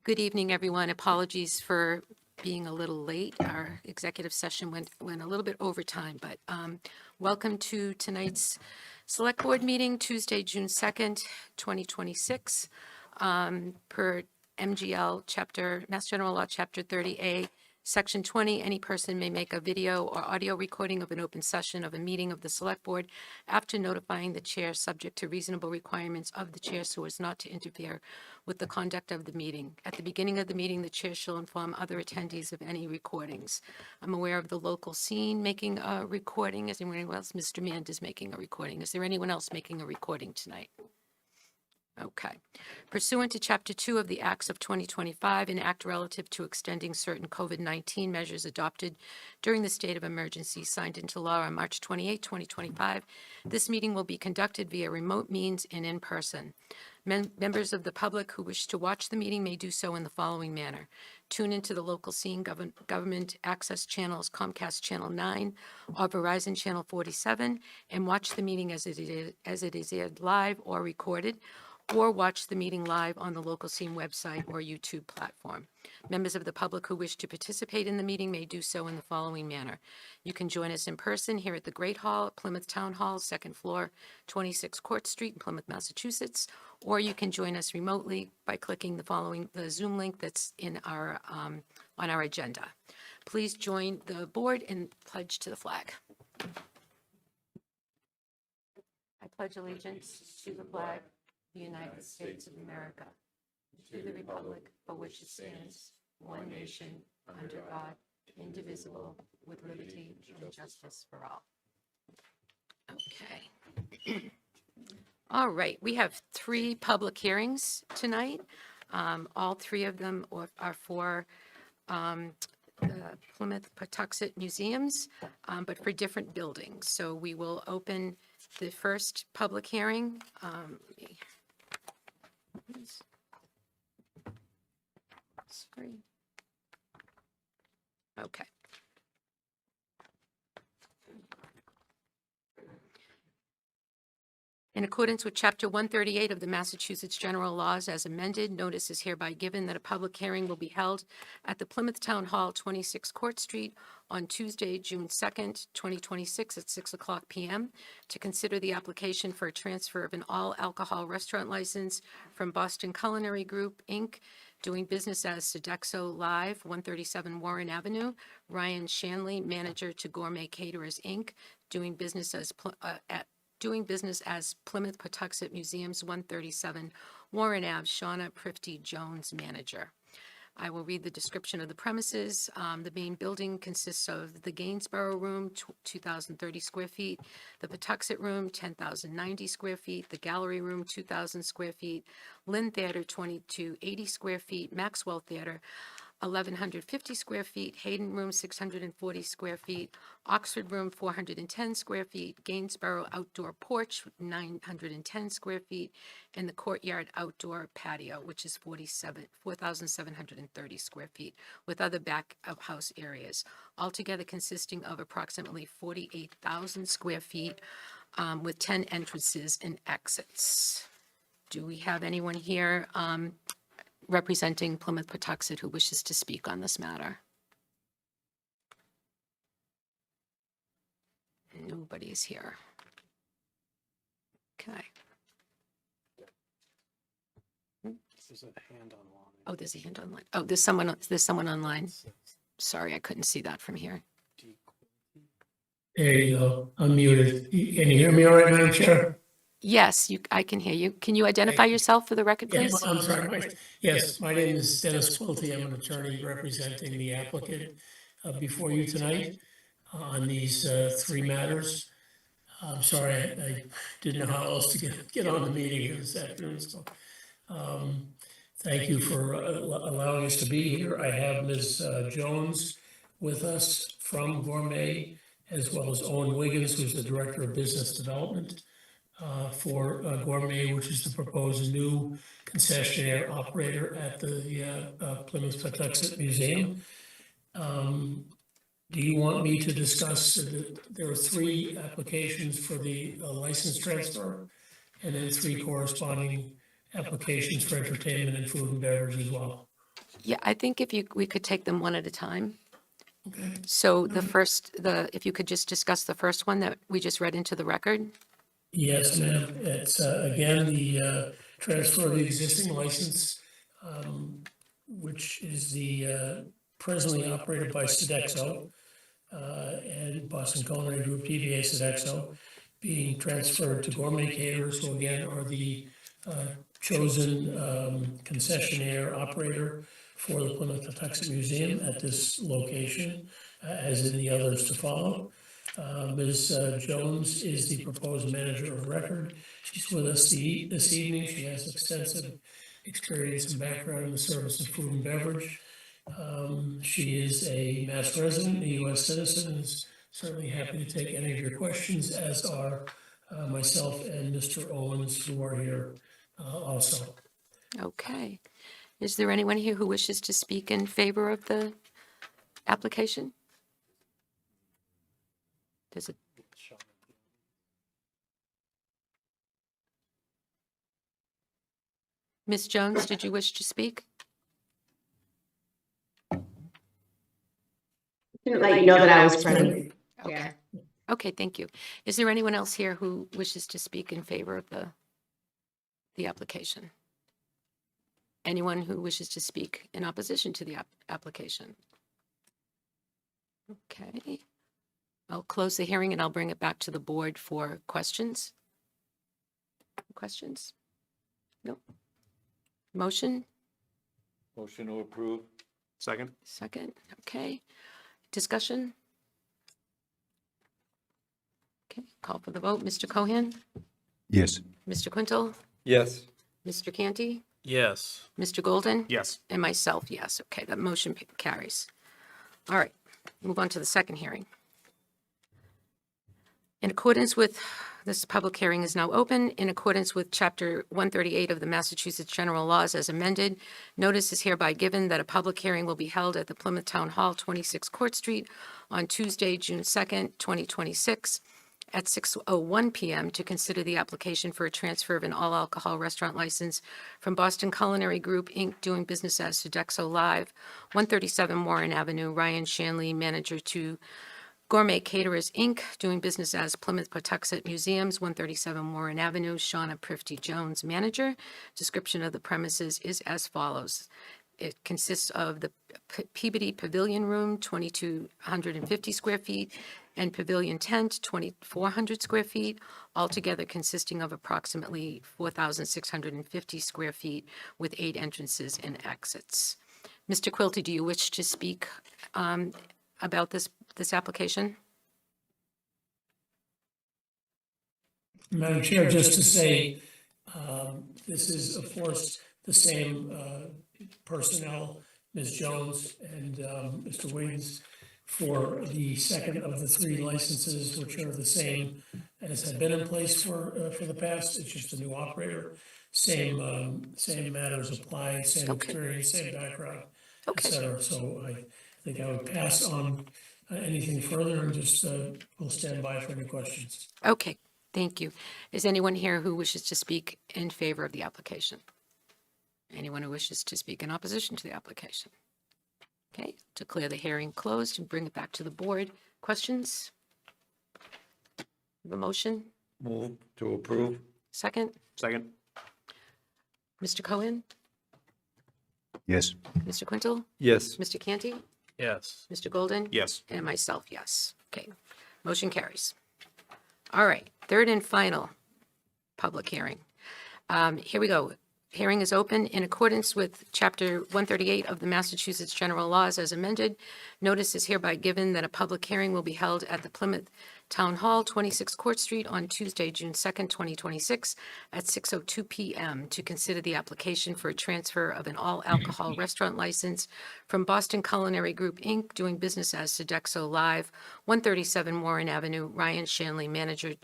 Good evening, everyone. Apologies for being a little late. Our executive session went a little bit over time, but welcome to tonight's Select Board meeting, Tuesday, June 2nd, 2026. Per Mass General Law, Chapter 30A, Section 20, any person may make a video or audio recording of an open session of a meeting of the Select Board after notifying the chair, subject to reasonable requirements of the chair so as not to interfere with the conduct of the meeting. At the beginning of the meeting, the chair shall inform other attendees of any recordings. I'm aware of the local scene making a recording. Is there anyone else? Mr. Mand is making a recording. Is there anyone else making a recording tonight? Okay. Pursuant to Chapter 2 of the Acts of 2025, an act relative to extending certain COVID-19 measures adopted during the state of emergency signed into law on March 28, 2025, this meeting will be conducted via remote means and in person. Members of the public who wish to watch the meeting may do so in the following manner. Tune into the local scene government access channels, Comcast Channel 9 or Verizon Channel 47, and watch the meeting as it is aired live or recorded, or watch the meeting live on the local scene website or YouTube platform. Members of the public who wish to participate in the meeting may do so in the following manner. You can join us in person here at the Great Hall at Plymouth Town Hall, second floor, 26 Court Street in Plymouth, Massachusetts, or you can join us remotely by clicking the Zoom link that's in our on our agenda. Please join the board and pledge to the flag. I pledge allegiance to the flag of the United States of America, to the republic for which it stands, one nation, under God, indivisible, with liberty and justice for all. Okay. All right, we have 3 public hearings tonight. All 3 of them are for the Plymouth Patuxent Museums, but for different buildings. So we will open the first public hearing. Sorry. Okay. In accordance with Chapter 138 of the Massachusetts General Laws as amended, notice is hereby given that a public hearing will be held at the Plymouth Town Hall, 26 Court Street, on Tuesday, June 2nd, 2026 at 6:00 p.m. to consider the application for a transfer of an all-alcohol restaurant license from Boston Culinary Group, Inc., doing business as Sodexo Live, 137 Warren Avenue, Ryan Shanley, manager, to Gourmet Caterers, Inc., doing business as Plymouth Patuxent Museums, 137 Warren Ave, Shauna Prifty Jones, manager. I will read the description of the premises. The main building consists of the Gainsborough Room, 2,030 square feet, the Patuxent Room, 10,090 square feet, the Gallery Room, 2,000 square feet, Lynn Theater, 2,280 square feet, Maxwell Theater, 1,150 square feet, Hayden Room, 640 square feet, Oxford Room, 410 square feet, Gainsborough Outdoor Porch, 910 square feet, and the Courtyard Outdoor Patio, which is 4,730 square feet, with other back-of-house areas, altogether consisting of approximately 48,000 square feet, with 10 entrances and exits. Do we have anyone here representing Plymouth Patuxent who wishes to speak on this matter? Nobody is here. Okay. There's a hand online. Oh, there's a hand online. Oh, there's someone online. Sorry, I couldn't see that from here. There you go. I'm muted. Can you hear me all right, Madam Chair? Yes, I can hear you. Can you identify yourself for the record, please? Yes, I'm sorry. Yes, my name is Dennis Quilty. I'm an attorney representing the applicant before you tonight on these 3 matters. I'm sorry, I didn't know how else to get on the meeting here this afternoon. So thank you for allowing us to be here. I have Ms. Jones with us from Gourmet, as well as Owen Wiggins, who's the Director of Business Development for Gourmet, which is the proposed new concessionaire operator at the Plymouth Patuxent Museum. Do you want me to discuss, there are 3 applications for the license transfer, and then 3 corresponding applications for entertainment and food and beverage as well? Yeah, I think we could take them one at a time. Okay. So if you could just discuss the first one that we just read into the record. Yes, ma'am. It's, again, the transfer of the existing license, which is the presently operated by Sodexo and Boston Culinary Group, DBA Sodexo, being transferred to Gourmet Caterers, who again are the chosen concessionaire operator for the Plymouth Patuxent Museum at this location, as in the others to follow. Ms. Jones is the proposed manager of record. She's with us this evening. She has extensive experience and background in the service of food and beverage. She is a Mass resident, a U.S. citizen, and is certainly happy to take any of your questions, as are myself and Mr. Owens, who are here also. Okay. Is there anyone here who wishes to speak in favor of the application? Does it? Ms. Jones, did you wish to speak? Didn't let you know that I was present. Okay. Yeah. Okay, thank you. Is there anyone else here who wishes to speak in favor of the application? Anyone who wishes to speak in opposition to the application? Okay. I'll close the hearing and I'll bring it back to the board for questions. Questions? No. Motion? Motion to approve. Second? Second. Okay. Discussion? Okay, call for the vote. Mr. Cohen? Yes. Mr. Quintel? Yes. Mr. Canty? Yes. Mr. Golden? Yes. And myself, yes. Okay, that motion carries. All right, move on to the second hearing. In accordance with, this public hearing is now open. In accordance with Chapter 138 of the Massachusetts General Laws as amended, notice is hereby given that a public hearing will be held at the Plymouth Town Hall, 26 Court Street, on Tuesday, June 2nd, 2026, at 6:01 p.m. to consider the application for a transfer of an all-alcohol restaurant license from Boston Culinary Group, Inc., doing business as Sodexo Live, 137 Warren Avenue, Ryan Shanley, manager, to Gourmet Caterers, Inc., doing business as Plymouth Patuxent Museums, 137 Warren Avenue, Shauna Prifty Jones, manager. Description of the premises is as follows. It consists of the Peabody Pavilion Room, 2,250 square feet, and Pavilion Tent, 2,400 square feet, altogether consisting of approximately 4,650 square feet with 8 entrances and exits. Mr. Quilty, do you wish to speak about this application? Madam Chair, just to say, this is, of course, the same personnel, Ms. Jones and Mr. Wings, for the second of the 3 licenses, which are the same as have been in place for the past. It's just a new operator. Same matters apply, same experience, same background, et Okay. cetera. So I think I would pass on anything further and just will stand by for any questions. Okay, thank you. Is anyone here who wishes to speak in favor of the application? Anyone who wishes to speak in opposition to the application? Okay, declare the hearing closed and bring it back to the board. Questions? The motion? Move to approve. Second? Second? Mr. Cohen? Yes. Mr. Quintel? Yes. Mr. Canty? Yes. Mr. Golden? Yes. And myself, yes. Okay, motion carries. All right, third and final public hearing. Here we go. Hearing is open in accordance with Chapter 138 of the Massachusetts General Laws as amended. Notice is hereby given that a public hearing will be held at the Plymouth Town Hall, 26 Court Street, on Tuesday, June 2nd, 2026, at 6:02 p.m. to consider the application for a transfer of an all-alcohol restaurant license from Boston Culinary Group, Inc., doing business as Sodexo Live, 137 Warren Avenue, Ryan Shanley, manager,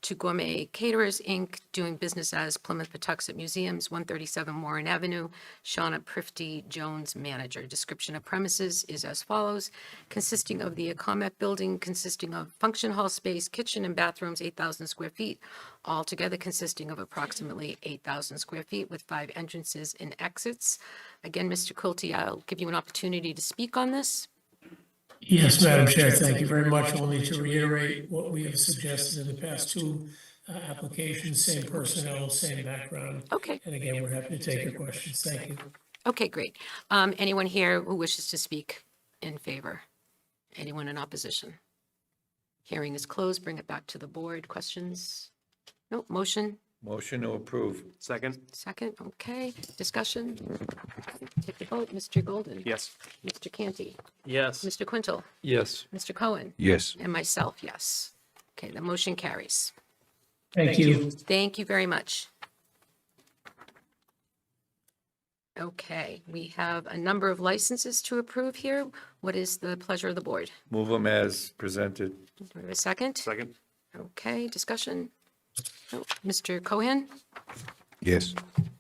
to Gourmet Caterers, Inc., doing business as Plymouth Patuxent Museums, 137 Warren Avenue, Shauna Prifty Jones, manager. Description of premises is as follows, consisting of the Comet building, consisting of function hall space, kitchen and bathrooms, 8,000 square feet, altogether consisting of approximately 8,000 square feet with 5 entrances and exits. Again, Mr. Quilty, I'll give you an opportunity to speak on this. Yes, Madam Chair, thank you very much. Only to reiterate what we have suggested in the past two applications, same personnel, same background. Okay. And again, we're happy to take your questions. Thank you. Okay, great. Anyone here who wishes to speak in favor? Anyone in opposition? Hearing is closed. Bring it back to the board. Questions? No, motion? Motion to approve. Second? Second, okay. Discussion? Take the vote. Mr. Golden? Yes. Mr. Canty? Yes. Mr. Quintel? Yes. Mr. Cohen? Yes. And myself, yes. Okay, the motion carries. Thank you. Thank you very much. Okay, we have a number of licenses to approve here. What is the pleasure of the board? Move them as presented. Do we have a second? Second? Okay, discussion? No. Mr. Cohen? Yes.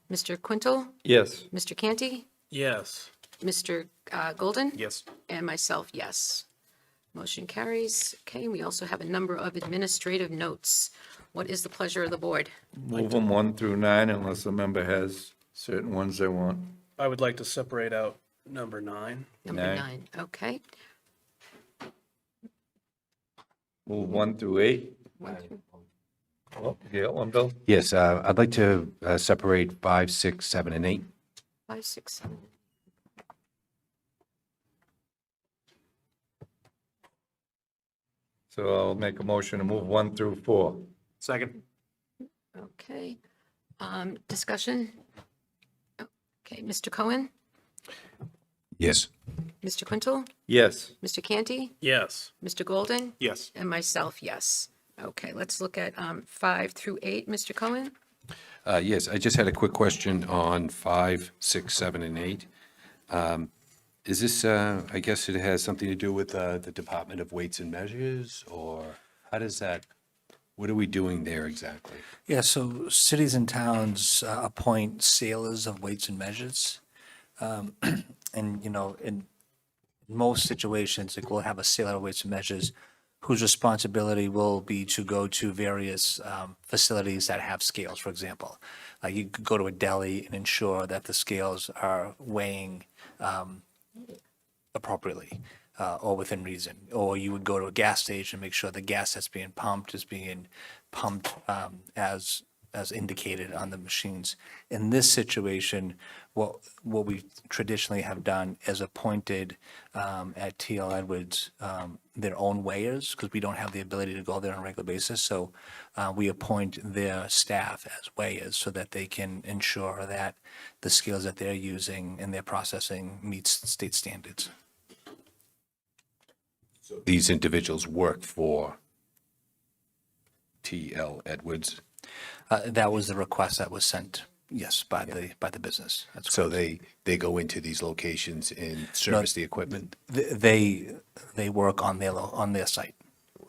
Mr. Quintel? Yes. Mr. Canty? Yes. Mr. Golden? Yes. And myself, yes. Motion carries. Okay, we also have a number of administrative notes. What is the pleasure of the board? Move them 1 through 9 unless a member has certain ones they want. I would like to separate out number 9. Number 9. 9, okay. Move 1 through 8. One through- Oh, you got one, Bill? Yes, I'd like to separate 5, 6, 7, and 8. 5, 6, 7. So I'll make a motion to move 1 through 4. Second? Okay. Discussion? Okay, Mr. Cohen? Yes. Mr. Quintel? Yes. Mr. Canty? Yes. Mr. Golden? Yes. And myself, yes. Okay, let's look at 5 through 8. Mr. Cohen? Yes, I just had a quick question on 5, 6, 7, and 8. Is this, I guess it has something to do with the Department of Weights and Measures, or how does that, what are we doing there exactly? Yeah, so cities and towns appoint sailors of weights and measures. And, you know, in most situations, like we'll have a sailor of weights and measures whose responsibility will be to go to various facilities that have scales, for example. You could go to a deli and ensure that the scales are weighing appropriately or within reason. Or you would go to a gas station and make sure the gas that's being pumped is being pumped as indicated on the machines. In this situation, what we traditionally have done is appointed at TL Edwards their own weighers, because we don't have the ability to go there on a regular basis. So we appoint their staff as weighers so that they can ensure that the scales that they're using and their processing meets state standards. These individuals work for TL Edwards, That was the request that was sent, yes, by the business. That's so they go into these locations and service the equipment? They work on their site.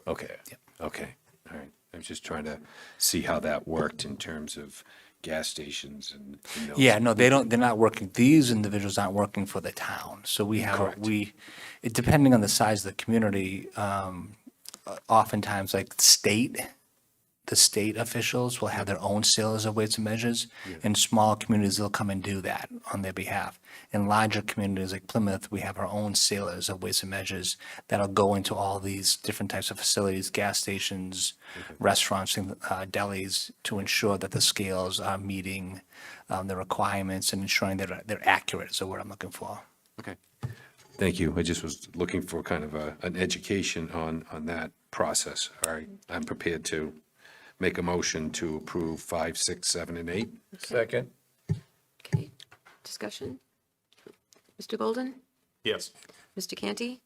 Okay, okay, all right. I was just trying to see how that worked in terms of gas stations and those. Yeah, no, they're not working, these individuals aren't working for the town. So we have, Correct. depending on the size of the community, oftentimes like the state officials will have their own sailors of weights and measures. In small communities, they'll come and do that on their behalf. In larger communities like Plymouth, we have our own sailors of weights and measures that'll go into all these different types of facilities, gas stations, restaurants, and delis, to ensure that the scales are meeting the requirements and ensuring that they're accurate is the word I'm looking for. Okay, thank you. I just was looking for kind of an education on that process. All right, I'm prepared to make a motion to approve 5, 6, 7, and 8. Second. Okay, discussion? Mr. Golden? Yes. Mr. Canty?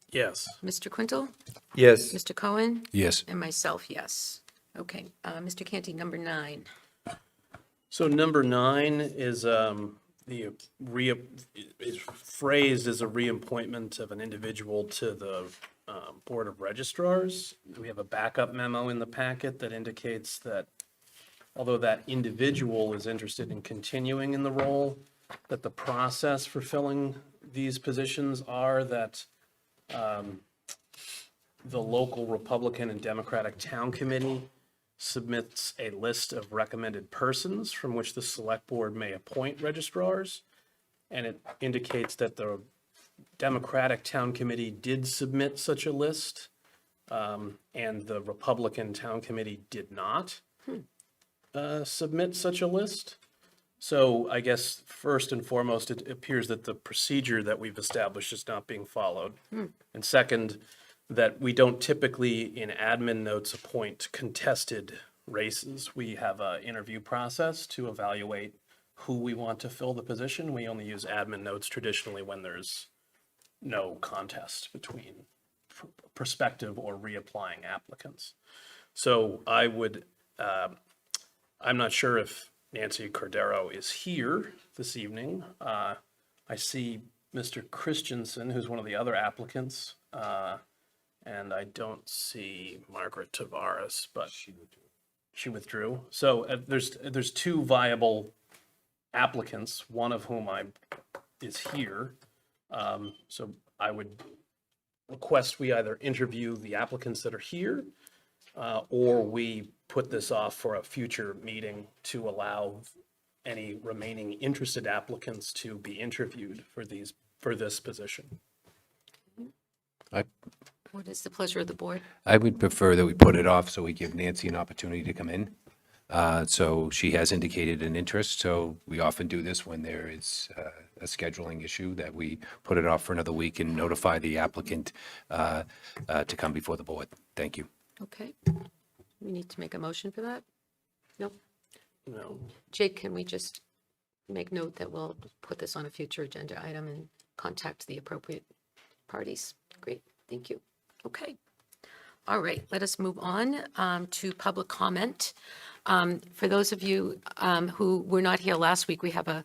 Yes. Mr. Quintel? Yes. Mr. Cohen? Yes. And myself, yes. Okay, Mr. Canty, number 9. So number 9 is is phrased as a reappointment of an individual to the Board of Registrars. We have a backup memo in the packet that indicates that although that individual is interested in continuing in the role, that the process for filling these positions are that the local Republican and Democratic Town Committee submits a list of recommended persons from which the select board may appoint registrars. And it indicates that the Democratic Town Committee did submit such a list, and the Republican Town Committee did not submit such a list. So I guess first and foremost, it appears that the procedure that we've established is not being followed. And second, that we don't typically in admin notes appoint contested races. We have an interview process to evaluate who we want to fill the position. We only use admin notes traditionally when there's no contest between prospective or reapplying applicants. So I would, I'm not sure if Nancy Cordero is here this evening. I see Mr. Christensen, who's one of the other applicants, and I don't see Margaret Tavares, but she withdrew. So there's two viable applicants, one of whom is here. So I would request we either interview the applicants that are here, or we put this off for a future meeting to allow any remaining interested applicants to be interviewed for this position. What is the pleasure of the board? I would prefer that we put it off so we give Nancy an opportunity to come in. So she has indicated an interest, so we often do this when there is a scheduling issue, that we put it off for another week and notify the applicant to come before the board. Thank you. Okay. We need to make a motion for that? Nope. No. Jake, can we just make note that we'll put this on a future agenda item and contact the appropriate parties? Great, thank you. Okay. All right, let us move on to public comment. For those of you who were not here last week, we have a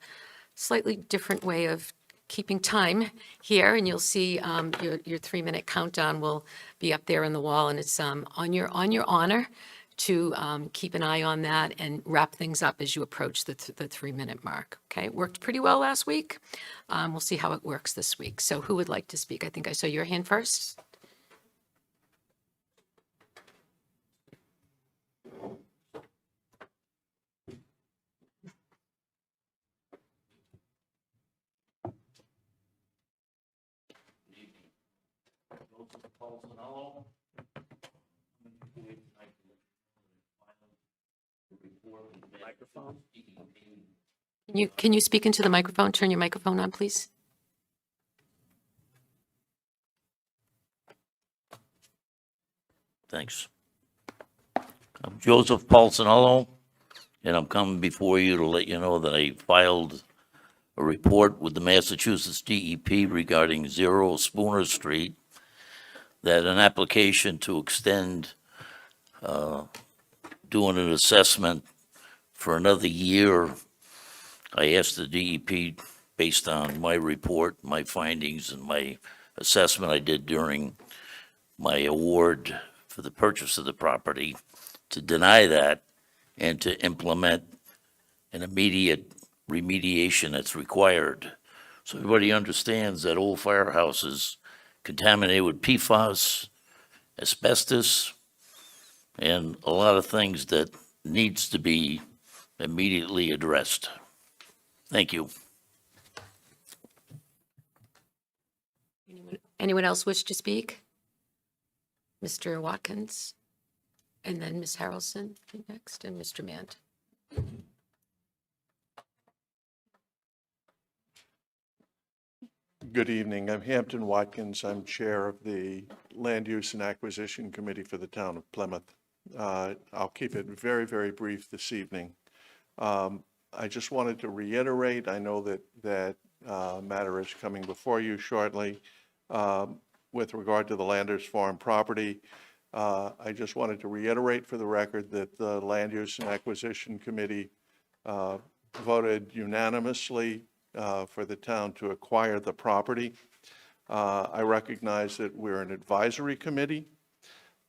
slightly different way of keeping time here, and you'll see your 3-minute countdown will be up there on the wall, and it's on your honor to keep an eye on that and wrap things up as you approach the 3-minute mark. Okay, it worked pretty well last week. We'll see how it works this week. So who would like to speak? I think I saw your hand first. Microphone. Can you speak into the microphone? Turn your microphone on, please. Thanks. I'm Joseph Paulsonello, and I'm coming before you to let you know that I filed a report with the Massachusetts DEP regarding 0 Spooner Street, that an application to extend doing an assessment for another year. I asked the DEP, based on my report, my findings, and my assessment I did during my award for the purchase of the property, to deny that and to implement an immediate remediation that's required. So everybody understands that old firehouse is contaminated with PFAS, asbestos, and a lot of things that needs to be immediately addressed. Thank you. Anyone else wish to speak? Mr. Watkins, and then Ms. Harrelson next, and Mr. Mand. Good evening. I'm Hampton Watkins. I'm Chair of the Land Use and Acquisition Committee for the Town of Plymouth. I'll keep it very, very brief this evening. I just wanted to reiterate, I know that matter is coming before you shortly with regard to the Landers Farm property. I just wanted to reiterate for the record that the Land Use and Acquisition Committee voted unanimously for the town to acquire the property. I recognize that we're an advisory committee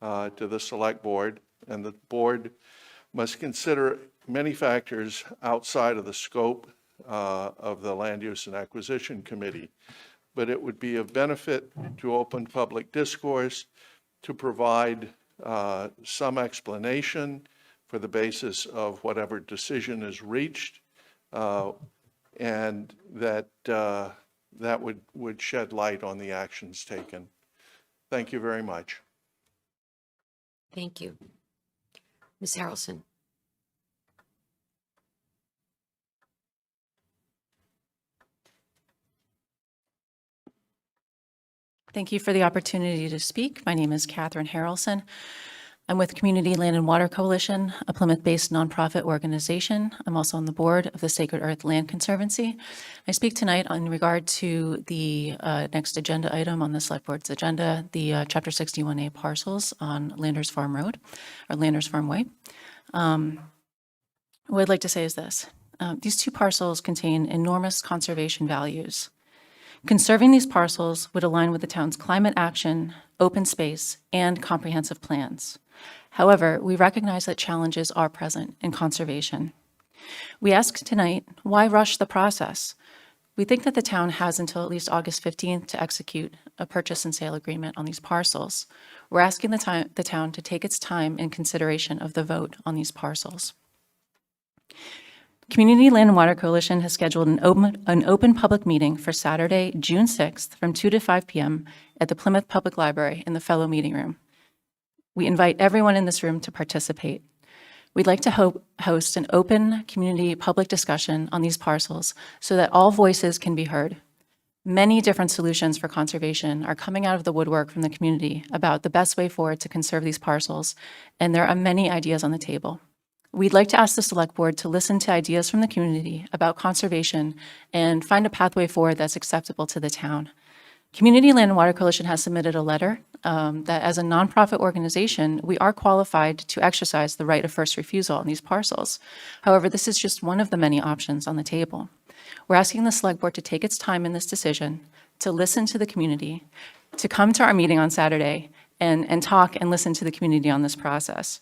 to the select board, and the board must consider many factors outside of the scope of the Land Use and Acquisition Committee. But it would be of benefit to open public discourse to provide some explanation for the basis of whatever decision is reached, and that that would shed light on the actions taken. Thank you very much. Thank you. Ms. Harrelson. Thank you for the opportunity to speak. My name is Catherine Harrelson. I'm with Community Land and Water Coalition, a Plymouth-based nonprofit organization. I'm also on the board of the Sacred Earth Land Conservancy. I speak tonight in regard to the next agenda item on the Select Board's agenda, the Chapter 61A parcels on Landers Farm Road, or Landers Farm Way. What I'd like to say is this. These two parcels contain enormous conservation values. Conserving these parcels would align with the town's climate action, open space, and comprehensive plans. However, we recognize that challenges are present in conservation. We ask tonight, why rush the process? We think that the town has until at least August 15th to execute a purchase and sale agreement on these parcels. We're asking the town to take its time in consideration of the vote on these parcels. Community Land and Water Coalition has scheduled an open public meeting for Saturday, June 6th from 2 to 5 p.m. at the Plymouth Public Library in the Fellow Meeting Room. We invite everyone in this room to participate. We'd like to host an open community public discussion on these parcels so that all voices can be heard. Many different solutions for conservation are coming out of the woodwork from the community about the best way forward to conserve these parcels, and there are many ideas on the table. We'd like to ask the Select Board to listen to ideas from the community about conservation and find a pathway forward that's acceptable to the town. Community Land and Water Coalition has submitted a letter that as a nonprofit organization, we are qualified to exercise the right of first refusal on these parcels. However, this is just one of the many options on the table. We're asking the Select Board to take its time in this decision, to listen to the community, to come to our meeting on Saturday and talk and listen to the community on this process.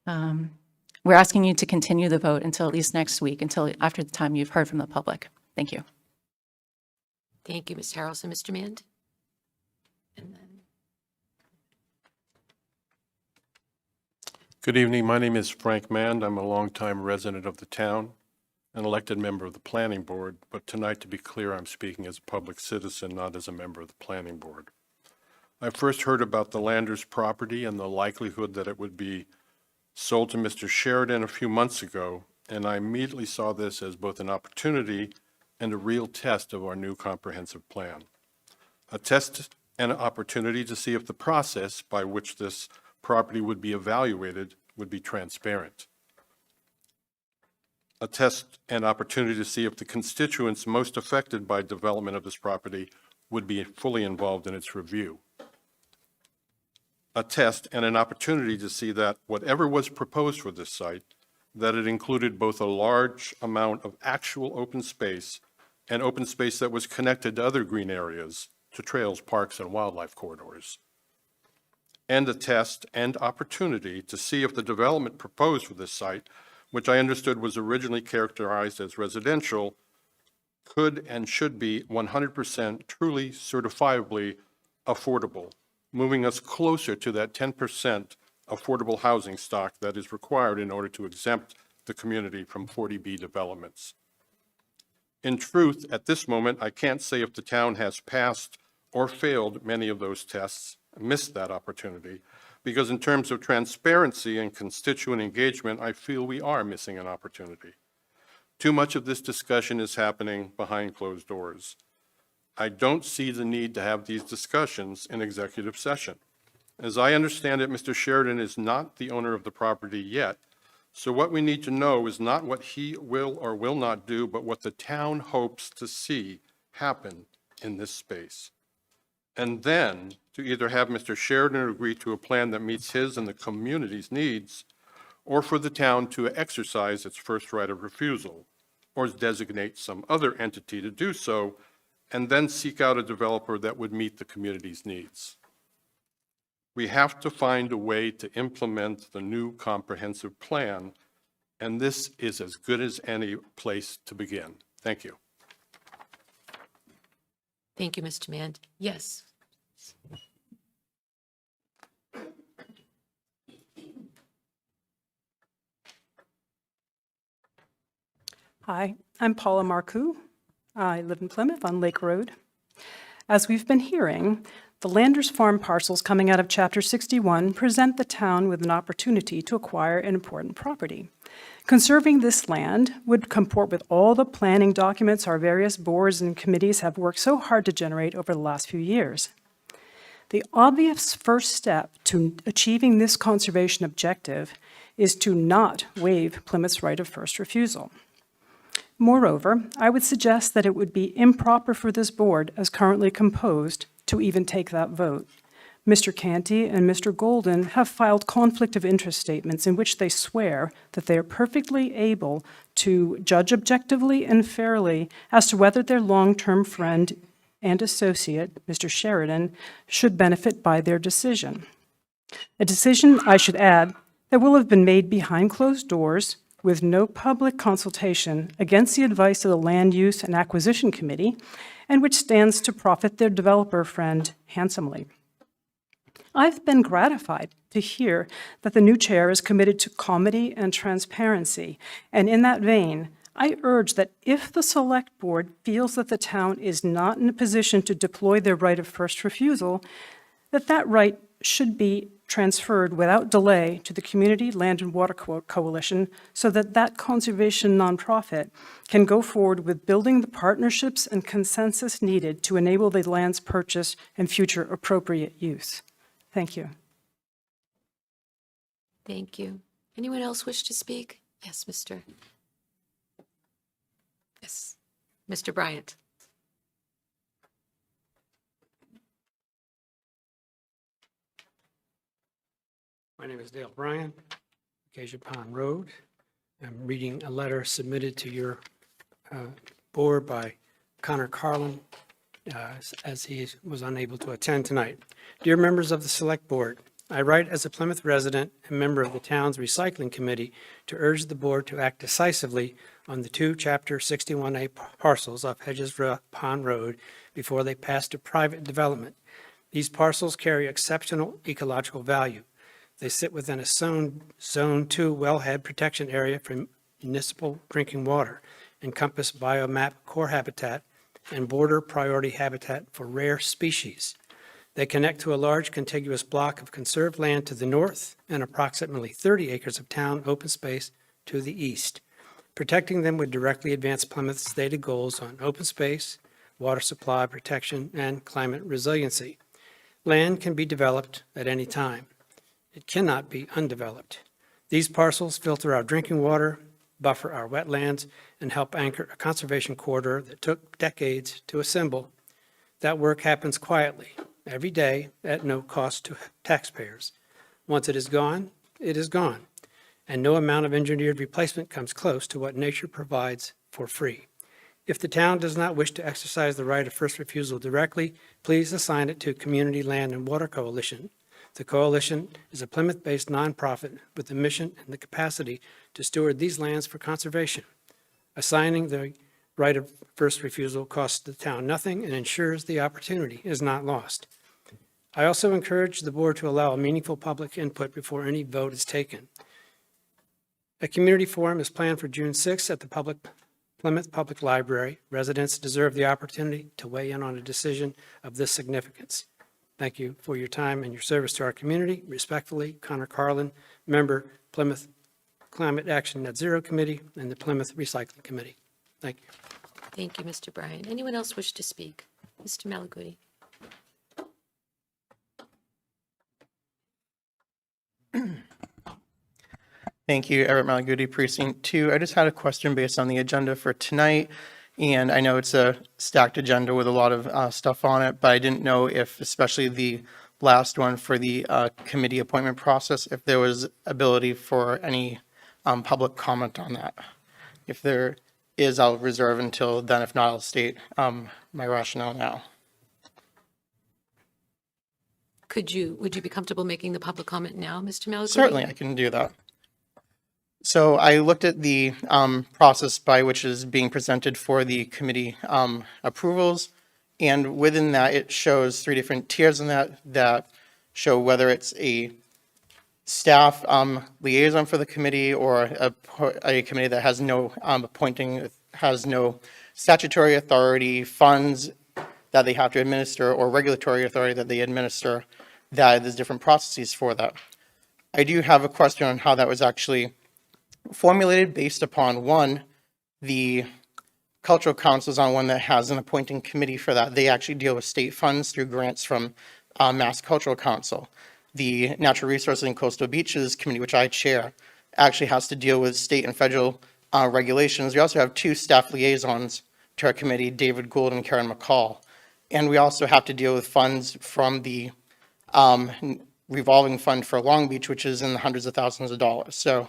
We're asking you to continue the vote until at least next week, until after the time you've heard from the public. Thank you. Thank you, Ms. Harrelson. Mr. Mand? And then Good evening. My name is Frank Mand. I'm a longtime resident of the town, an elected member of the planning board, but tonight, to be clear, I'm speaking as a public citizen, not as a member of the planning board. I first heard about the Landers property and the likelihood that it would be sold to Mr. Sheridan a few months ago, and I immediately saw this as both an opportunity and a real test of our new comprehensive plan. A test and an opportunity to see if the process by which this property would be evaluated would be transparent. A test and opportunity to see if the constituents most affected by development of this property would be fully involved in its review. A test and an opportunity to see that whatever was proposed for this site, that it included both a large amount of actual open space and open space that was connected to other green areas, to trails, parks, and wildlife corridors. And a test and opportunity to see if the development proposed for this site, which I understood was originally characterized as residential, could and should be 100% truly certifiably affordable, moving us closer to that 10% affordable housing stock that is required in order to exempt the community from 40B developments. In truth, at this moment, I can't say if the town has passed or failed many of those tests, missed that opportunity, because in terms of transparency and constituent engagement, I feel we are missing an opportunity. Too much of this discussion is happening behind closed doors. I don't see the need to have these discussions in executive session. As I understand it, Mr. Sheridan is not the owner of the property yet, so what we need to know is not what he will or will not do, but what the town hopes to see happen in this space. And then to either have Mr. Sheridan agree to a plan that meets his and the community's needs, or for the town to exercise its first right of refusal, or designate some other entity to do so, and then seek out a developer that would meet the community's needs. We have to find a way to implement the new comprehensive plan, and this is as good as any place to begin. Thank you. thank you, Mr. Mand. Yes. Hi, I'm Paula Marcoux. I live in Plymouth on Lake Road. As we've been hearing, the Landers Farm parcels coming out of Chapter 61 present the town with an opportunity to acquire an important property. Conserving this land would comport with all the planning documents our various boards and committees have worked so hard to generate over the last few years. The obvious first step to achieving this conservation objective is to not waive Plymouth's right of first refusal. Moreover, I would suggest that it would be improper for this board, as currently composed, to even take that vote. Mr. Canty and Mr. Golden have filed conflict of interest statements in which they swear that they are perfectly able to judge objectively and fairly as to whether their long-term friend and associate, Mr. Sheridan, should benefit by their decision. A decision, I should add, that will have been made behind closed doors with no public consultation against the advice of the Land Use and Acquisition Committee, and which stands to profit their developer friend handsomely. I've been gratified to hear that the new chair is committed to comity and transparency, and in that vein, I urge that if the Select Board feels that the town is not in a position to deploy their right of first refusal, that right should be transferred without delay to the Community Land and Water Coalition so that conservation nonprofit can go forward with building the partnerships and consensus needed to enable the land's purchase and future appropriate use. Thank you. Thank you. Anyone else wish to speak? Yes, Mr. Yes, Mr. Bryant. My name is Dale Bryan, Acacia Pond Road. I'm reading a letter submitted to your board by Connor Carlin as he was unable to attend tonight. Dear members of the Select Board, I write as a Plymouth resident and member of the town's recycling committee to urge the board to act decisively on the two Chapter 61A parcels off Hedges Pond Road before they pass to private development. These parcels carry exceptional ecological value. They sit within a Zone 2 wellhead protection area for municipal drinking water, encompass biomap core habitat, and border priority habitat for rare species. They connect to a large contiguous block of conserved land to the north and approximately 30 acres of town open space to the east. Protecting them would directly advance Plymouth's stated goals on open space, water supply protection, and climate resiliency. Land can be developed at any time. It cannot be undeveloped. These parcels filter our drinking water, buffer our wetlands, and help anchor a conservation corridor that took decades to assemble. That work happens quietly, every day, at no cost to taxpayers. Once it is gone, and no amount of engineered replacement comes close to what nature provides for free. If the town does not wish to exercise the right of first refusal directly, please assign it to Community Land and Water Coalition. The coalition is a Plymouth-based nonprofit with the mission and the capacity to steward these lands for conservation. Assigning the right of first refusal costs the town nothing and ensures the opportunity is not lost. I also encourage the board to allow a meaningful public input before any vote is taken. A community forum is planned for June 6th at the Plymouth Public Library. Residents deserve the opportunity to weigh in on a decision of this significance. Thank you for your time and your service to our community. Respectfully, Connor Carlin, member, Plymouth Climate Action Net Zero Committee and the Plymouth Recycling Committee. Thank you. Thank you, Mr. Bryan. Anyone else wish to speak? Mr. Malaguti. Thank you, Everett Malaguti, Precinct 2. I just had a question based on the agenda for tonight, and I know it's a stacked agenda with a lot of stuff on it, but I didn't know if, especially the last one for the committee appointment process, if there was ability for any public comment on that. If there is, I'll reserve until then. If not, I'll state my rationale now. Would you be comfortable making the public comment now, Mr. Malaguti? Certainly, I can do that. So I looked at the process by which is being presented for the committee approvals, and within that, it shows 3 different tiers in that show whether it's a staff liaison for the committee, or a committee that has no has no statutory authority, funds that they have to administer, or regulatory authority that they administer, that there's different processes for that. I do have a question on how that was actually formulated based upon, one, the cultural council is on one that has an appointing committee for that. They actually deal with state funds through grants from Mass Cultural Council. The Natural Resources and Coastal Beaches Committee, which I chair, actually has to deal with state and federal regulations. We also have two staff liaisons to our committee, David Gould and Karen McCall. And we also have to deal with funds from the revolving fund for Long Beach, which is in the hundreds of thousands of dollars. So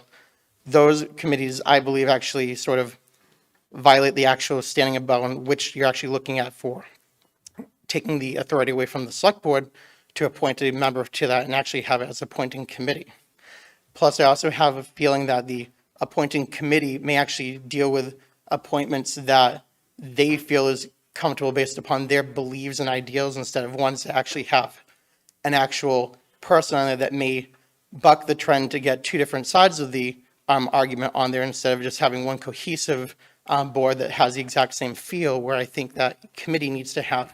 those committees, I believe, actually sort of violate the actual standing of bound, which you're actually looking at for taking the authority away from the select board to appoint a member to that and actually have it as appointing committee. Plus, I also have a feeling that the appointing committee may actually deal with appointments that they feel is comfortable based upon their beliefs and ideals, instead of ones that actually have an actual person on there that may buck the trend to get two different sides of the argument on there, instead of just having one cohesive board that has the exact same feel, where I think that committee needs to have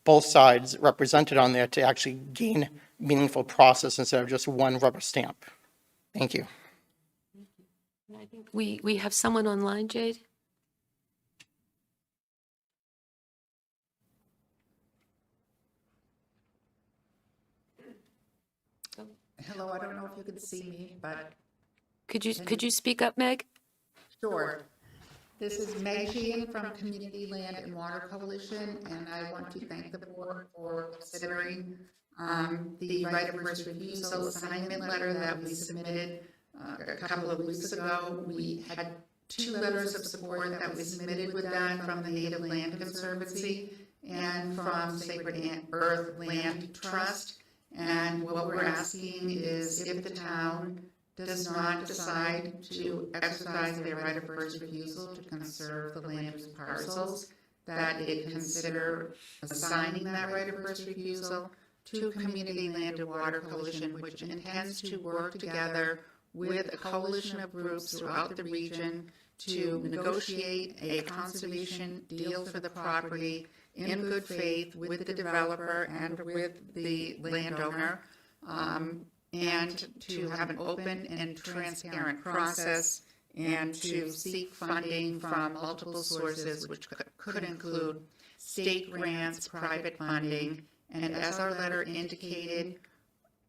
both sides represented on there to actually gain meaningful process instead of just one rubber stamp. Thank you. I think we have someone online, Jade? Hello, I don't know if you can see me, but Could you speak up, Meg? sure. This is Meg Sheehan from Community Land and Water Coalition, and I want to thank the board for considering the right of first refusal assignment letter that we submitted a couple of weeks ago. We had 2 letters of support that we submitted with that from the Native Land Conservancy and from Sacred Earth Land Trust. And what we're asking is, if the town does not decide to exercise their right of first refusal to conserve the land use parcels, that it consider assigning that right of first refusal to Community Land and Water Coalition, which intends to work together with a coalition of groups throughout the region to negotiate a conservation deal for the property in good faith with the developer and with the landowner, and to have an open and transparent process, and to seek funding from multiple sources, which could include state grants, private funding, and as our letter indicated,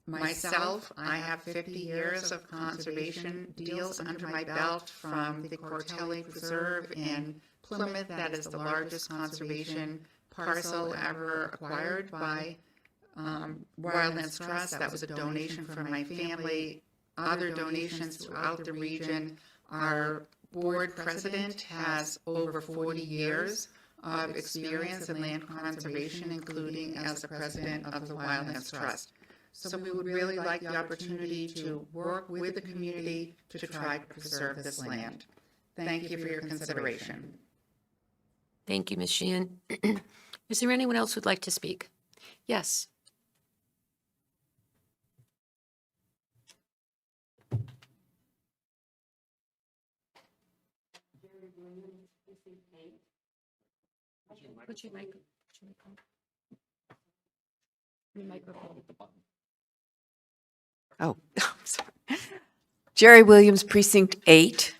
myself, I have 50 years of conservation deals under my belt from the Cortelli Preserve in Plymouth. That is the largest conservation parcel ever acquired by Wildlands Trust. That was a donation from my family. Other donations throughout the region. Our board president has over 40 years of experience in land conservation, including as the president of the Wildlands Trust. So we would really like the opportunity to work with the community to try to preserve this land. Thank you for your consideration. Thank you, Ms. Sheehan. Is there anyone else who'd like to speak? Yes. Put your microphone at the bottom. Oh, sorry. Jerry Williams, Precinct 8.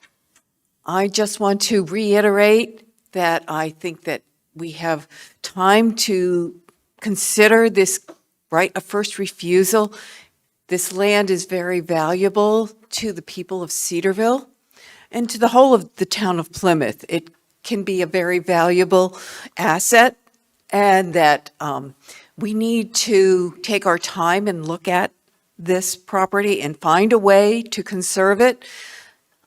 I just want to reiterate that I think that we have time to consider this right of first refusal. This land is very valuable to the people of Cedarville and to the whole of the town of Plymouth. It can be a very valuable asset, and that we need to take our time and look at this property and find a way to conserve it.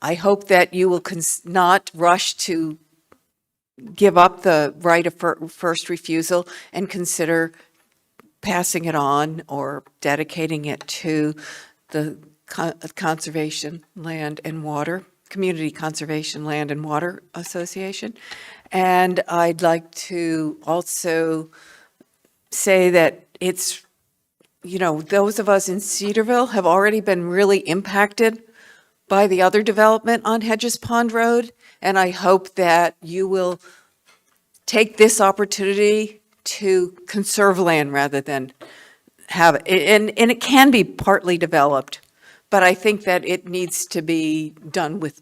I hope that you will not rush to give up the right of first refusal and consider passing it on or dedicating it to the Conservation Land and Water, Community Conservation Land and Water Association. And I'd like to also say that it's those of us in Cedarville have already been really impacted by the other development on Hedges Pond Road, and I hope that you will take this opportunity to conserve land rather than have it. And it can be partly developed, but I think that it needs to be done with,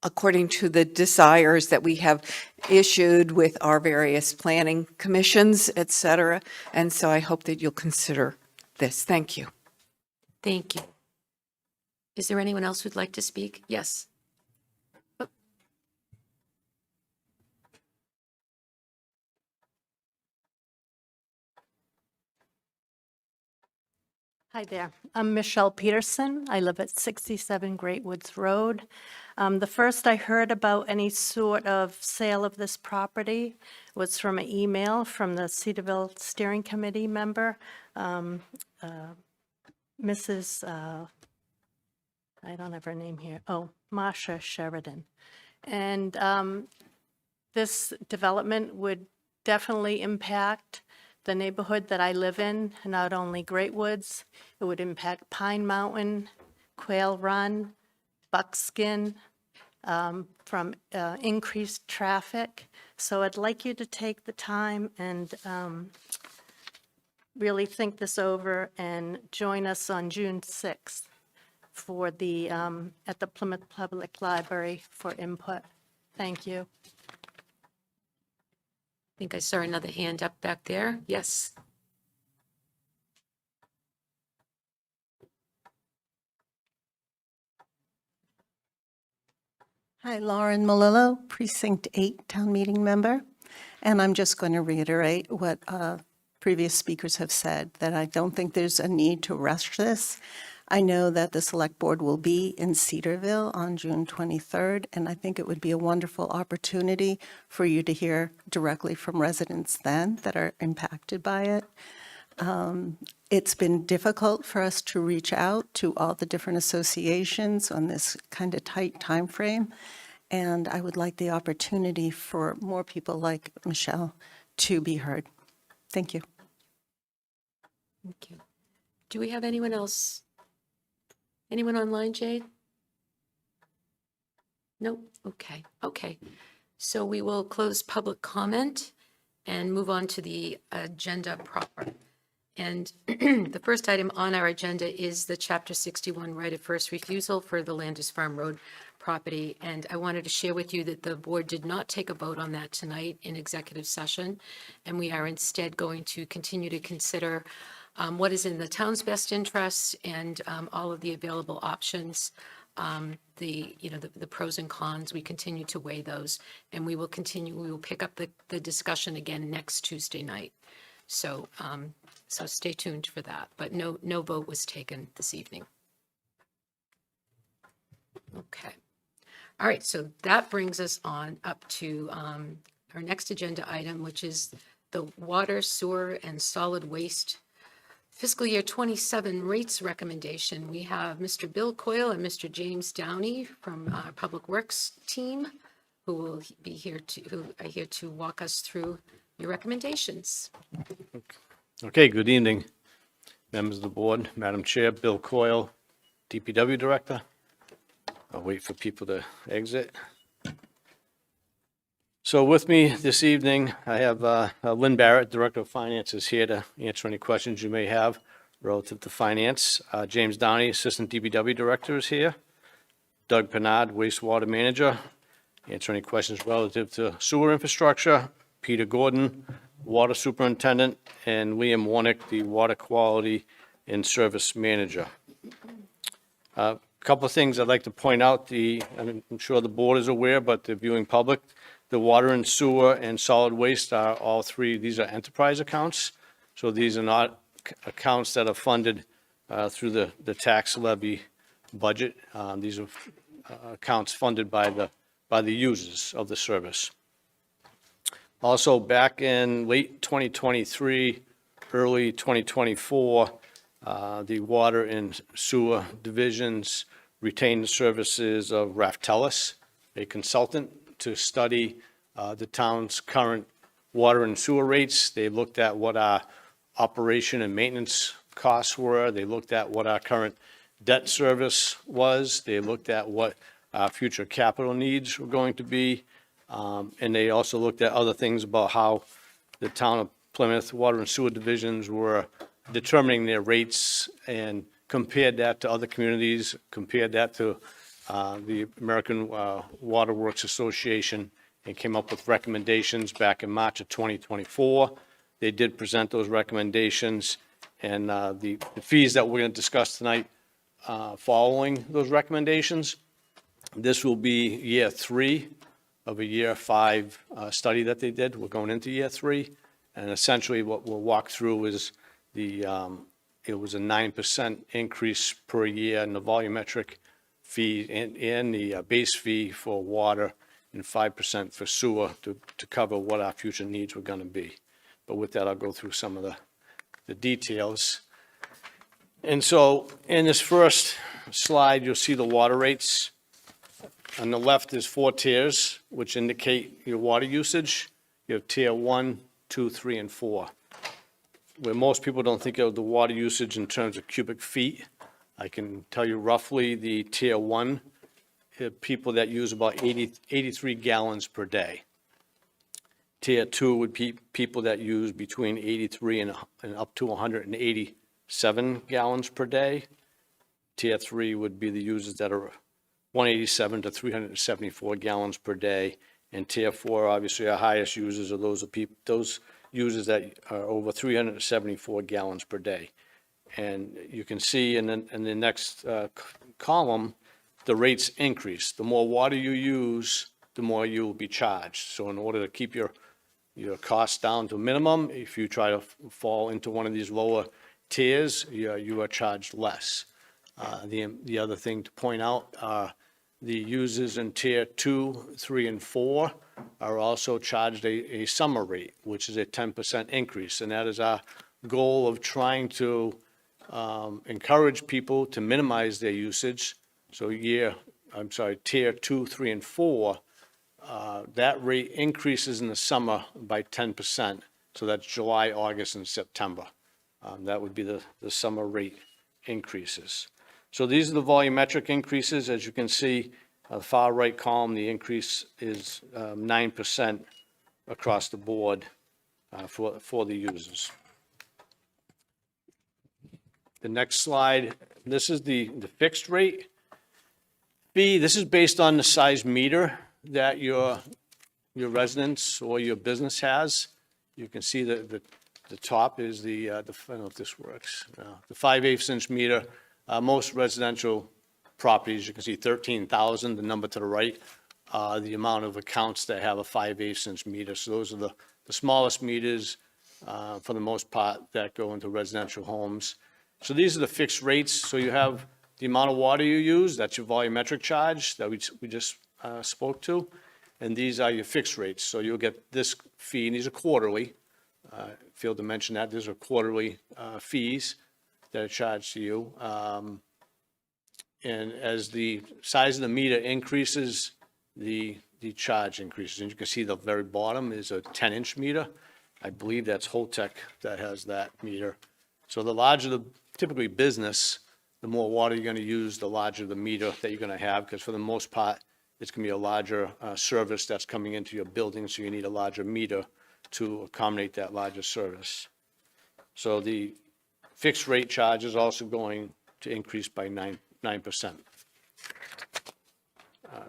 according to the desires that we have issued with our various planning commissions, et cetera. And so I hope that you'll consider this. Thank you. Thank you. Is there anyone else who'd like to speak? Yes. Hi there. I'm Michelle Peterson. I live at 67 Great Woods Road. The first I heard about any sort of sale of this property was from an email from the Cedarville Steering Committee member, Mrs., I don't have her name here, Marsha Sheridan. And this development would definitely impact the neighborhood that I live in, not only Great Woods, it would impact Pine Mountain, Quail Run, Buckskin, from increased traffic. So I'd like you to take the time and really think this over and join us on June 6th for the, at the Plymouth Public Library for input. Thank you. I think I saw another hand up back there. Yes. Hi, Lauren Malillo, Precinct 8 Town Meeting Member. And I'm just going to reiterate what previous speakers have said, that I don't think there's a need to rush this. I know that the Select Board will be in Cedarville on June 23rd, and I think it would be a wonderful opportunity for you to hear directly from residents then that are impacted by it. It's been difficult for us to reach out to all the different associations on this kind of tight time frame, and I would like the opportunity for more people like Michelle to be heard. Thank you. Thank you. Do we have anyone else? Anyone online, Jade? Nope. Okay. Okay. So we will close public comment and move on to the agenda proper. And the first item on our agenda is the Chapter 61 right of first refusal for the Landers Farm Road property. And I wanted to share with you that the board did not take a vote on that tonight in executive session. And we are instead going to continue to consider what is in the town's best interest and all of the available options, the pros and cons. We continue to weigh those, and we will pick up the discussion again next Tuesday night. So, so stay tuned for that, but no vote was taken this evening. Okay. All right, so that brings us on up to our next agenda item, which is the water, sewer, and solid waste fiscal year 27 rates recommendation. We have Mr. Bill Coyle and Mr. James Downey from our Public Works team who will be here who are here to walk us through your recommendations. Okay, good evening, members of the board, Madam Chair, Bill Coyle, DPW Director. I'll wait for people to exit. So with me this evening, I have Lynn Barrett, Director of Finance, is here to answer any questions you may have relative to finance. James Downey, Assistant DPW Director, is here. Doug Penard, Wastewater Manager, answer any questions relative to sewer infrastructure. Peter Gordon, Water Superintendent, and Liam Warnick, the Water Quality and Service Manager. A couple of things I'd like to point out. I'm sure the board is aware, but the viewing public, the water and sewer and solid waste are all three, these are enterprise accounts. So these are not accounts that are funded through the tax levy budget. These are accounts funded by the users of the service. Also, back in late 2023, early 2024, the water and sewer divisions retained the services of Raftellus, a consultant, to study the town's current water and sewer rates. They looked at what our operation and maintenance costs were. They looked at what our current debt service was. They looked at what our future capital needs were going to be. And they also looked at other things about how the Town of Plymouth Water and Sewer Divisions were determining their rates, and compared that to other communities, compared that to the American Water Works Association, and came up with recommendations back in March of 2024. They did present those recommendations, and the fees that we're going to discuss tonight following those recommendations. This will be year 3 of a year 5 study that they did. We're going into year 3, and essentially what we'll walk through is it was a 9% increase per year in the volumetric fee and the base fee for water, and 5% for sewer to cover what our future needs were going to be. But with that, I'll go through some of the details. And so in this first slide, you'll see the water rates. On the left is 4 tiers, which indicate your water usage. You have tier 1, 2, 3, and 4. Where most people don't think of the water usage in terms of cubic feet, I can tell you roughly the tier 1, people that use about 83 gallons per day. Tier 2 would be people that use between 83 and up to 187 gallons per day. Tier 3 would be the users that are 187 to 374 gallons per day. And Tier 4, obviously, our highest users are those users that are over 374 gallons per day. And you can see in the next column, the rates increase. The more water you use, the more you will be charged. So in order to keep your costs down to a minimum, if you try to fall into one of these lower tiers, you are charged less. The other thing to point out are the users in tier 2, 3, and 4 are also charged a summer rate, which is a 10% increase. And that is our goal of trying to encourage people to minimize their usage. So tier 2, 3, and 4, that rate increases in the summer by 10%. So that's July, August, and September. That would be the summer rate increases. So these are the volumetric increases. As you can see, the far right column, the increase is 9% across the board for the users. The next slide, this is the fixed rate fee. This is based on the size meter that your residence or your business has. You can see that the top is I don't know if this works, the 5/8 inch meter. Most residential properties, you can see 13,000, the number to the right, the amount of accounts that have a 5/8 inch meter. So those are the smallest meters, for the most part, that go into residential homes. So these are the fixed rates. So you have the amount of water you use, that's your volumetric charge that we just spoke to, and these are your fixed rates. So you'll get this fee, and these are quarterly. Failed to mention that, these are quarterly fees that are charged to you. And as the size of the meter increases, the charge increases. And you can see the very bottom is a 10-inch meter. I believe that's Holtec that has that meter. So the larger the typically business, the more water you're going to use, the larger the meter that you're going to have, because for the most part, it's going to be a larger service that's coming into your building, so you need a larger meter to accommodate that larger service. So the fixed rate charge is also going to increase by 9%.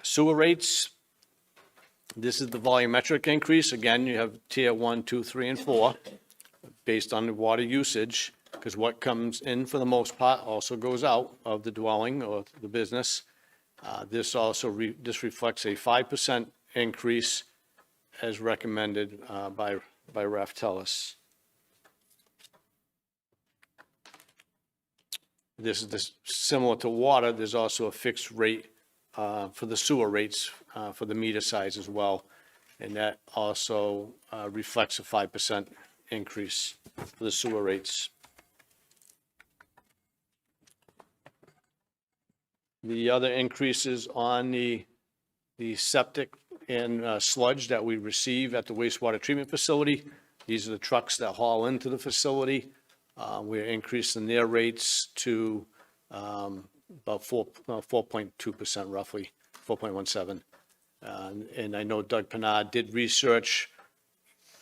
Sewer rates, this is the volumetric increase. Again, you have tier 1, 2, 3, and 4 based on the water usage, because what comes in for the most part also goes out of the dwelling or the business. This also reflects a 5% increase as recommended by Raftellus. This is similar to water. There's also a fixed rate for the sewer rates for the meter size as well, and that also reflects a 5% increase for the sewer rates. The other increases on the septic and sludge that we receive at the wastewater treatment facility. These are the trucks that haul into the facility. We're increasing their rates to about 4.2% roughly, 4.17. And I know Doug Pinard did research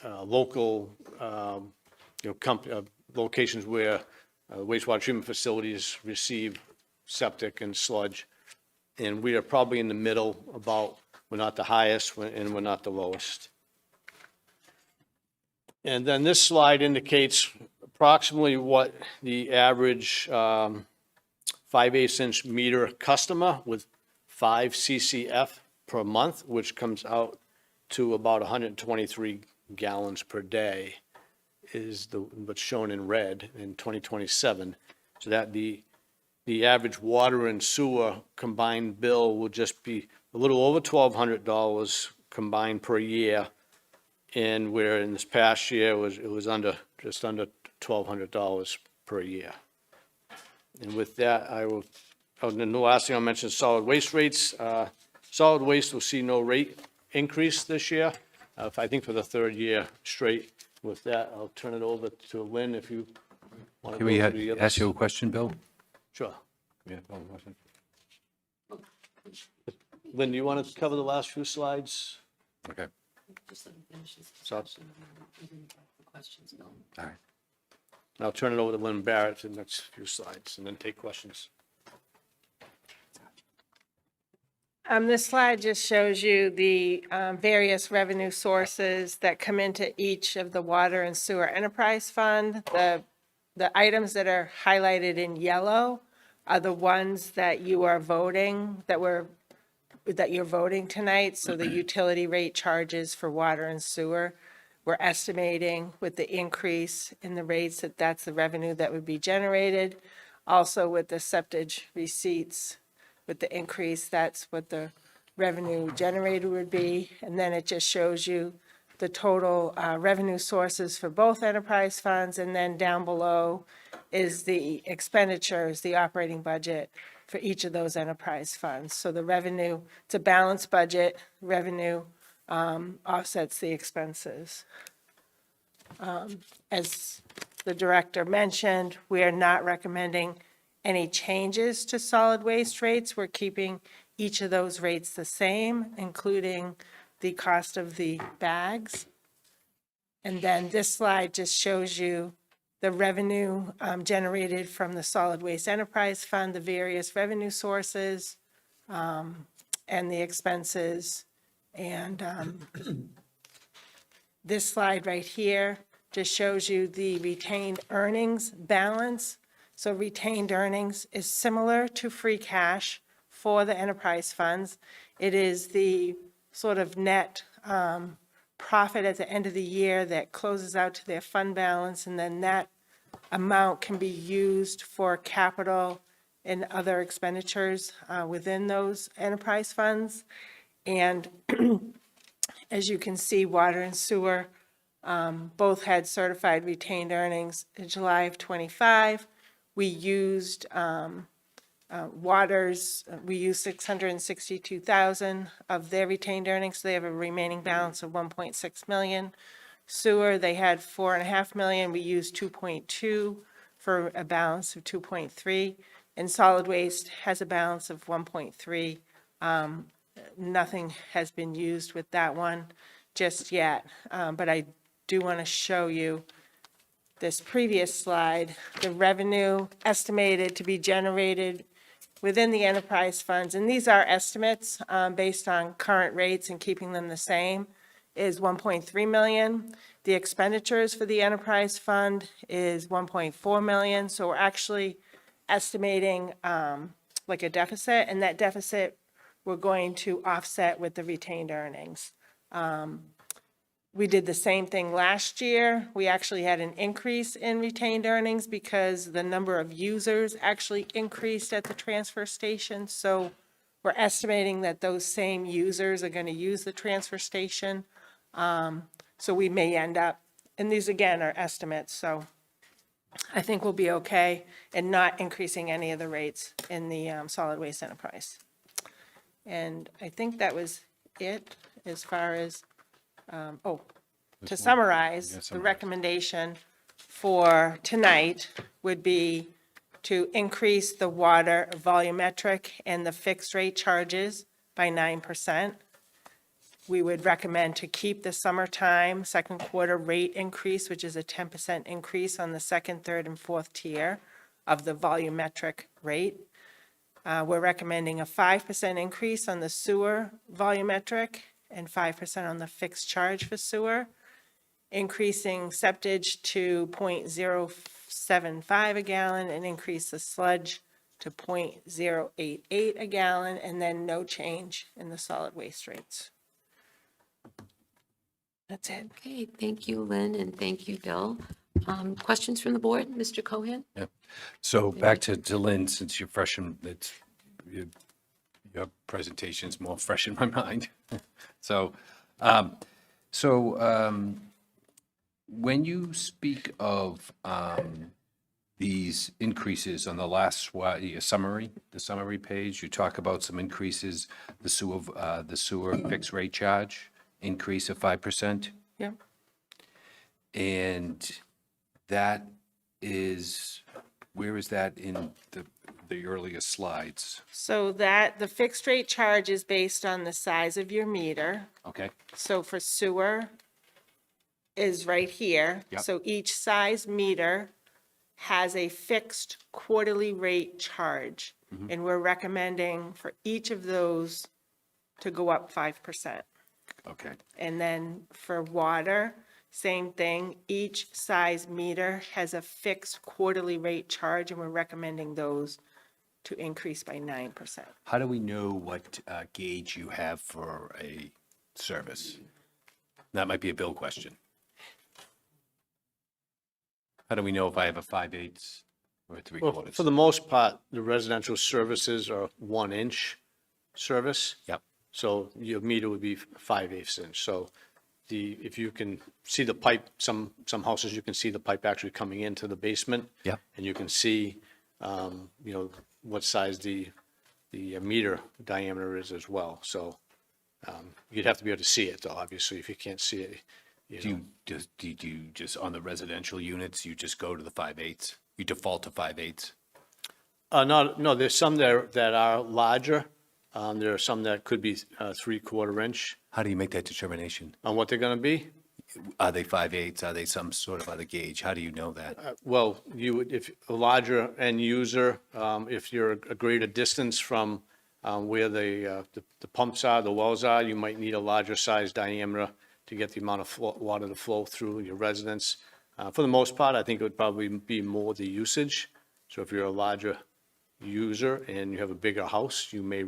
local, locations where wastewater treatment facilities receive septic and sludge. And we are probably in the middle about, we're not the highest and we're not the lowest. And then this slide indicates approximately what the average 5/8" meter customer with 5 CCF per month, which comes out to about 123 gallons per day, is what's shown in red in 2027. So that the average water and sewer combined bill will just be a little over $1,200 combined per year. And where in this past year, it was just under $1,200 per year. And with that, and then the last thing I'll mention is solid waste rates. Solid waste will see no rate increase this year, I think for the third year straight. With that, I'll turn it over to Lynn if you want to Can go we through the others. ask you a question, Bill? Sure. Yeah, Bill, a question? Lynn, do you want to cover the last few slides? Okay, Just let me finish this So- discussion and then we can have questions, Bill. all right. I'll turn it over to Lynn Barrett for the next few slides and then take questions. This slide just shows you the various revenue sources that come into each of the water and sewer enterprise fund. The items that are highlighted in yellow are the ones that you are voting, that you're voting tonight. So the utility rate charges for water and sewer, we're estimating with the increase in the rates that's the revenue that would be generated. Also with the septage receipts, with the increase, that's what the revenue generated would be. And then it just shows you the total revenue sources for both enterprise funds. And then down below is the expenditures, the operating budget for each of those enterprise funds. So the revenue, it's a balanced budget, revenue offsets the expenses. As the director mentioned, we are not recommending any changes to solid waste rates. We're keeping each of those rates the same, including the cost of the bags. And then this slide just shows you the revenue generated from the Solid Waste Enterprise Fund, the various revenue sources, and the expenses. And this slide right here just shows you the retained earnings balance. So retained earnings is similar to free cash for the enterprise funds. It is the sort of net profit at the end of the year that closes out to their fund balance, and then that amount can be used for capital and other expenditures within those enterprise funds. And as you can see, water and sewer both had certified retained earnings in July of '25. We used we used 662,000 of their retained earnings, so they have a remaining balance of 1.6 million. Sewer, they had 4.5 million. We used 2.2 for a balance of 2.3. And solid waste has a balance of 1.3. Nothing has been used with that one just yet, but I do want to show you this previous slide, the revenue estimated to be generated within the enterprise funds, and these are estimates based on current rates and keeping them the same, is 1.3 million. The expenditures for the enterprise fund is 1.4 million, so we're actually estimating like a deficit, and that deficit we're going to offset with the retained earnings. We did the same thing last year. We actually had an increase in retained earnings because the number of users actually increased at the transfer station. So we're estimating that those same users are going to use the transfer station. So we may end up, and these again are estimates, so I think we'll be okay and not increasing any of the rates in the solid waste enterprise. And I think that was it as far as, to summarize, the recommendation for tonight would be to increase the water volumetric and the fixed rate charges by 9%. We would recommend to keep the summertime second quarter rate increase, which is a 10% increase on the second, third, and fourth tier of the volumetric rate. We're recommending a 5% increase on the sewer volumetric and 5% on the fixed charge for sewer, increasing septage to 0.075 a gallon and increase the sludge to 0.088 a gallon, and then no change in the solid waste rates. That's it. Okay, thank you, Lynn, and thank you, Bill. Questions from the board? Mr. Cohen? So back to Lynn, since you're fresh in, your presentation's more fresh in my mind. So, when you speak of these increases on the last summary, the summary page, you talk about some increases, the sewer fixed rate charge increase of 5%. Yeah. And that is, where is that in the earliest slides? So that, the fixed rate charge is based on the size of your meter. Okay, So for sewer is right here. Yep. So each size meter has a fixed quarterly rate charge. And we're recommending for each of those to go up 5%. okay. And then for water, same thing. Each size meter has a fixed quarterly rate charge, and we're recommending those to increase by 9%. How do we know what gauge you have for a service? That might be a Bill question. How do we know if I have a 5/8 or a 3/4? Well, for the most part, the residential services are 1-inch service. Yep. So your meter would be 5/8 inch. So if you can see the pipe, some houses, you can see the pipe actually coming into the basement. Yep. And you can see, what size the meter diameter is as well. So you'd have to be able to see it, though, obviously. If you can't see it, Do you just, on the residential units, you just go to the 5/8? You default to 5/8? No, there's some that are larger. There are some that could be 3/4 inch How do you make that determination? on what they're going to be. Are they 5/8? Are they some sort of other gauge? How do you know that? Well, you would, if a larger end user, if you're a greater distance from where the pumps are, the wells are, you might need a larger size diameter to get the amount of water to flow through your residence. For the most part, I think it would probably be more the usage. So if you're a larger user and you have a bigger house, you may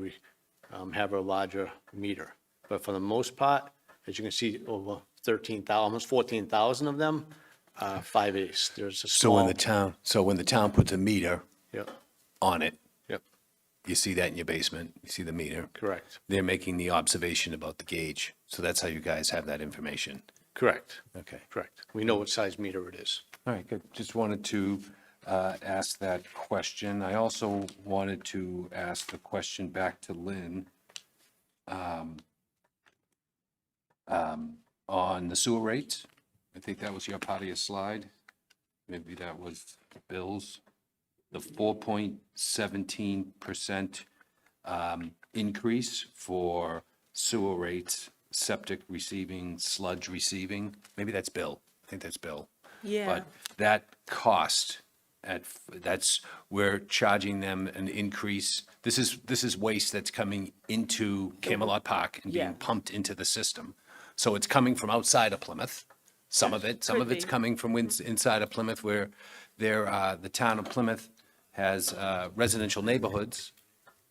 have a larger meter. But for the most part, as you can see, over 13,000, almost 14,000 of them, 5/8. There's a So small. when the town puts a meter Yep, on it, yep, you see that in your basement, you see the meter. correct, They're making the observation about the gauge. So that's how you guys have that information. correct, Okay. correct. We know what size meter it is. All right, good. Just wanted to ask that question. I also wanted to ask the question back to Lynn on the sewer rates. I think that was your part of your slide. Maybe that was Bill's. The 4.17% increase for sewer rates, septic receiving, sludge receiving. Maybe that's Bill. I think that's Bill. Yeah. But that cost, we're charging them an increase. This is waste that's coming into Camelot Park and being Yeah. pumped into the system. So it's coming from outside of Plymouth, some of it. Some Could of it's be. coming from inside of Plymouth, where the town of Plymouth has residential neighborhoods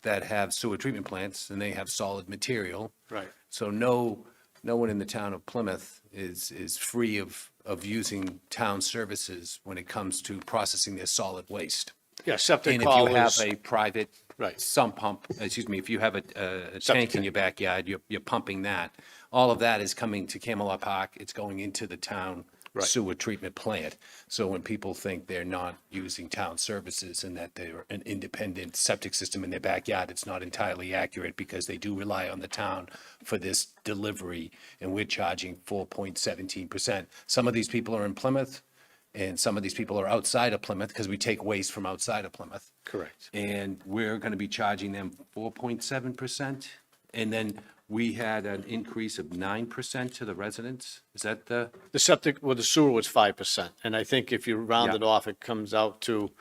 that have sewer treatment plants, and they have solid material. Right. So no one in the town of Plymouth is free of using town services when it comes to processing their solid waste. Yeah, septic And if you call have is, a private Right. sump pump, if you have a tank Septic in your backyard, you're pumping that. All of that is coming to Camelot Park. It's going into the town Right. sewer treatment plant. So when people think they're not using town services and that they're an independent septic system in their backyard, it's not entirely accurate, because they do rely on the town for this delivery, and we're charging 4.17%. Some of these people are in Plymouth. And some of these people are outside of Plymouth because we take waste from outside of Plymouth. Correct. And we're going to be charging them 4.7%. And then we had an increase of 9% to the residents. Is that the? The septic, well, the sewer was 5%, and I think if you round Yeah. it off, it comes out to,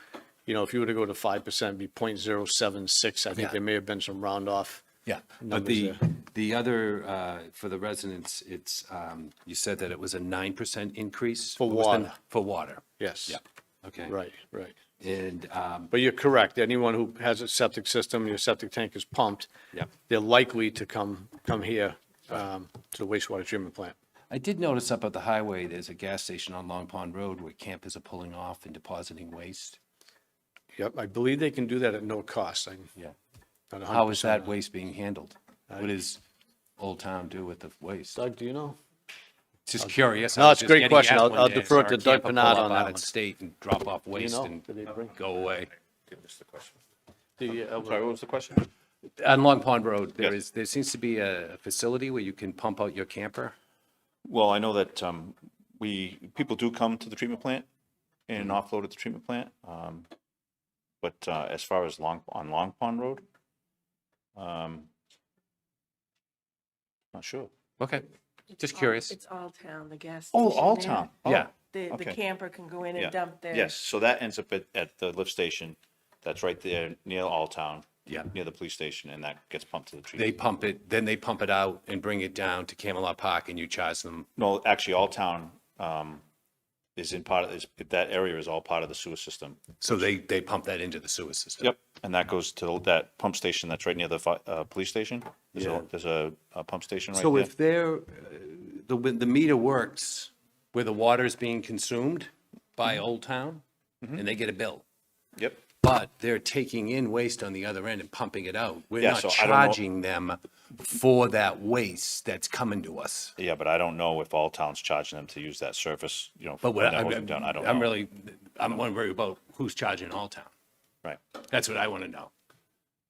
you know, if you were to go to 5%, it'd be 0.076. I think Yeah. there may have been some round off. Yeah, but Numbers the other, for the residents, it's, you said that it was a 9% increase? For What was the- water. For water, Yes. yeah, okay. Right, right. And, But you're correct. Anyone who has a septic system, your septic tank is pumped. Yeah. They're likely to come here to the wastewater treatment plant. I did notice up at the highway, there's a gas station on Long Pond Road where campers are pulling off and depositing waste. Yep, I believe they can do that at no cost. I'm Yeah. not 100% How is that on waste being handled? What does Old Town do with the waste? Doug, do you know? Just curious. No, I was it's a just great getting question. asked I'll- one I'll day, defer it saw to a Doug camper pull Bernard up on that out one. of state and drop off Do you waste know? and Did they bring? go away. I'm Sorry, what was the question? On Long Pond Road, there seems to be a facility where you can pump out your camper. Well, I know that people do come to the treatment plant and Mm-hmm. offload at the treatment plant. But as far as on Long Pond Road, not sure. Okay, just curious. It's All Town, the gas Oh, station All there. Town. Oh, Yeah. The okay. camper can go in Yeah. and dump their. Yes, so that ends up at the lift station. That's right there near All Town. Yeah. Near the police station, and that gets pumped to the They treatment. pump it, then they pump it out and bring it down to Camelot Park and you charge them. No, actually, All Town is in part of, that area is all part of the sewer system. So they pump that into the sewer system. Yep, and that goes to that pump station that's right near the police station. Yeah. There's a pump station right So there. if they're, the meter works where the water is being consumed by Old Town and they get a bill, Yep, but they're taking in waste on the other end and pumping it out. We're Yeah, not so I don't know- charging them for that waste that's coming to us. yeah, but I don't know if All Town's charging them to use that service, you know. But when what, that wasn't done. I don't know. I'm wondering about who's charging All Town. Right, That's what I want to know.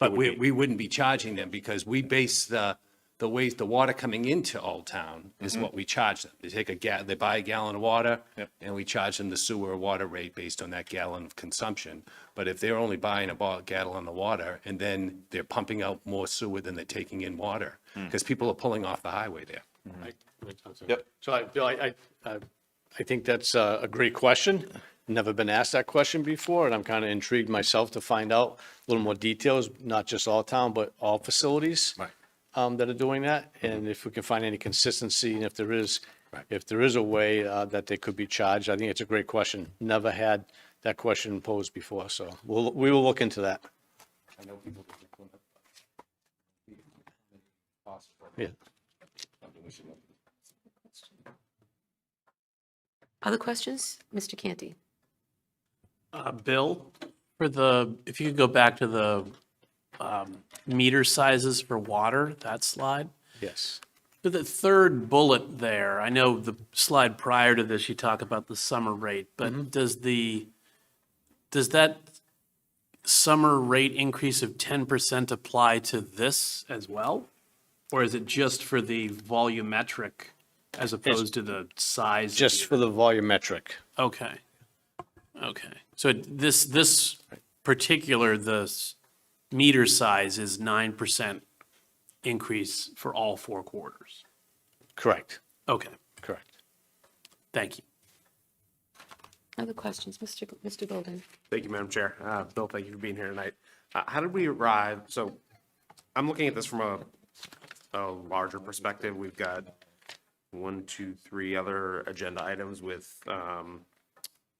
But we wouldn't be charging them because we base the waste, the water coming into Old Town is what we charge them. They take they buy a gallon of water Yep. and we charge them the sewer or water rate based on that gallon of consumption. But if they're only buying a gallon of water and then they're pumping out more sewer than they're taking in water, because people are pulling off the highway there. Yep. So Bill, I think that's a great question. Never been asked that question before, and I'm kind of intrigued myself to find out a little more details, not just All Town, but all facilities. Right. That are doing that, and if we can find any consistency, and if there is a way that they could be charged, I think it's a great question. Never had that question posed before, so we will look into that. I know people. Yeah. Other questions? Mr. Canty? Bill, if you could go back to the meter sizes for water, that slide. Yes. For the third bullet there, I know the slide prior to this, you talk about the summer rate, but does that summer rate increase of 10% apply to this as well? Or is it just for the volumetric as opposed to the size? Just for the volumetric. Okay. Okay. So this particular, meter size is 9% increase for all 4 quarters. Correct, Okay, correct. thank you. Other questions? Mr. Golden? Thank you, Madam Chair. Bill, thank you for being here tonight. How did we arrive? So I'm looking at this from a larger perspective. We've got 1, 2, 3 other agenda items with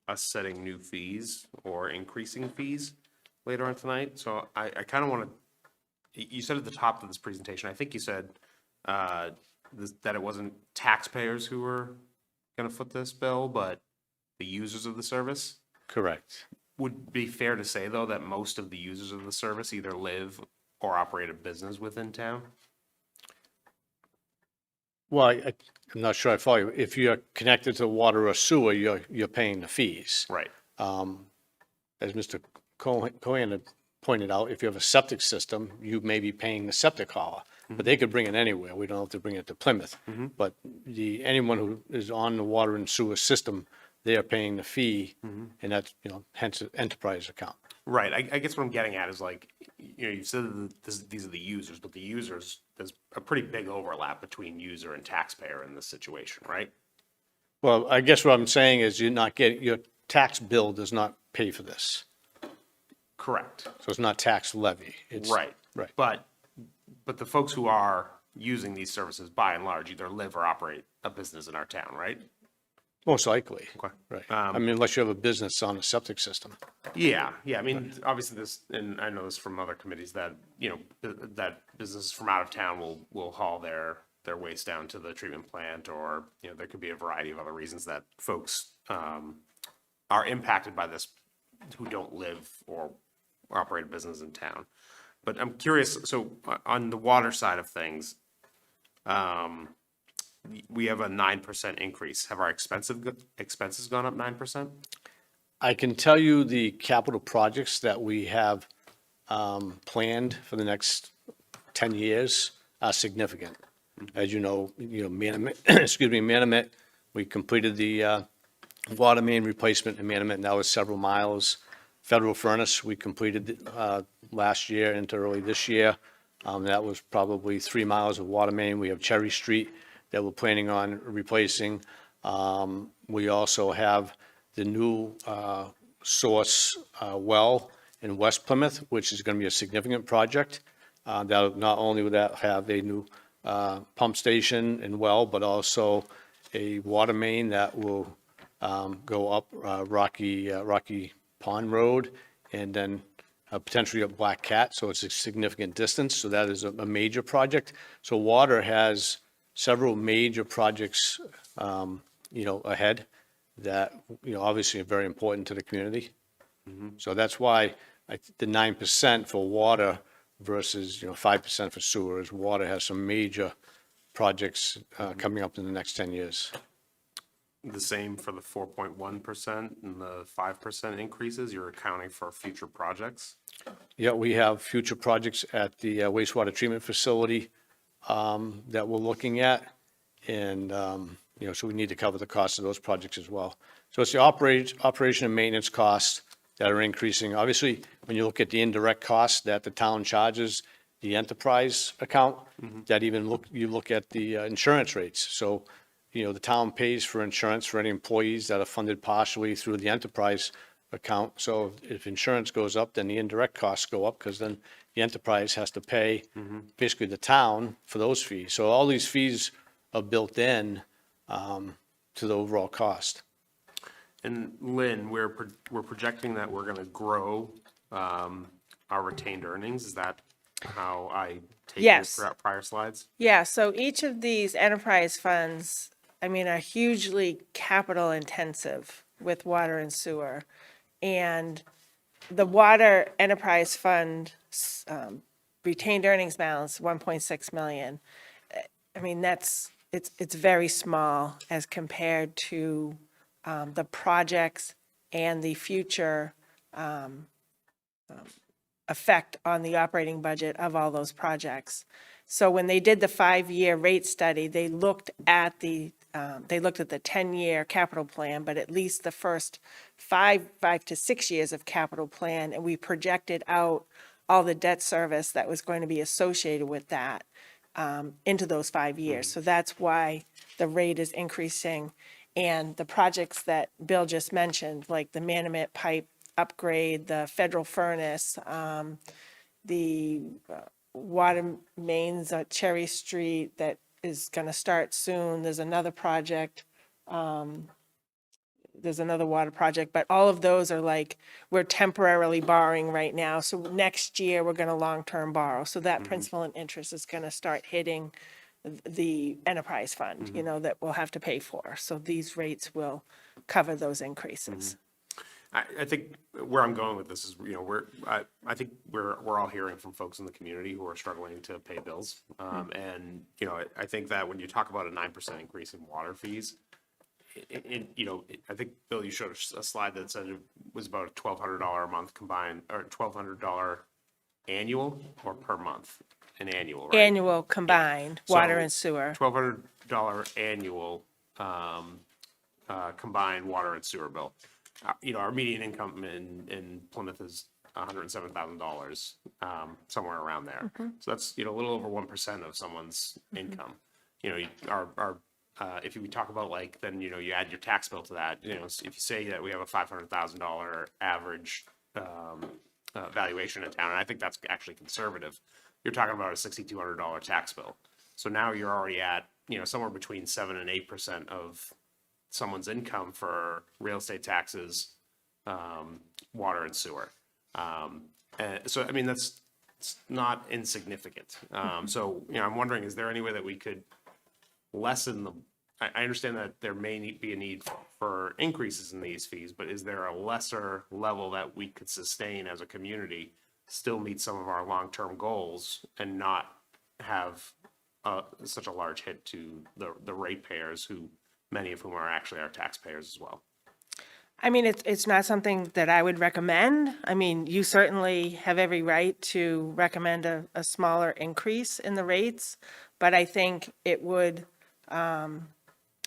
us setting new fees or increasing fees later on tonight. So I kind of want to, you said at the top of this presentation, I think you said that it wasn't taxpayers who were going to foot this bill, but the users of the service. Correct. Would it be fair to say, though, that most of the users of the service either live or operate a business within town? Well, I'm not sure I follow you. If you're connected to water or sewer, you're paying the fees. Right. As Mr. Cohen had pointed out, if you have a septic system, you may be paying the septic hauler, but they could bring it anywhere. We don't have to bring it to Plymouth. But anyone who is on the water and sewer system they are paying the fee, and that's, hence an enterprise account. Right. I guess what I'm getting at is like, you said that these are the users, but the users, there's a pretty big overlap between user and taxpayer in this situation, right? Well, I guess what I'm saying is you're not getting, your tax bill does not pay for this. Correct. So it's not tax levy. It's Right. Right. But the folks who are using these services by and large either live or operate a business in our town, right? Most likely. Okay. Right. I mean, unless you have a business on a septic system. Yeah, yeah. I mean, obviously this, and I know this from other committees that, that businesses from out of town will haul their waste down to the treatment plant, or, there could be a variety of other reasons that folks, are impacted by this who don't live or operate a business in town. But I'm curious, so on the water side of things, we have a 9% increase. Have our expenses gone up 9%? I can tell you the capital projects that we have planned for the next 10 years are significant. As you know, Manamet, Manamet, we completed the water main replacement in Manamet, and that was several miles. Federal furnace, we completed last year into early this year. That was probably 3 miles of water main. We have Cherry Street that we're planning on replacing. We also have the new source well in West Plymouth, which is going to be a significant project. That not only would that have a new pump station and well, but also a water main that will go up Rocky Pond Road and then potentially up Black Cat. So it's a significant distance. So that is a major project. So water has several major projects, ahead that, obviously are very important to the community. So that's why the 9% for water versus, 5% for sewer is water has some major projects coming up in the next 10 years. The same for the 4.1% and the 5% increases, you're accounting for future projects? Yeah, we have future projects at the wastewater treatment facility that we're looking at. And, so we need to cover the cost of those projects as well. So it's the operation and maintenance costs that are increasing. Obviously, when you look at the indirect costs that the town charges, the enterprise account, that even you look at the insurance rates. So, the town pays for insurance for any employees that are funded partially through the enterprise account. So if insurance goes up, then the indirect costs go up, because then the enterprise has to pay basically the town for those fees. So all these fees are built in to the overall cost. And Lynn, we're projecting that we're gonna grow our retained earnings. Is that how I take Yes. your prior slides? Yeah, so each of these enterprise funds, are hugely capital intensive with water and sewer. And the water enterprise fund retained earnings balance, 1.6 million. It's very small as compared to the projects and the future effect on the operating budget of all those projects. So when they did the 5-year rate study, they looked at the 10-year capital plan, but at least the first 5 to 6 years of capital plan, and we projected out all the debt service that was going to be associated with that into those 5 years. So that's why the rate is increasing. And the projects that Bill just mentioned, like the Manamet pipe upgrade, the federal furnace, the water mains at Cherry Street that is going to start soon. There's another project. There's another water project, but all of those are like, we're temporarily borrowing right now. So next year, we're going to long-term borrow. So that principal and interest is going to start hitting the enterprise fund, that we'll have to pay for. So these rates will cover those increases. I think where I'm going with this is, I think we're all hearing from folks in the community who are struggling to pay bills. And, I think that when you talk about a 9% increase in water fees, I think, Bill, you showed a slide that said it was about a $1,200 a month combined, or $1,200 annual or per month? An annual, right? Annual combined, water So, and sewer. $1,200 annual, combined water and sewer bill. Our median income in Plymouth is $107,000, somewhere around there. So that's, a little over 1% of someone's income. If we talk about then, you add your tax bill to that, if you say that we have a $500,000 average, valuation in town, and I think that's actually conservative, you're talking about a $6,200 tax bill. So now you're already at, somewhere between 7 and 8% of someone's income for real estate taxes, water and sewer. So, I mean, it's not insignificant. So, I'm wondering, is there any way that we could lessen I understand that there may be a need for increases in these fees, but is there a lesser level that we could sustain as a community, still meet some of our long-term goals and not have such a large hit to the ratepayers, who many of whom are actually our taxpayers as well? I mean, it's not something that I would recommend. I mean, you certainly have every right to recommend a smaller increase in the rates, but I think it would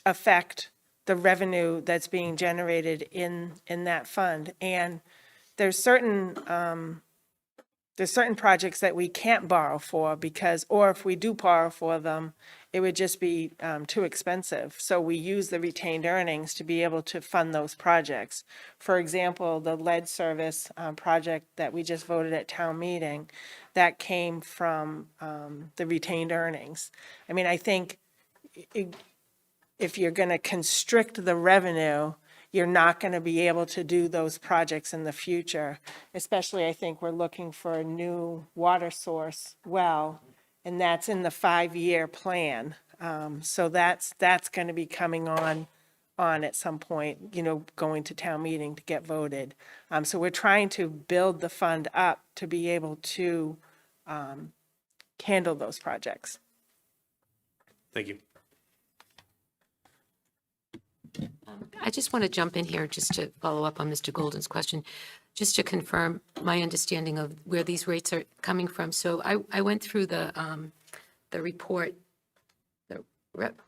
affect the revenue that's being generated in that fund. And there's certain projects that we can't borrow for or if we do borrow for them, it would just be too expensive. So we use the retained earnings to be able to fund those projects. For example, the lead service project that we just voted at town meeting, that came from the retained earnings. I mean, I think if you're going to constrict the revenue, you're not going to be able to do those projects in the future. Especially, I think we're looking for a new water source well, and that's in the 5-year plan. So that's going to be coming on at some point, going to town meeting to get voted. So we're trying to build the fund up to be able to handle those projects. Thank you. I just want to jump in here just to follow up on Mr. Golden's question, just to confirm my understanding of where these rates are coming from. So I went through the report, the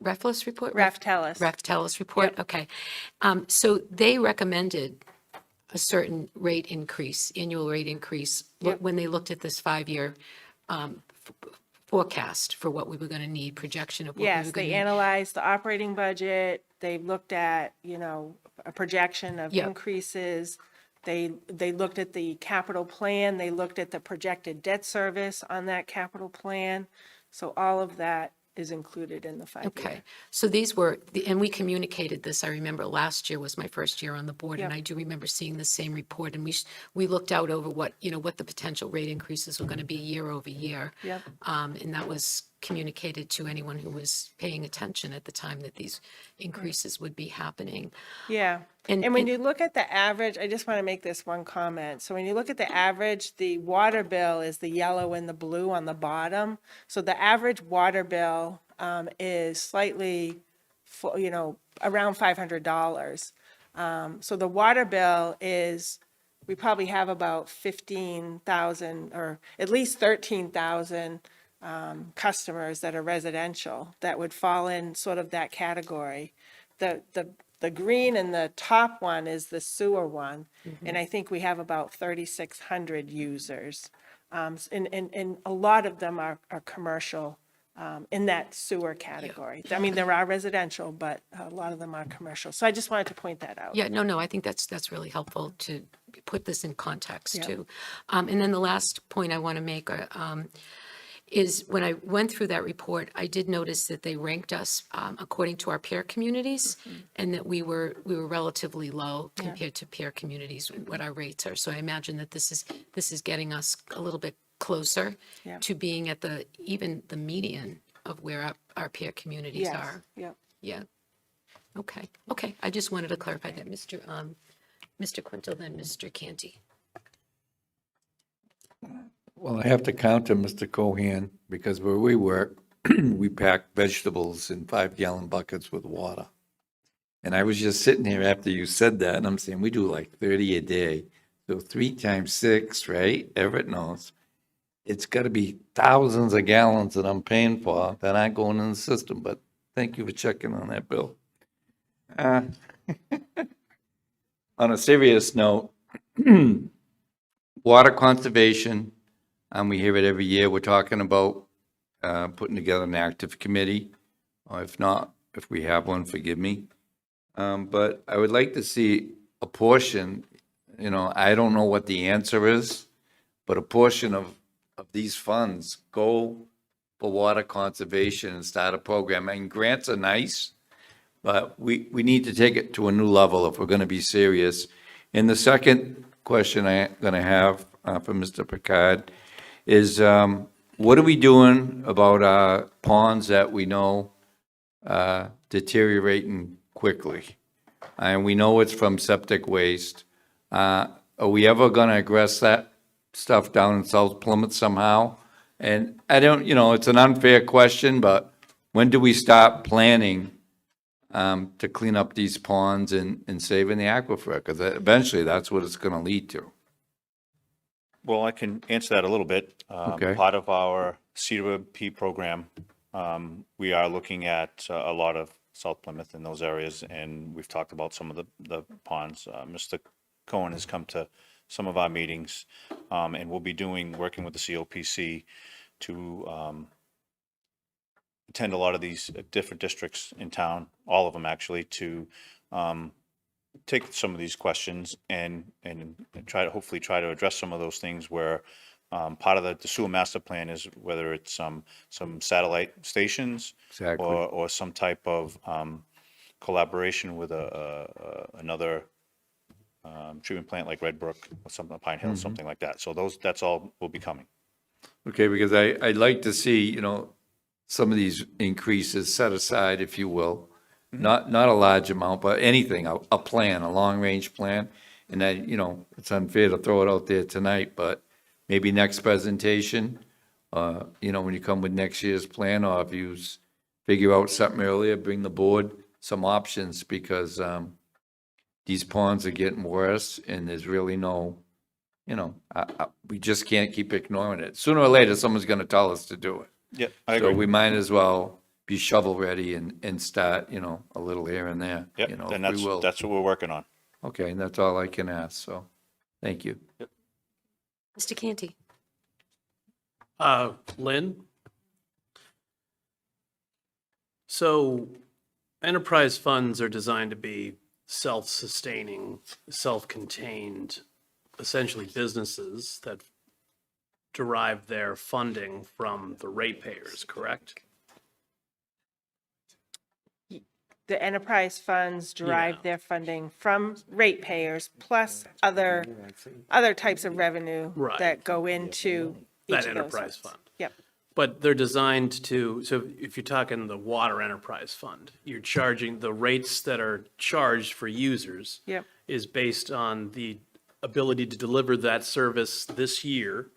Reflis report? Reftelis report, Yep. okay. So they recommended a certain rate increase, annual rate increase, Yep. when they looked at this 5-year forecast for what we were going to need, projection of what we were Yes, going to they need. analyzed the operating budget, they looked at, a projection of Yep. increases. They looked at the capital plan, they looked at the projected debt service on that capital plan. So all of that is included in the 5-year. Okay, so these were, and we communicated this, I remember last year was my first year on the board, and Yep. I do remember seeing the same report, and we looked out over what the potential rate increases were going to be year over year. Yep. And that was communicated to anyone who was paying attention at the time that these increases would be happening. Yeah, And- and when and- you look at the average, I just want to make this one comment. So when you look at the average, the water bill is the yellow and the blue on the bottom. So the average water bill is slightly, around $500. So the water bill is, we probably have about 15,000 or at least 13,000 customers that are residential that would fall in sort of that category. The green and the top one is the sewer one, and I think we have about 3,600 users. And a lot of them are commercial in that sewer category. I mean, there are residential, but a lot of them are commercial. So I just wanted to point that out. Yeah, no, I think that's really helpful to put this in context Yeah. too. And then the last point I want to make is when I went through that report, I did notice that they ranked us according to our peer communities, and that we were relatively low compared to peer communities, what our rates are. So I imagine that this is getting us a little bit closer Yeah. to being at even the median of where our peer communities Yes, are. yep. Yeah. Okay. I just wanted to clarify that, Mr. Quintel, then Mr. Canty. Well, I have to counter Mr. Cohen, because where we work, we pack vegetables in 5-gallon buckets with water. And I was just sitting here after you said that, and I'm saying, we do like 30 a day. So 3 times 6, right? Everett knows. It's got to be thousands of gallons that I'm paying for that aren't going in the system, but thank you for checking on that, Bill. On a serious note, water conservation, we hear it every year, we're talking about putting together an active committee, or if not, if we have one, forgive me. But I would like to see a portion, I don't know what the answer is, but a portion of these funds go for water conservation and start a program. And grants are nice, but we need to take it to a new level if we're going to be serious. And the second question I'm going to have for Mr. Picard is, what are we doing about our ponds that we know deteriorating quickly? And we know it's from septic waste. Are we ever going to address that stuff down in South Plymouth somehow? And I don't, it's an unfair question, but when do we start planning to clean up these ponds and saving the aquifer? Because eventually that's what it's going to lead to. Well, I can answer that a little bit. Okay. Part of our CWP program, we are looking at a lot of South Plymouth in those areas, and we've talked about some of the ponds. Mr. Cohen has come to some of our meetings, and we'll be working with the COPC to attend a lot of these different districts in town, all of them actually, to take some of these questions and hopefully try to address some of those things where part of the sewer master plan is whether it's some satellite stations Exactly. or some type of collaboration with another treatment plant like Red Brook or something, Pine Hill, something like that. So that's all will be coming. Okay, because I'd like to see, some of these increases set aside, if you will. Not a large amount, but anything, a plan, a long-range plan. And it's unfair to throw it out there tonight, but maybe next presentation, when you come with next year's plan, or if you figure out something earlier, bring the board some options, because these ponds are getting worse, and there's really no, we just can't keep ignoring it. Sooner or later, someone's going to tell us to do it. Yeah, I So agree. we might as well be shovel-ready and start, a little here and there. Yep, if and we will. that's what we're working on. Okay, and that's all I can ask, so, thank you. Mr. Canty? Lynn? So enterprise funds are designed to be self-sustaining, self-contained, essentially businesses that derive their funding from the ratepayers, correct? The enterprise funds derive their funding from ratepayers plus other types of revenue Right. that go into each That of those enterprise funds. fund. Yep. But they're designed to, so if you're talking the water enterprise fund, you're charging, the rates that are charged for users Yep. is based on the ability to deliver that service this year,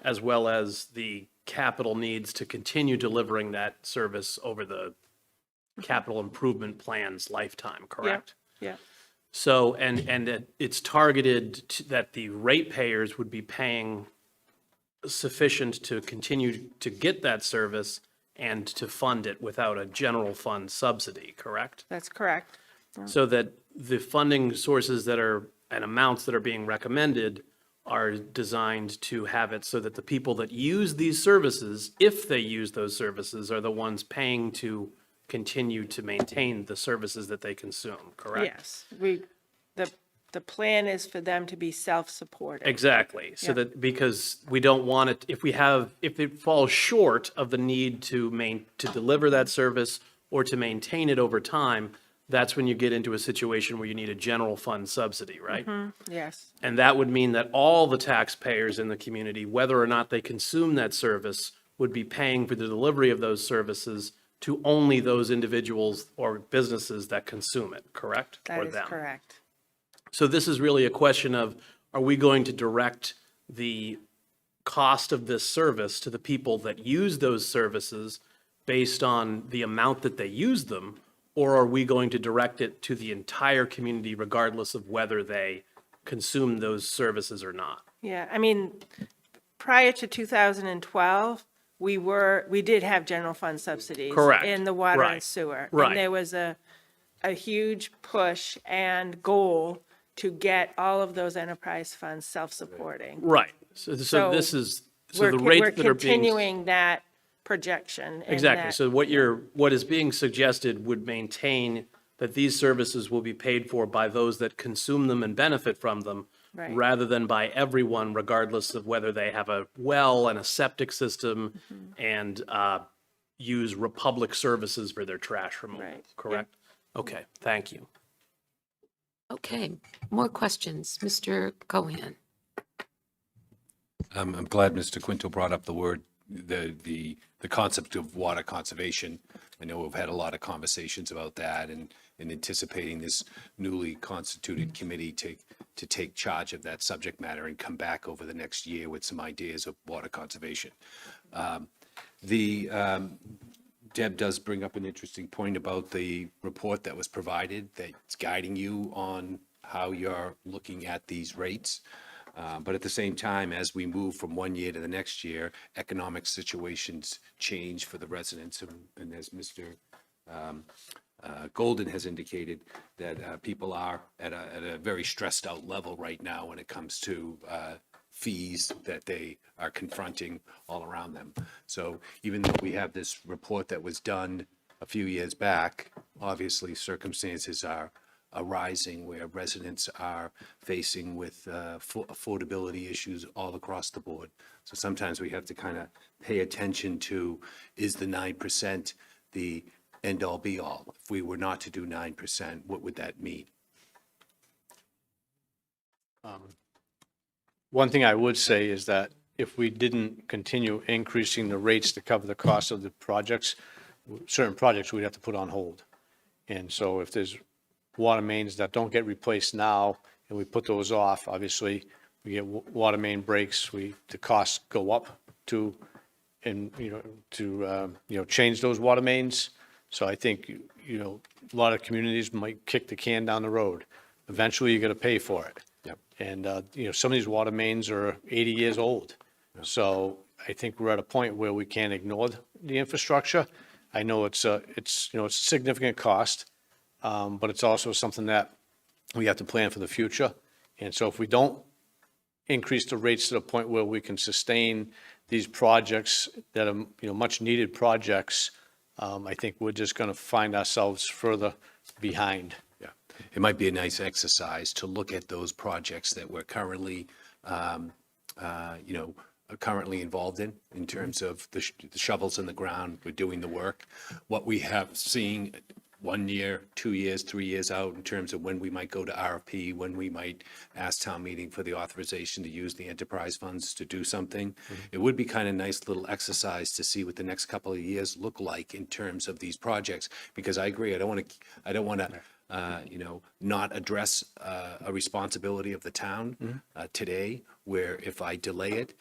as well as the capital needs to continue delivering that service over the capital improvement plan's lifetime, correct? Yeah. So, and it's targeted that the ratepayers would be paying sufficient to continue to get that service and to fund it without a general fund subsidy, correct? That's correct. So that the funding sources that are, and amounts that are being recommended are designed to have it so that the people that use these services, if they use those services, are the ones paying to continue to maintain the services that they consume, correct? Yes. The plan is for them to be self-supporting. Exactly, so Yeah. that, because we don't want it, if it falls short of the need to deliver that service or to maintain it over time, that's when you get into a situation where you need a general fund subsidy, right? Yes. And that would mean that all the taxpayers in the community, whether or not they consume that service, would be paying for the delivery of those services to only those individuals or businesses that consume it, correct? That Or is them. correct. So this is really a question of, are we going to direct the cost of this service to the people that use those services based on the amount that they use them? Or are we going to direct it to the entire community regardless of whether they consume those services or not? Yeah, I mean, prior to 2012, we did have general fund subsidies. Correct. In the water and Right. sewer. Right. And there was a a huge push and goal to get all of those enterprise funds self-supporting. Right. So So this is, so We're the co- rates we're that are being. continuing that projection. and Exactly. that- So what is being suggested would maintain that these services will be paid for by those that consume them and benefit from them, Right. rather than by everyone, regardless of whether they have a well and a septic system and use Republic services for their trash removal. Right. Correct? Okay, thank you. Okay, more questions? Mr. Cohen? I'm glad Mr. Quinto brought up the word, the concept of water conservation. I know we've had a lot of conversations about that and anticipating this newly constituted committee to take charge of that subject matter and come back over the next year with some ideas of water conservation. Deb does bring up an interesting point about the report that was provided that's guiding you on how you're looking at these rates. But at the same time, as we move from one year to the next year, economic situations change for the residents. And as Mr. Golden has indicated, that people are at a very stressed out level right now when it comes to fees that they are confronting all around them. So even though we have this report that was done a few years back, obviously circumstances are arising where residents are facing with affordability issues all across the board. So sometimes we have to kind of pay attention to, is the 9% the end all be all? If we were not to do 9%, what would that mean? One thing I would say is that if we didn't continue increasing the rates to cover the cost of the projects, certain projects we'd have to put on hold. And so if there's water mains that don't get replaced now and we put those off, obviously we get water main breaks, the costs go up to change those water mains. So I think, a lot of communities might kick the can down the road. Eventually, you're going to pay for it. Yep. And, some of these water mains are 80 years old. So I think we're at a point where we can't ignore the infrastructure. I know it's a significant cost, but it's also something that we have to plan for the future. And so if we don't increase the rates to the point where we can sustain these projects that are, much needed projects, I think we're just going to find ourselves further behind. Yeah, it might be a nice exercise to look at those projects that we're currently, currently involved in terms of the shovels in the ground, we're doing the work. What we have seen 1 year, 2 years, 3 years out in terms of when we might go to RFP, when we might ask town meeting for the authorization to use the enterprise funds to do something. It would be kind of nice little exercise to see what the next couple of years look like in terms of these projects, because I agree, I don't want to not address a responsibility of the town today, where if I delay it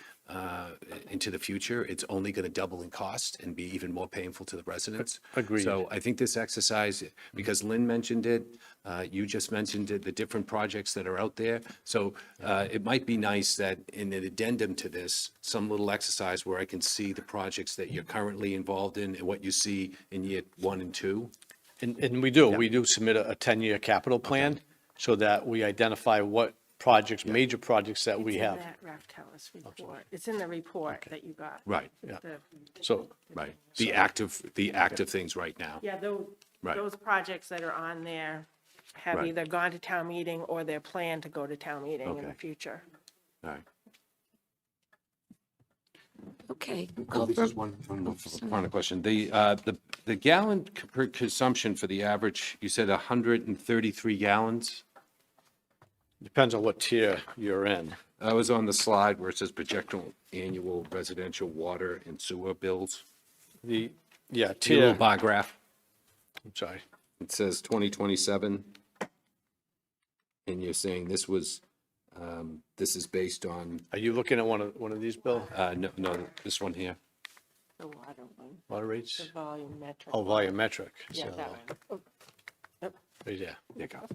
into the future, it's only going to double in cost and be even more painful to the residents. Agreed. So I think this exercise, because Lynn mentioned it, you just mentioned it, the different projects that are out there. So it might be nice that in an addendum to this, some little exercise where I can see the projects that you're currently involved in and what you see in year 1 and 2. And we do submit a 10-year capital plan so that we identify what projects, major projects that we have. It's in that Raftellus report. It's in the report that you got. Right, The- So, right. The active things right now. Yeah, Right. those projects that are on there have Right. either gone to town meeting or they're planned to go to town meeting in the Okay. future. All right. Okay. Oh, call this for- is one final question. The gallon per consumption for the average, you said 133 gallons? depends on what tier you're in. I was on the slide where it says projected annual residential water and sewer bills. The Little tier, bar graph. I'm sorry. It says 2027. And you're saying this is based on, Are you looking at one of these, Bill? no, this one here. The water one, Water rates? the volumetric. Oh, volumetric. Yeah, So, that one. right there. There you go.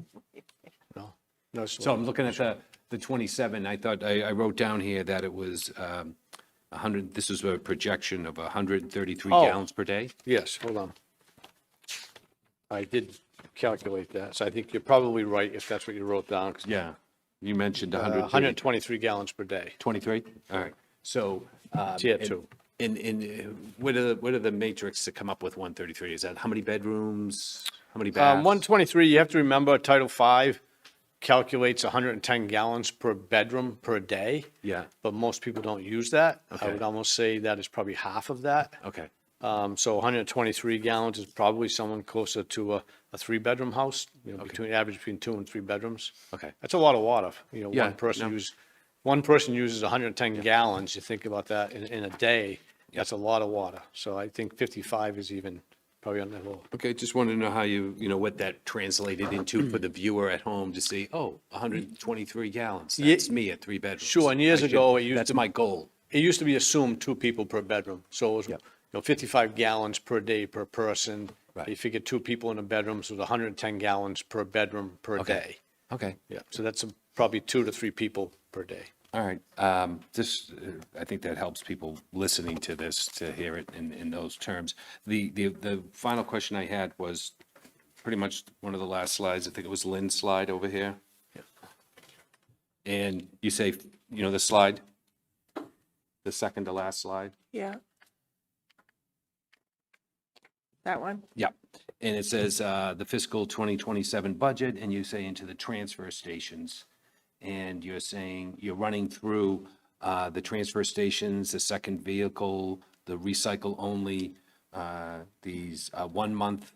No, it's So I'm looking at the 27, I thought, I wrote down here that it was 100, this is a projection of 133 Oh. gallons per day? Yes, hold on. I did calculate that. So I think you're probably right if that's what you wrote down. 'Cause, Yeah. You mentioned 123 gallons per day. 23? All right. So. Tier and- two. What are the matrix to come up with 133? Is that how many bedrooms? How many baths? 123, you have to remember Title V calculates 110 gallons per bedroom per day. Yeah. But most people don't use that. I Okay. would almost say that is probably half of that. Okay. So 123 gallons is probably someone closer to a three-bedroom house, average between 2 and 3 bedrooms. Okay. That's a lot of water. Yeah, One person uses 110 gallons. You think about that in a day, that's a lot of water. So I think 55 is even probably on that low. Okay, just wanted to know how what that translated into for the viewer at home to see, 123 gallons. That's me at 3 bedrooms. Sure, and years ago, That's my goal. it used to be assumed 2 people per bedroom. So it was, 55 gallons per day per person. Right. You figure 2 people in a bedroom, so it's 110 gallons per bedroom per Okay. day. Okay. Yeah, so that's probably 2 to 3 people per day. All right. I think that helps people listening to this to hear it in those terms. The final question I had was pretty much one of the last slides. I think it was Lynn's slide over here. And you say, the slide, the second to last slide? Yeah. That one? Yeah. And it says the fiscal 2027 budget, and you say into the transfer stations. And you're saying, you're running through the transfer stations, the second vehicle, the recycle only, these 1 month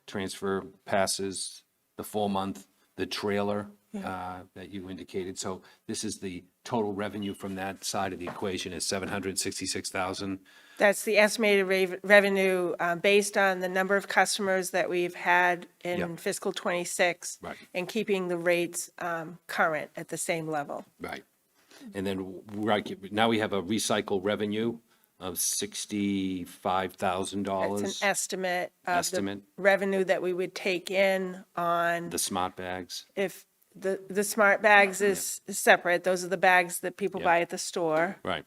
transfer passes, the 4 month, the trailer that you indicated. So this is the total revenue from that side of the equation is 766,000. That's the estimated revenue based on the number of customers that we've had in Yep. fiscal '26. Right. And keeping the rates current at the same level. Right. And then now we have a recycle revenue of $65,000. It's an estimate of the Estimate. revenue that we would take in on, The smart bags. if the smart bags is separate. Those are the bags that people Yep. buy at the store. Right.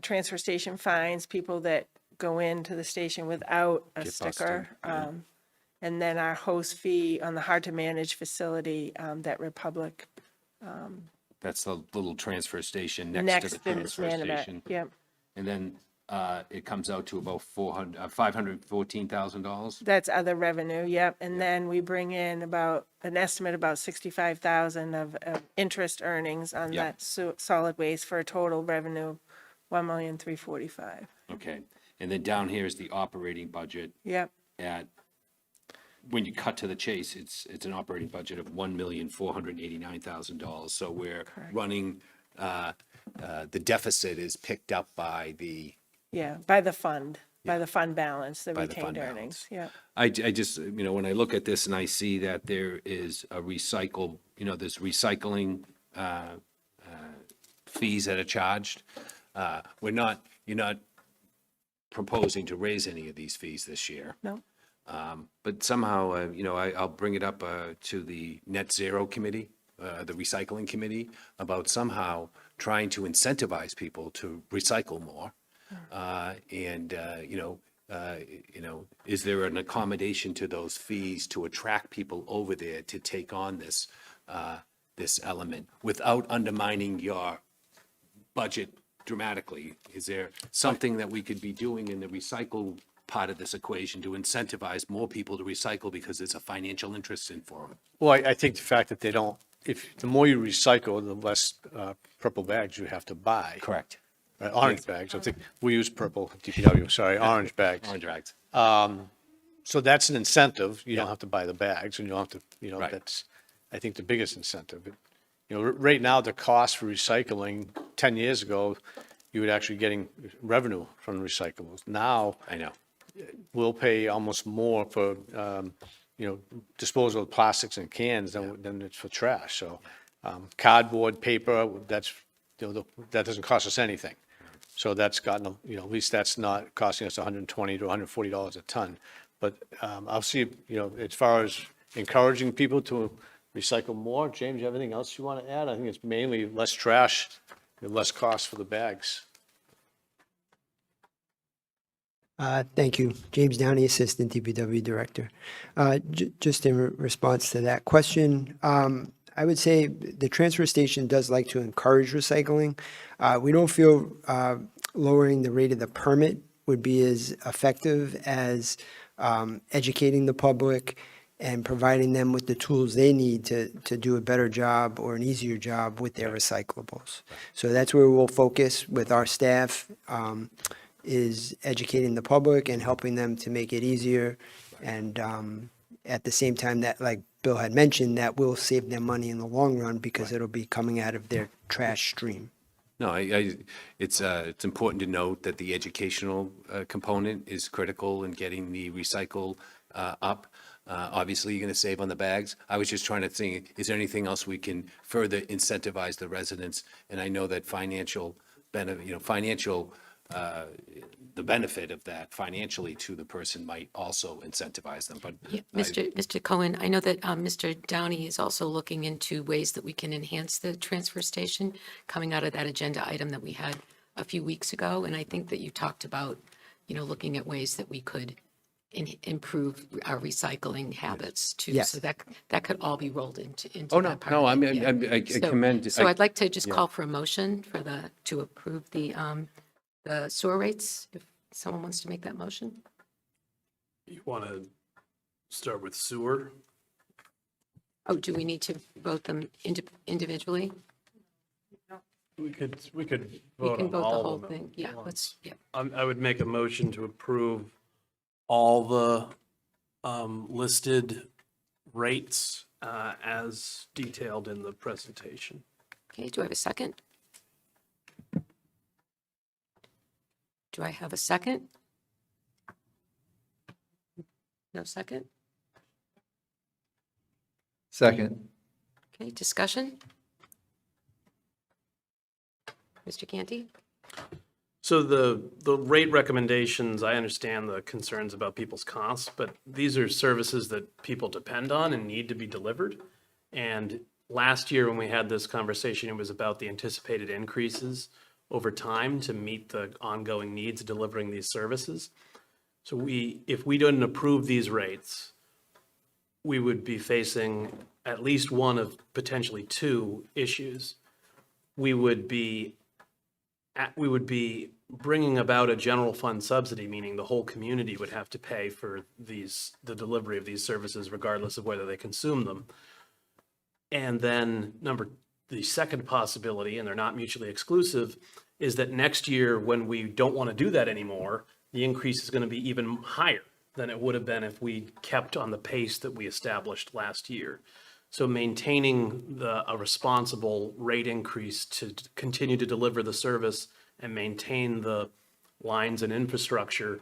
Transfer station fines, people that go into the station without a Get sticker. busted, And then our host fee on the hard-to-manage facility that Republic That's the little transfer station next to next the to the transfer Manabat. station. Yep, And then it comes out to about $514,000. that's other revenue, yep. And then we bring in about, an estimate about 65,000 of interest earnings on Yeah. that solid waste for a total revenue, 1,345,000. Okay. And then down here is the operating budget Yep, at, when you cut to the chase, it's an operating budget of $1,489,000. So we're running, the deficit is picked up by the, yeah, by the fund balance, the By the fund retained balance. earnings, yeah. I just, when I look at this and I see that there is a recycle, there's recycling fees that are charged. You're not proposing to raise any of these fees this year. No, But somehow, I'll bring it up to the Net Zero Committee, the Recycling Committee, about somehow trying to incentivize people to recycle more. Is there an accommodation to those fees to attract people over there to take on this element without undermining your budget dramatically? Is there something that we could be doing in the recycle part of this equation to incentivize more people to recycle because there's a financial interest in for them? Well, I think the fact that they don't, the more you recycle, the less purple bags you have to buy. Correct. Right, orange bags. I think we use purple, DPW, sorry, orange bags. Orange bags. So that's an incentive. You don't have to buy the bags and you don't have to, Right. that's, I think, the biggest incentive. Right now, the cost for recycling, 10 years ago, you would actually getting revenue from recyclables. Now, I know. we'll pay almost more for, disposal of plastics and cans than it's for trash. So cardboard, paper, that doesn't cost us anything. So that's gotten, at least that's not costing us $120 to $140 a ton. But I'll see, as far as encouraging people to recycle more, James, you have anything else you want to add? I think it's mainly less trash and less cost for the bags. Thank you. James Downey, Assistant DPW Director. Just in response to that question, I would say the transfer station does like to encourage recycling. We don't feel lowering the rate of the permit would be as effective as educating the public and providing them with the tools they need to do a better job or an easier job with their recyclables. So that's where we'll focus with our staff. Is educating the public and helping them to make it easier. And at the same time that, like Bill had mentioned, that will save them money in the long run because it'll be coming out of their trash stream. No, it's important to note that the educational component is critical in getting the recycle up. Obviously, you're going to save on the bags. I was just trying to think, is there anything else we can further incentivize the residents? And I know that financial benefit, the benefit of that financially to the person might also incentivize them, but. Yeah, Mr. Cohen, I know that Mr. Downey is also looking into ways that we can enhance the transfer station coming out of that agenda item that we had a few weeks ago. And I think that you talked about, looking at ways that we could improve our recycling habits too. Yes. So that could all be rolled into Oh, no, that part no, of I it, mean, yeah. I commend. So I'd like to just call for a motion to approve the sewer rates, if someone wants to make that motion. You want to start with sewer? Oh, do we need to vote them individually? We could We vote can on vote the all whole of them. thing. Yeah, at let's, once. yeah. I would make a motion to approve all the listed rates as detailed in the presentation. Okay, do I have a second? Do I have a second? No second? Second. Okay, discussion? Mr. Canty? So the rate recommendations, I understand the concerns about people's costs, but these are services that people depend on and need to be delivered. And last year when we had this conversation, it was about the anticipated increases over time to meet the ongoing needs of delivering these services. So if we didn't approve these rates, we would be facing at least one of potentially two issues. We would be bringing about a general fund subsidy, meaning the whole community would have to pay for the delivery of these services regardless of whether they consume them. And then the second possibility, and they're not mutually exclusive, is that next year when we don't want to do that anymore, the increase is going to be even higher than it would have been if we kept on the pace that we established last year. So maintaining a responsible rate increase to continue to deliver the service and maintain the lines and infrastructure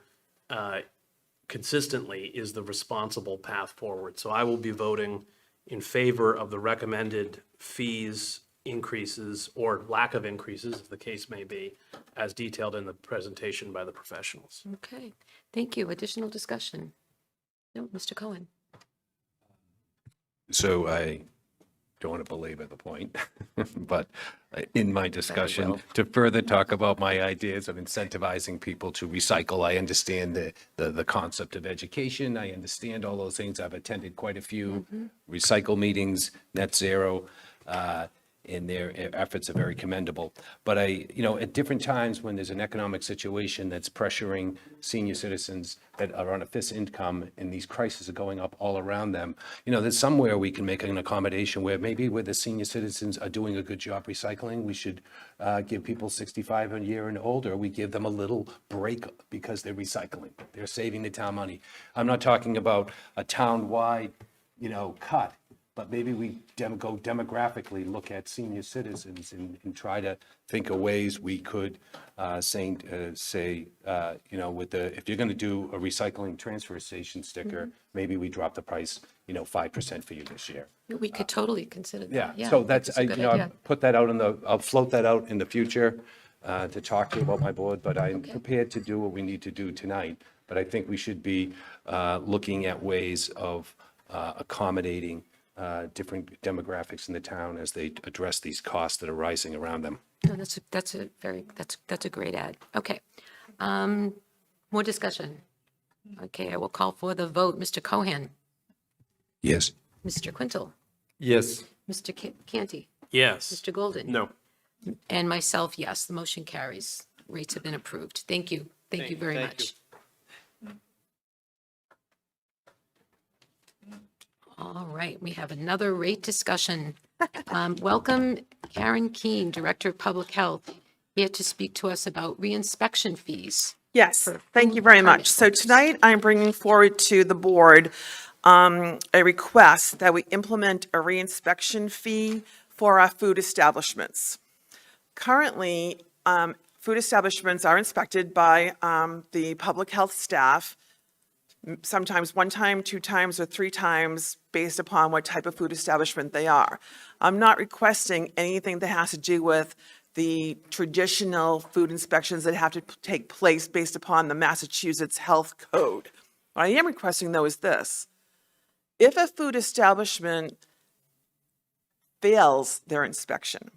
consistently is the responsible path forward. So I will be voting in favor of the recommended fees increases or lack of increases, as the case may be, as detailed in the presentation by the professionals. Okay, thank you. Additional discussion? No, Mr. Cohen? So I don't want to belabor the point, but in my discussion, to further talk about my ideas of incentivizing people to recycle, I understand the concept of education. I understand all those things. I've attended quite a few recycle meetings, net zero, and their efforts are very commendable. But at different times when there's an economic situation that's pressuring senior citizens that are on a fixed income and these crises are going up all around them, there's somewhere we can make an accommodation where maybe where the senior citizens are doing a good job recycling, we should give people 65 a year and older, we give them a little break because they're recycling. They're saving the town money. I'm not talking about a town-wide, cut. But maybe we go demographically look at senior citizens and try to think of ways we could say, if you're going to do a recycling transfer station sticker, maybe we drop the price, 5% for you this year. We could totally consider that. Yeah, so I think that's, a good idea. I'll float that out in the future to talk to you about my board, but I'm prepared to do what we need to do tonight. But I think we should be looking at ways of accommodating different demographics in the town as they address these costs that are rising around them. No, that's a great ad. Okay. More discussion? Okay, I will call for the vote. Mr. Cohan, Yes. Mr. Quintel, Yes. Mr. Canty, Yes. Mr. Golden. No. And myself, yes, the motion carries. Rates have been approved. Thank you. Thank you very much. All right, we have another rate discussion. Welcome Karen Keene, Director of Public Health, here to speak to us about reinspection fees. Yes, for thank you food very permit much. So holders. tonight, I'm bringing forward to the board a request that we implement a reinspection fee for our food establishments. Currently, food establishments are inspected by the public health staff, sometimes one time, two times, or three times, based upon what type of food establishment they are. I'm not requesting anything that has to do with the traditional food inspections that have to take place based upon the Massachusetts Health Code. What I am requesting, though, is this. If a food establishment fails their inspection,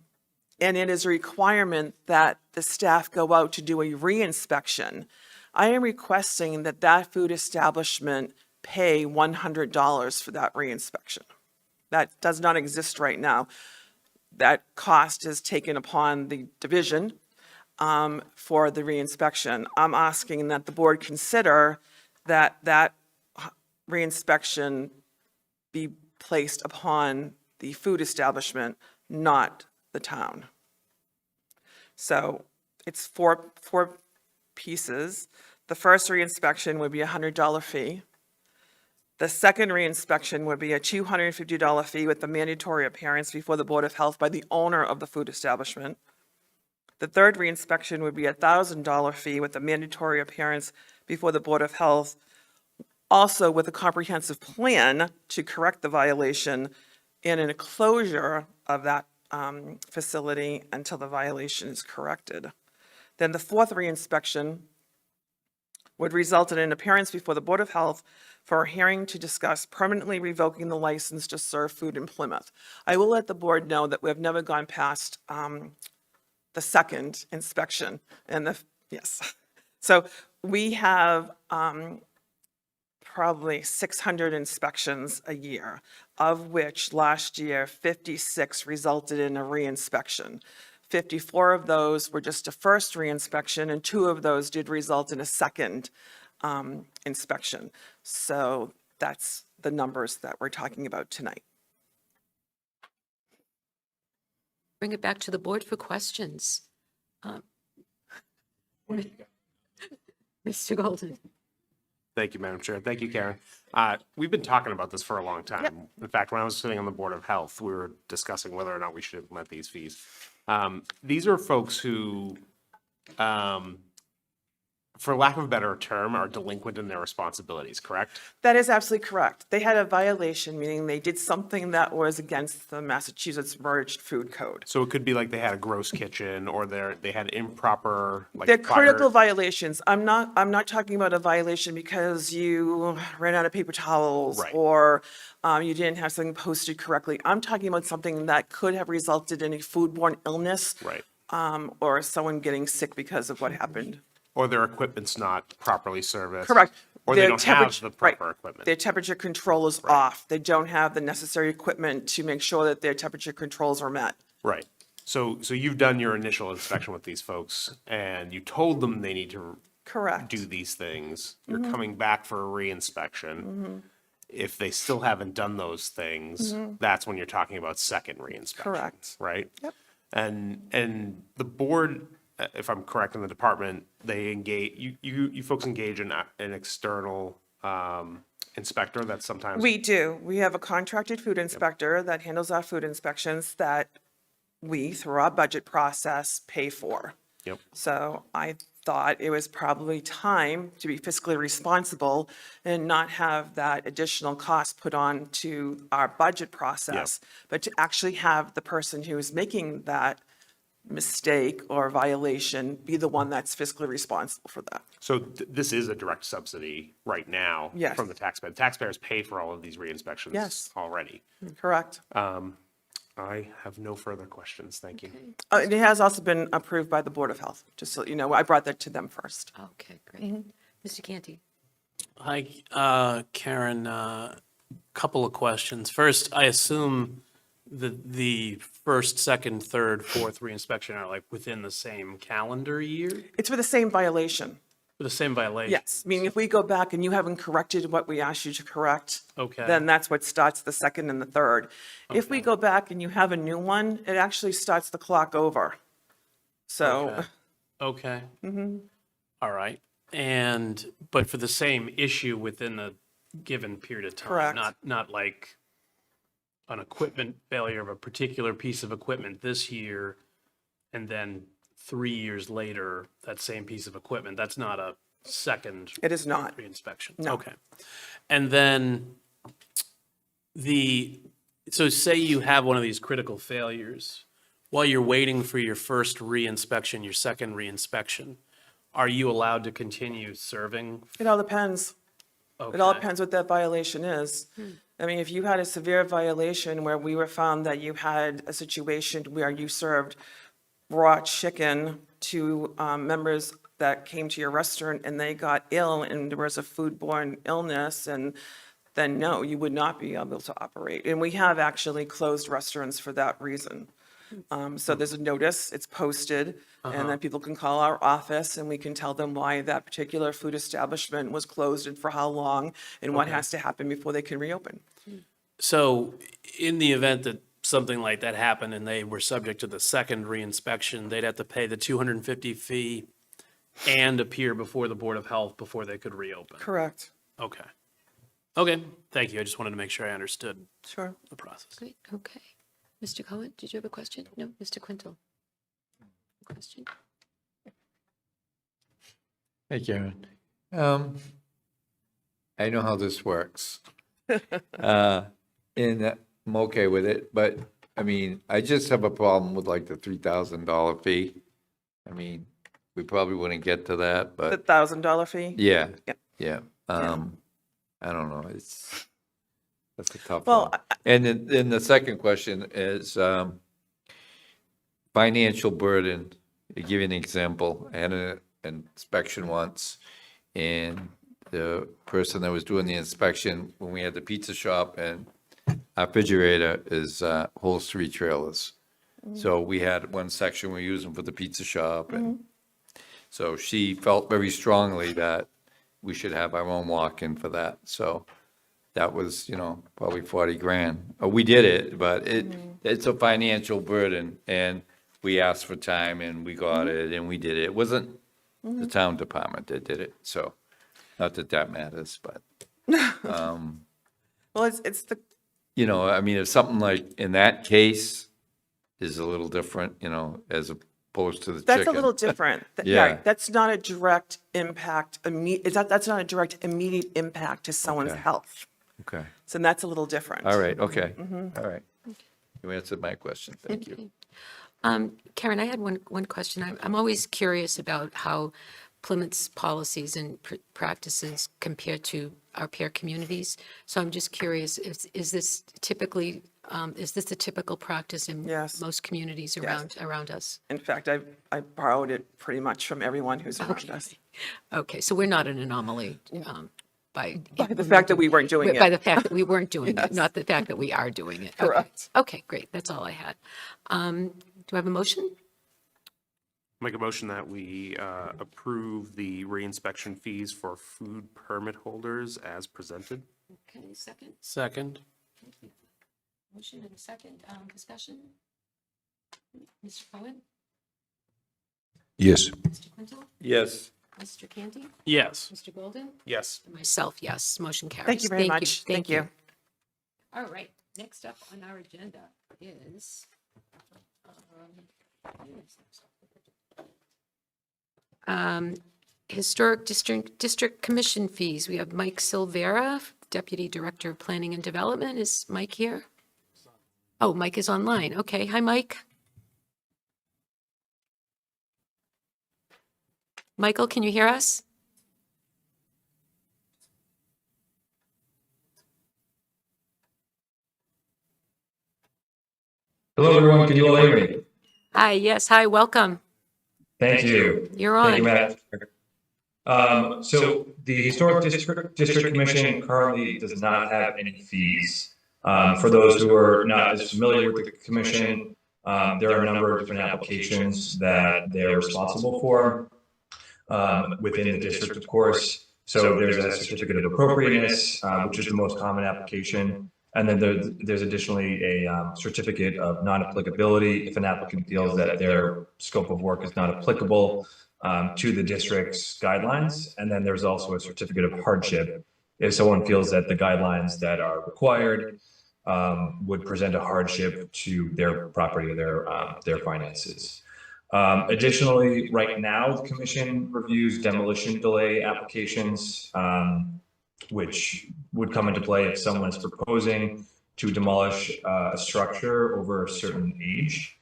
and it is a requirement that the staff go out to do a reinspection, I am requesting that that food establishment pay $100 for that reinspection. That does not exist right now. That cost is taken upon the division for the reinspection. I'm asking that the board consider that that reinspection be placed upon the food establishment, not the town. So it's four pieces. The first reinspection would be a $100 fee. The second reinspection would be a $250 fee with the mandatory appearance before the Board of Health by the owner of the food establishment. The third reinspection would be a $1,000 fee with the mandatory appearance before the Board of Health, also with a comprehensive plan to correct the violation and an closure of that facility until the violation is corrected. Then the fourth reinspection would result in an appearance before the Board of Health for a hearing to discuss permanently revoking the license to serve food in Plymouth. I will let the board know that we have never gone past the second inspection and yes. So we have probably 600 inspections a year, of which last year 56 resulted in a reinspection. 54 of those were just a first reinspection, and 2 of those did result in a second inspection. So that's the numbers that we're talking about tonight. Bring it back to the board for questions. Mr. Golden. Thank you, Madam Chair. Thank you, Karen. We've been talking about this for a long time. In fact, when I was sitting on the Board of Health, we were discussing whether or not we should implement these fees. These are folks who, for lack of a better term, are delinquent in their responsibilities, correct? That is absolutely correct. They had a violation, meaning they did something that was against the Massachusetts Merged Food Code. So it could be like they had a gross kitchen, or they had improper, like They're fire- critical violations. I'm not talking about a violation because you ran out of paper towels Right. or you didn't have something posted correctly. I'm talking about something that could have resulted in a foodborne illness. Right. Or someone getting sick because of what happened. Or their equipment's not properly serviced. Correct. Or they Their don't have temperature- the proper right. equipment. Their temperature control is off. They don't have the necessary equipment to make sure that their temperature controls are met. Right. So you've done your initial inspection with these folks, and you told them they need to Correct. do these things. You're coming back for a reinspection. If they still haven't done those things, that's when you're talking about second reinspection. Correct. Right? Yep. And the board, if I'm correct in the department, they engage, you folks engage in an external inspector that sometimes. We do. We have a contracted food inspector that handles our food inspections that we, through our budget process, pay for. Yep. So I thought it was probably time to be fiscally responsible and not have that additional cost put on to our budget process, but to actually have the person who is making that mistake or violation be the one that's fiscally responsible for that. So this is a direct subsidy right now. Yes. From the taxpayer. Taxpayers pay for all of these re-inspections. Yes. Already. Correct. I have no further questions. Thank you. It has also been approved by the Board of Health, just so you know. I brought that to them first. Okay, great. Mr. Canty? Hi, Karen, couple of questions. First, I assume the first, second, third, fourth reinspection are like within the same calendar year? It's for the same violation. For the same violation? Yes, meaning if we go back and you haven't corrected what we asked you to correct, Okay. then that's what starts the second and the third. If we Okay. go back and you have a new one, it actually starts the clock over. So, Okay. All right. But for the same issue within a given period of time? Correct. Not like an equipment failure of a particular piece of equipment this year, and then 3 years later, that same piece of equipment, that's not a second it is not. reinspection? No. Okay. And then so say you have one of these critical failures, while you're waiting for your first reinspection, your second reinspection, are you allowed to continue serving? It all depends. It all depends what that violation is. I mean, if you had a severe violation where we were found that you had a situation where you served raw chicken to members that came to your restaurant and they got ill and there was a foodborne illness, and then no, you would not be able to operate. And we have actually closed restaurants for that reason. So there's a notice, it's posted, and then people can call our office and we can tell them why that particular food establishment was closed and for how long and what has to happen before they can reopen. So in the event that something like that happened and they were subject to the second reinspection, they'd have to pay the $250 fee and appear before the Board of Health before they could reopen? Correct. Okay. Okay, thank you. I just wanted to make sure I understood Sure. the process. Great, okay. Mr. Cohen, did you have a question? No, Mr. Quintel? Question? Hey, Karen. I know how this works. And I'm okay with it, but, I mean, I just have a problem with like the $3,000 fee. I mean, we probably wouldn't get to that, The but, $1,000 fee? yeah, Yep. yeah. I don't know, that's a tough Well, one. And then the second question is, financial burden. To give you an example, I had an inspection once, and the person that was doing the inspection, when we had the pizza shop, and our refrigerator is holds 3 trailers. So we had one section we're using for the pizza shop, and so she felt very strongly that we should have our own walk-in for that. So that was, probably 40 grand. We did it, but it's a financial burden, and we asked for time and we got it and we did it. It wasn't the town department that did it, so not that that matters, but, Well, it's the, I mean, if something like in that case is a little different, as opposed to the chicken. that's a little different. Yeah. That's not a direct impact, that's not a direct immediate impact to someone's Okay. health. Okay, So that's a little different. all right, okay, all right. You answered my question, thank you. Okay. Karen, I had one question. I'm always curious about how Plymouth's policies and practices compare to our peer communities. So I'm just curious, is this typically, is this a typical practice in Yes. most communities around us? In fact, I borrowed it pretty much from everyone who's around us. Okay, so we're not an anomaly by. By the fact that we weren't doing By it. the fact that we weren't doing it, Yes. not the fact that we are doing it. Okay. Correct. Okay, great. That's all I had. Do I have a motion? Make a motion that we approve the reinspection fees for food permit holders as presented. Okay, second. Second? Motion and a second. Discussion? Mr. Cohen? Yes. Mr. Quintel? Yes. Mr. Canty? Yes. Mr. Golden? Yes. And myself, yes. Motion carries. Thank you very much. Thank you. All right, next up on our agenda is Historic District Commission fees. We have Mike Silvera, Deputy Director of Planning and Development. Is Mike here? Oh, Mike is online. Okay, hi, Mike. Michael, can you hear us? Hello, everyone. Can you all hear me? Hi, yes, hi, welcome. Thank you. You're Thank you, on. Matt. So the Historic District Commission currently does not have any fees. For those who are not as familiar with the commission, there are a number of different applications that they're responsible for within the district, of course. So there's a certificate of appropriateness, which is the most common application. And then there's additionally a certificate of non-applicability if an applicant feels that their scope of work is not applicable to the district's guidelines. And then there's also a certificate of hardship if someone feels that the guidelines that are required would present a hardship to their property or their finances. Additionally, right now, the commission reviews demolition delay applications, which would come into play if someone is proposing to demolish a structure over a certain age.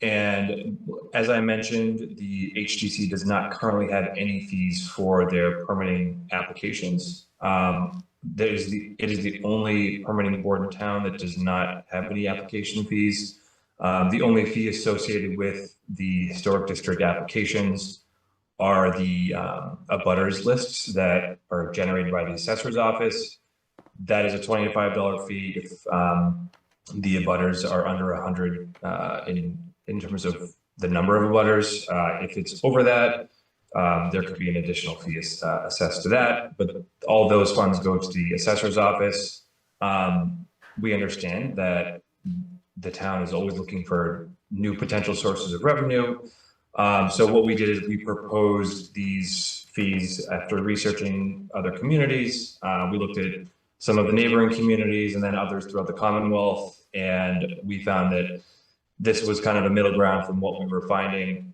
And as I mentioned, the HDC does not currently have any fees for their permitting applications. It is the only permitting board in town that does not have any application fees. The only fee associated with the historic district applications are the abutters lists that are generated by the assessor's office. That is a $25 fee if the abutters are under 100 in terms of the number of abutters. If it's over that, there could be an additional fee assessed to that, but all those funds go to the assessor's office. We understand that the town is always looking for new potential sources of revenue. So what we did is we proposed these fees after researching other communities. We looked at some of the neighboring communities and then others throughout the Commonwealth. And we found that this was kind of a middle ground from what we were finding.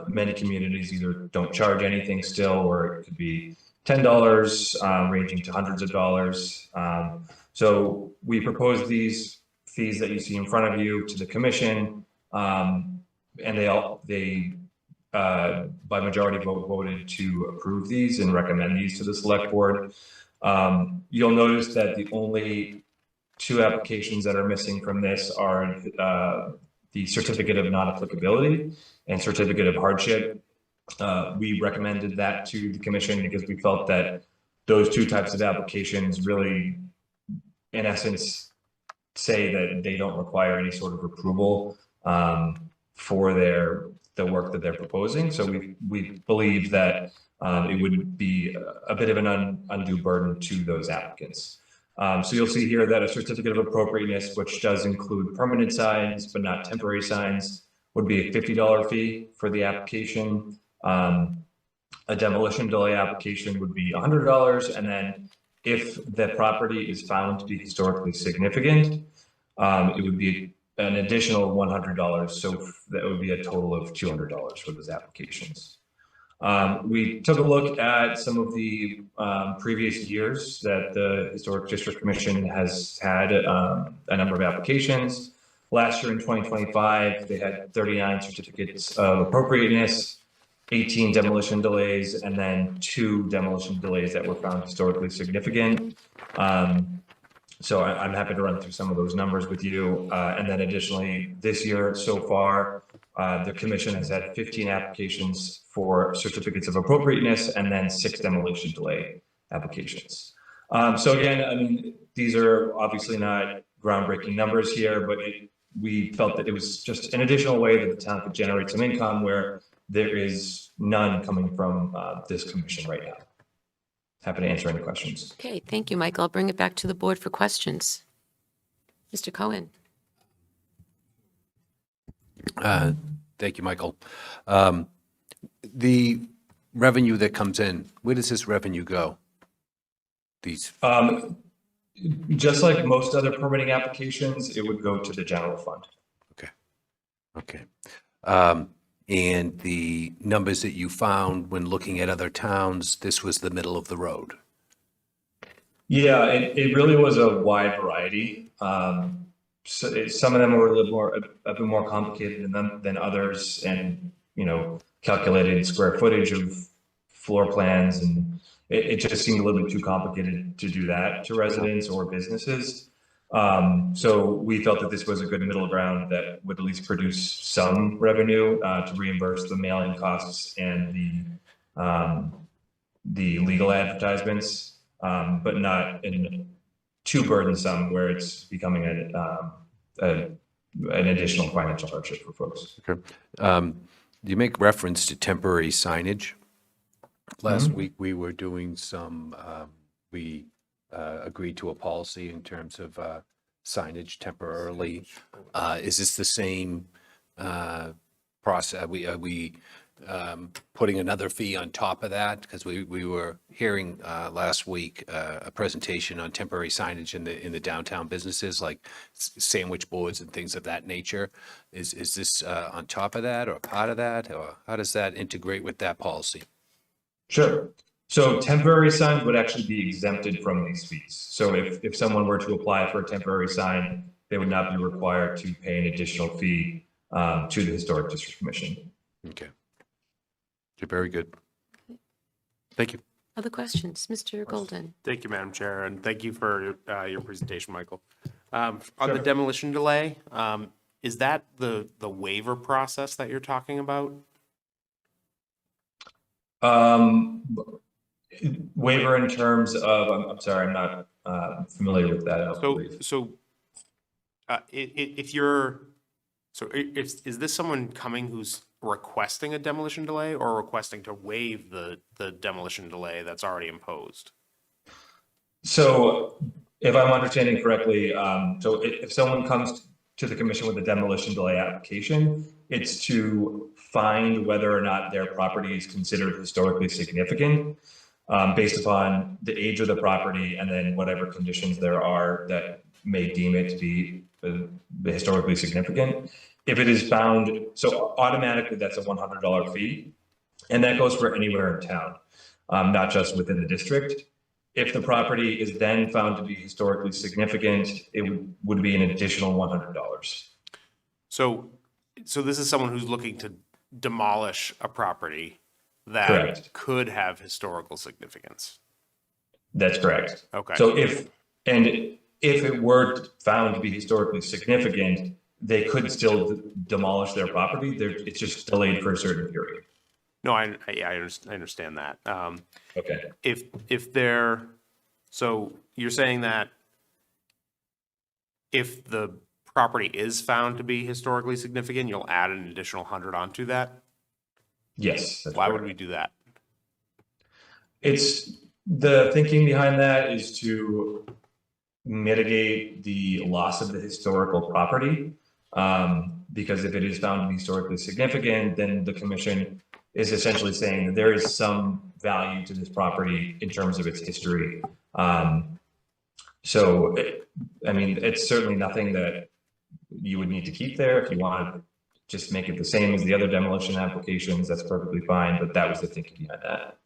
Many communities either don't charge anything still, or it could be $10, ranging to hundreds of dollars. So we proposed these fees that you see in front of you to the commission, and they by majority vote voted to approve these and recommend these to the select board. You'll notice that the only two applications that are missing from this are the certificate of non-applicability and certificate of hardship. We recommended that to the commission because we felt that those two types of applications really, in essence, say that they don't require any sort of approval for the work that they're proposing. So we believe that it would be a bit of an undue burden to those applicants. So you'll see here that a certificate of appropriateness, which does include permanent signs but not temporary signs, would be a $50 fee for the application. A demolition delay application would be $100, and then if the property is found to be historically significant, it would be an additional $100. So that would be a total of $200 for those applications. We took a look at some of the previous years that the Historic District Commission has had a number of applications. Last year in 2025, they had 39 certificates of appropriateness, 18 demolition delays, and then 2 demolition delays that were found historically significant. So I'm happy to run through some of those numbers with you. And then additionally, this year so far, the commission has had 15 applications for certificates of appropriateness and then 6 demolition delay applications. So again, I mean, these are obviously not groundbreaking numbers here, but we felt that it was just an additional way that the town could generate some income where there is none coming from this commission right now. Happy to answer any questions. Okay, thank you, Michael. I'll bring it back to the board for questions. Mr. Cohen. Thank you, Michael. The revenue that comes in, where does this revenue go? These, Just like most other permitting applications, it would go to the general fund. okay. And the numbers that you found when looking at other towns, this was the middle of the road. Yeah, it really was a wide variety. So some of them were a bit more complicated than others, and calculated square footage of floor plans, and it just seemed a little bit too complicated to do that to residents or businesses. So we felt that this was a good middle ground that would at least produce some revenue to reimburse the mailing costs and the legal advertisements, but not too burdensome where it's becoming an additional financial hardship for folks. Okay. You make reference to temporary signage. Last week, we were doing some, we agreed to a policy in terms of signage temporarily. Is this the same process? Are we putting another fee on top of that? Because we were hearing last week a presentation on temporary signage in the downtown businesses, like sandwich boards and things of that nature. Is this on top of that or part of that? Or how does that integrate with that policy? Sure. So temporary signs would actually be exempted from these fees. So if someone were to apply for a temporary sign, they would not be required to pay an additional fee to the Historic District Commission. Okay. Okay, very good. Thank you. Other questions? Mr. Golden? Thank you, Madam Chair, and thank you for your presentation, Michael. On the demolition delay, is that the waiver process that you're talking about? Waiver in terms of, I'm sorry, I'm not familiar with that. I don't believe. Is this someone coming who's requesting a demolition delay or requesting to waive the demolition delay that's already imposed? So if I'm understanding correctly, so if someone comes to the commission with a demolition delay application, it's to find whether or not their property is considered historically significant based upon the age of the property and then whatever conditions there are that may deem it to be historically significant. If it is found, so automatically that's a $100 fee, and that goes for anywhere in town, not just within the district. If the property is then found to be historically significant, it would be an additional $100. So this is someone who's looking to demolish a property that Correct. could have historical significance. That's correct. Okay. So if it were found to be historically significant, they could still demolish their property. It's just delayed for a certain period. No, I understand that. Okay. So you're saying that if the property is found to be historically significant, you'll add an additional 100 onto that? Yes. Why would we do that? It's the thinking behind that is to mitigate the loss of the historical property. Because if it is found to be historically significant, then the commission is essentially saying that there is some value to this property in terms of its history. It's certainly nothing that you would need to keep there. If you want to just make it the same as the other demolition applications, that's perfectly fine, but that was the thinking behind that.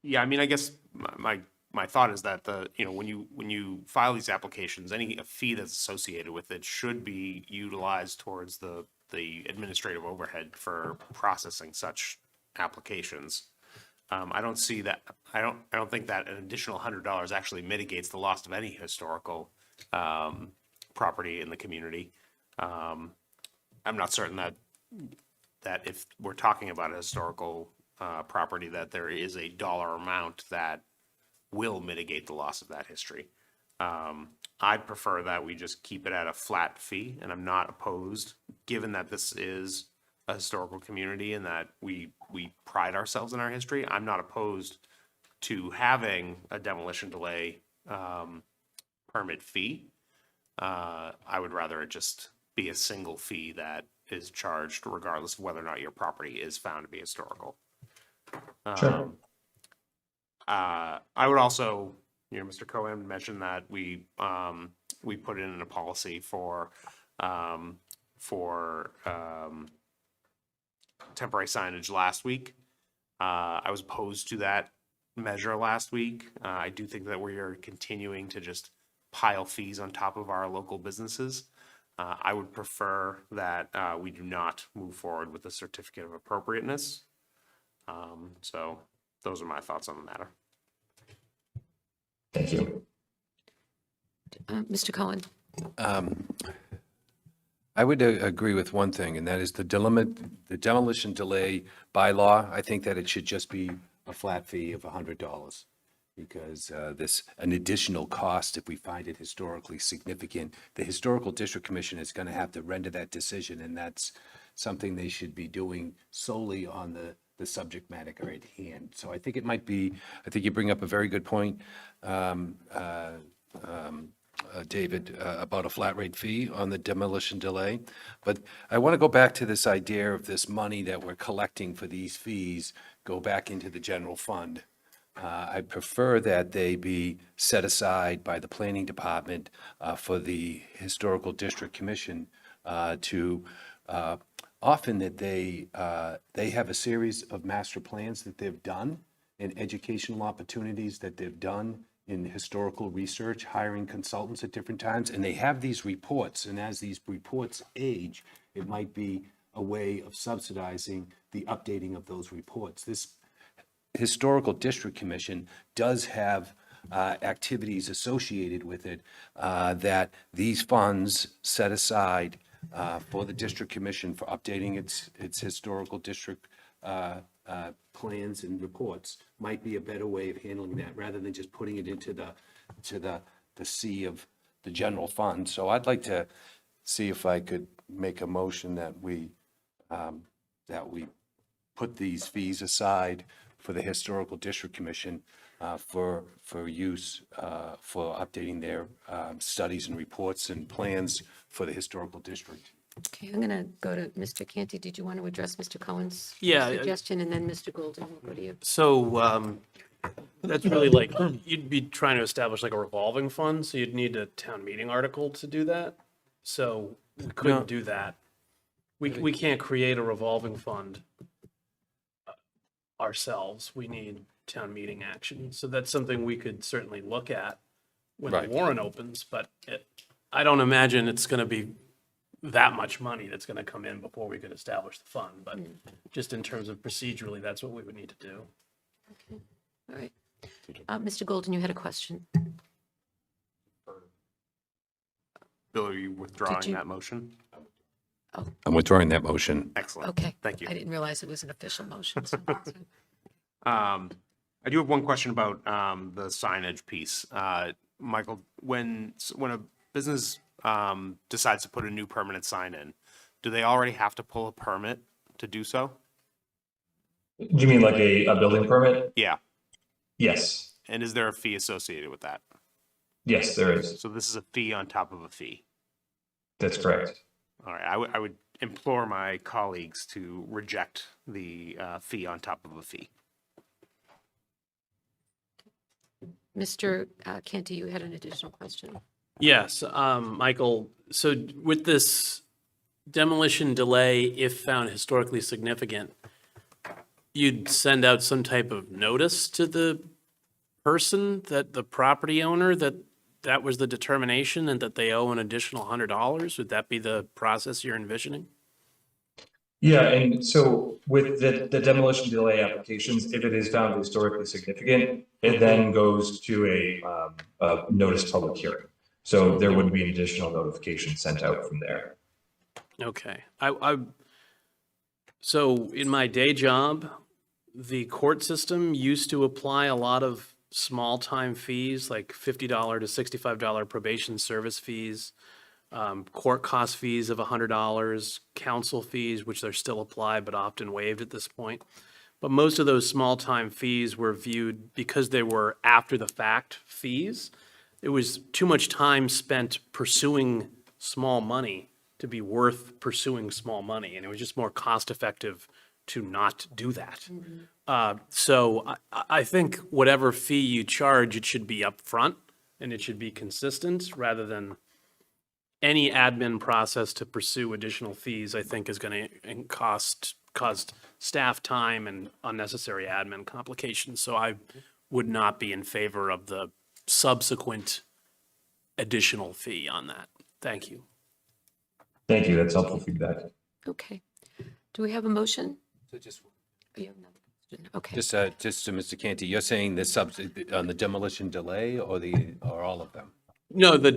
Yeah, I guess my thought is that when you file these applications, any fee that's associated with it should be utilized towards the administrative overhead for processing such applications. I don't see that. I don't think that an additional $100 actually mitigates the loss of any historical property in the community. I'm not certain that if we're talking about a historical property, that there is a dollar amount that will mitigate the loss of that history. I'd prefer that we just keep it at a flat fee, and I'm not opposed, given that this is a historical community and that we pride ourselves in our history. I'm not opposed to having a demolition delay permit fee. I would rather it just be a single fee that is charged regardless of whether or not your property is found to be historical. Sure. I would also, Mr. Cohen mentioned that we put in a policy for temporary signage last week. I was opposed to that measure last week. I do think that we are continuing to just pile fees on top of our local businesses. I would prefer that we do not move forward with a certificate of appropriateness. So those are my thoughts on the matter. Thank you. Mr. Cohen? I would agree with one thing, and that is the demolition delay bylaw. I think that it should just be a flat fee of $100 because an additional cost, if we find it historically significant, the Historical District Commission is going to have to render that decision, and that's something they should be doing solely on the subject matter at hand. So I think I think you bring up a very good point, David, about a flat rate fee on the demolition delay. But I want to go back to this idea of this money that we're collecting for these fees go back into the general fund. I prefer that they be set aside by the planning department for the Historical District Commission to often that they have a series of master plans that they've done and educational opportunities that they've done in historical research, hiring consultants at different times, and they have these reports, and as these reports age, it might be a way of subsidizing the updating of those reports. This Historical District Commission does have activities associated with it that these funds set aside for the District Commission for updating its historical district plans and reports might be a better way of handling that rather than just putting it into the sea of the general fund. So I'd like to see if I could make a motion that we put these fees aside for the Historical District Commission for use for updating their studies and reports and plans for the historical district. Okay, I'm going to go to Mr. Canty. Did you want to address Mr. Cohen's Yeah, suggestion? And then Mr. Golden, we'll go to you. So that's really like, you'd be trying to establish like a revolving fund, so you'd need a town meeting article to do that. So we couldn't do that. We can't create a revolving fund ourselves. We need town meeting action. So that's something we could certainly look at when the Right. warrant opens, but I don't imagine it's going to be that much money that's going to come in before we could establish the fund. But just in terms of procedurally, that's what we would need to do. All right. Mr. Golden, you had a question. Bill, are you withdrawing you- that motion? I'm withdrawing that motion. Excellent. Okay. Thank you. I didn't realize it was an official motion. so- I do have one question about the signage piece. Michael, when a business decides to put a new permanent sign in, do they already have to pull a permit to do so? Do you mean like a building permit? Yeah. Yes. And is there a fee associated with that? Yes, there is. So this is a fee on top of a fee. That's correct. All right. I would implore my colleagues to reject the fee on top of a fee. Mr. Canty, you had an additional question. Yes, Michael, so with this demolition delay, if found historically significant, you'd send out some type of notice to the person, that the property owner, that was the determination and that they owe an additional $100? Would that be the process you're envisioning? Yeah, and so with the demolition delay applications, if it is found historically significant, it then goes to a notice public hearing. So there would be an additional notification sent out from there. Okay, so in my day job, the court system used to apply a lot of small-time fees, like $50 to $65 probation service fees, court cost fees of $100, counsel fees, which are still applied but often waived at this point. But most of those small-time fees were viewed, because they were after-the-fact fees, it was too much time spent pursuing small money to be worth pursuing small money, and it was just more cost-effective to not do that. So I think whatever fee you charge, it should be upfront and it should be consistent rather than any admin process to pursue additional fees, I think is going to cost staff time and unnecessary admin complications. So I would not be in favor of the subsequent additional fee on that. Thank you. Thank you. That's helpful feedback. Okay. Do we have a motion? So just Oh, you have another question? Okay. to Mr. Canty, you're saying on the demolition delay or all of them? No, the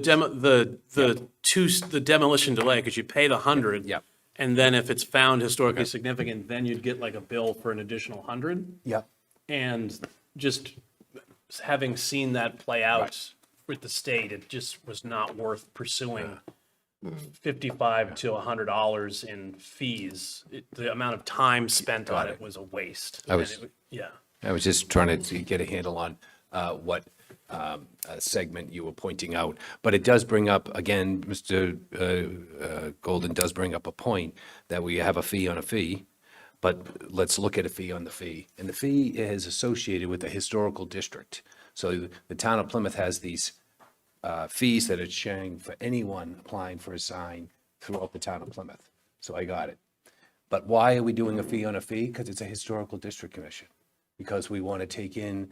demolition delay, because you pay the 100. Yep. And then if it's found historically significant, then you'd get like a bill for an additional 100. Yep. And just having seen that play out with the state, it just was not worth pursuing $55 to $100 in fees. The amount of time spent on it was a waste. I was- And yeah. I was just trying to get a handle on what segment you were pointing out. But it does bring up, again, Mr. Golden does bring up a point that we have a fee on a fee, but let's look at a fee on the fee. And the fee is associated with the historical district. So the town of Plymouth has these fees that are sharing for anyone applying for a sign throughout the town of Plymouth. So I got it. But why are we doing a fee on a fee? Because it's a historical district commission. Because we want to take in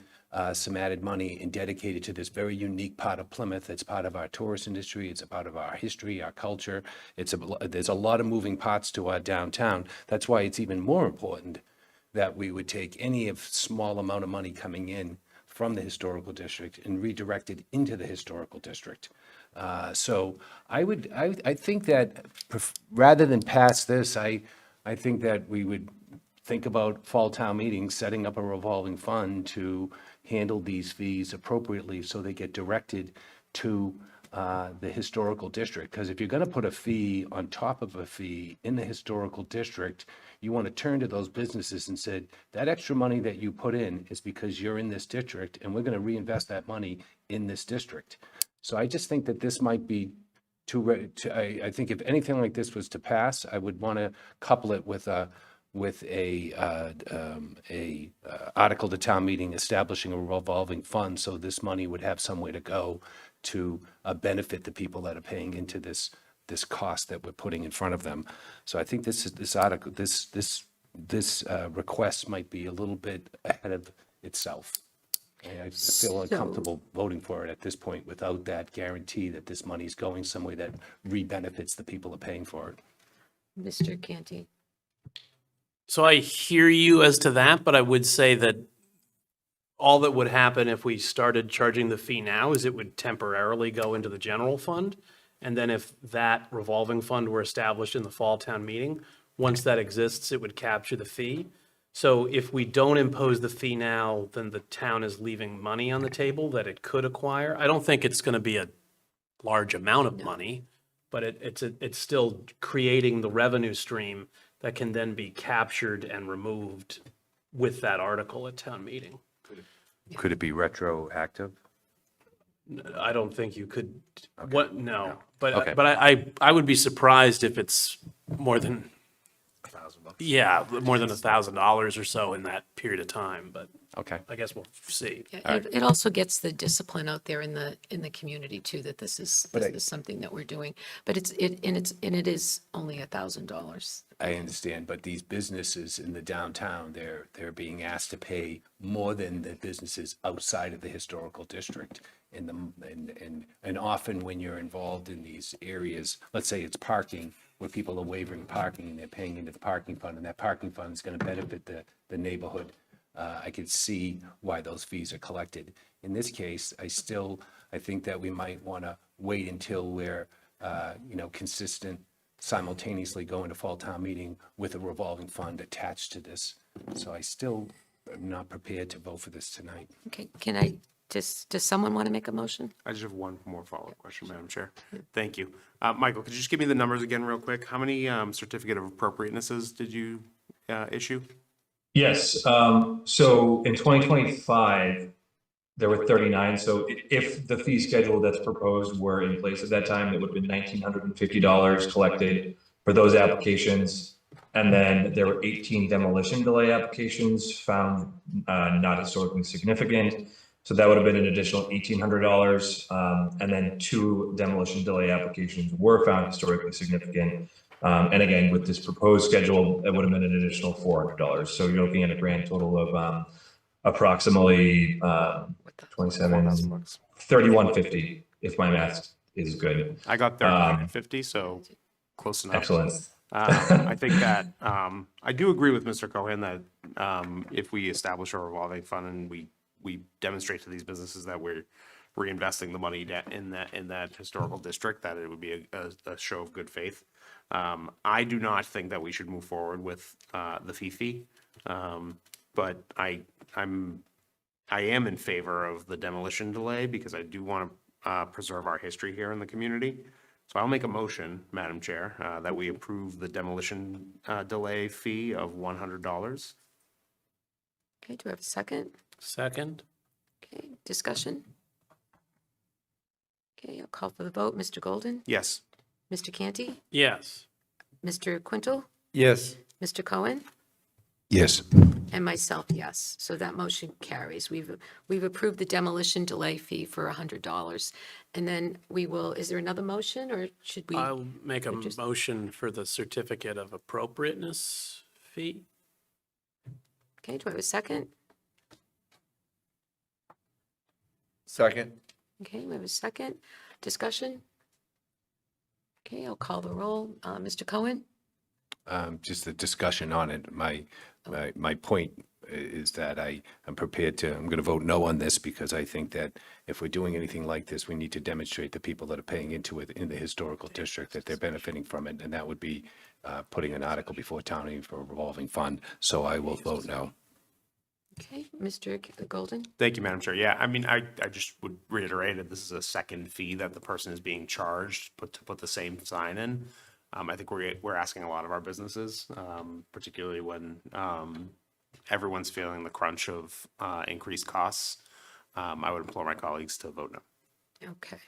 some added money and dedicate it to this very unique part of Plymouth. It's part of our tourist industry. It's a part of our history, our culture. There's a lot of moving parts to our downtown. That's why it's even more important that we would take any of small amount of money coming in from the historical district and redirect it into the historical district. So I think that rather than pass this, I think that we would think about fall town meetings, setting up a revolving fund to handle these fees appropriately so they get directed to the historical district. Because if you're going to put a fee on top of a fee in the historical district, you want to turn to those businesses and say, that extra money that you put in is because you're in this district and we're going to reinvest that money in this district. So I just think that this might be I think if anything like this was to pass, I would want to couple it with a article to town meeting establishing a revolving fund, so this money would have somewhere to go to benefit the people that are paying into this cost that we're putting in front of them. So I think this request might be a little bit ahead of itself. And I feel uncomfortable voting for it at this point without that guarantee that this money is going somewhere that re-benefits the people that are paying for it. Mr. Canty? So I hear you as to that, but I would say that all that would happen if we started charging the fee now is it would temporarily go into the general fund. And then if that revolving fund were established in the fall town meeting, once that exists, it would capture the fee. So if we don't impose the fee now, then the town is leaving money on the table that it could acquire. I don't think it's going to be a large amount of money, but it's still creating the revenue stream that can then be captured and removed with that article at town meeting. Could it be retroactive? I don't think you could, no. Okay. But I would be surprised if it's more than more than $1,000 or so in that period of time, but Okay. I guess we'll see. Yeah, it also gets the discipline out there in the community too, that this is something that we're doing. But it is only $1,000. I understand, but these businesses in the downtown, they're being asked to pay more than the businesses outside of the historical district. And often when you're involved in these areas, let's say it's parking, where people are waiving parking and they're paying into the parking fund, and that parking fund is going to benefit the neighborhood. I could see why those fees are collected. In this case, I think that we might want to wait until we're, consistent, simultaneously go into fall town meeting with a revolving fund attached to this. So I still am not prepared to vote for this tonight. Okay, does someone want to make a motion? I just have one more follow-up question, Madam Chair. Thank you. Michael, could you just give me the numbers again real quick? How many certificate of appropriatenesses did you issue? Yes. So in 2025, there were 39. So if the fee schedule that's proposed were in place at that time, it would have been $1,950 collected for those applications. And then there were 18 demolition delay applications found not historically significant. So that would have been an additional $1,800. And then 2 demolition delay applications were found historically significant. And again, with this proposed schedule, it would have been an additional $400. So you're looking at a grand total of approximately 3150, if my math is good. I got 3050, so close enough. Excellent. I think that I do agree with Mr. Cohen that if we establish a revolving fund and we demonstrate to these businesses that we're reinvesting the money in that historical district, that it would be a show of good faith. I do not think that we should move forward with the fee. But I am in favor of the demolition delay because I do want to preserve our history here in the community. So I'll make a motion, Madam Chair, that we approve the demolition delay fee of $100. Okay, do I have a second? Second? Okay, discussion? Okay, I'll call for the vote. Mr. Golden? Yes. Mr. Canty? Yes. Mr. Quintel? Yes. Mr. Cohen? Yes. And myself, yes. So that motion carries. We've approved the demolition delay fee for $100. And then we will, is there another motion or should we? I'll make a just- motion for the certificate of appropriateness fee. Okay, do I have a second? Second. Okay, we have a second. Discussion? Okay, I'll call the roll. Mr. Cohen? Just a discussion on it. My point is that I'm prepared to, I'm going to vote no on this because I think that if we're doing anything like this, we need to demonstrate the people that are paying into it in the historical district that they're benefiting from it. And that would be putting an article before town meeting for a revolving fund. So I will vote no. Okay, Mr. Golden? Thank you, Madam Chair. Yeah, I mean, I just would reiterate that this is a second fee that the person is being charged to put the same sign in. I think we're asking a lot of our businesses, particularly when everyone's feeling the crunch of increased costs. I would implore my colleagues to vote no. Okay.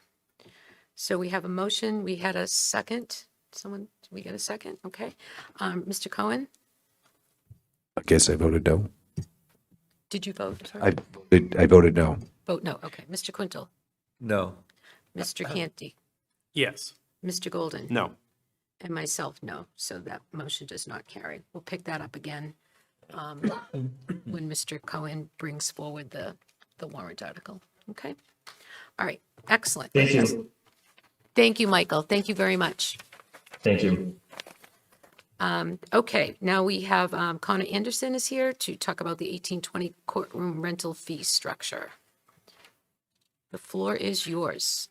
So we have a motion. We had a second. Someone, did we get a second? Okay. Mr. Cohen, I guess I voted no. did you vote? Sorry. I voted no. Vote no. Okay. Mr. Quintel, No. Mr. Canty, Yes. Mr. Golden. No. And myself, no. So that motion does not carry. We'll pick that up again when Mr. Cohen brings forward the warrant article. Okay? All right. Excellent. Thank you. Thank you, Michael. Thank you very much. Thank you. Okay, now we have Connor Anderson is here to talk about the 1820 courtroom rental fee structure. The floor is yours.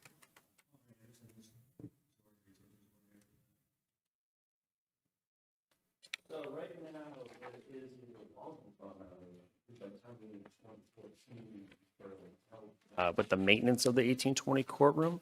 With the maintenance of the 1820 courtroom.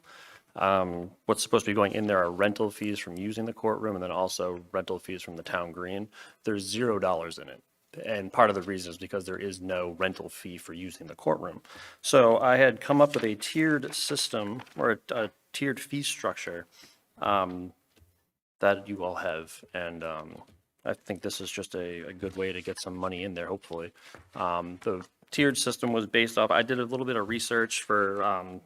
What's supposed to be going in there are rental fees from using the courtroom and then also rental fees from the town green. There's $0 in it. And part of the reason is because there is no rental fee for using the courtroom. So I had come up with a tiered system or a tiered fee structure that you all have. And I think this is just a good way to get some money in there, hopefully. The tiered system was based off, I did a little bit of research for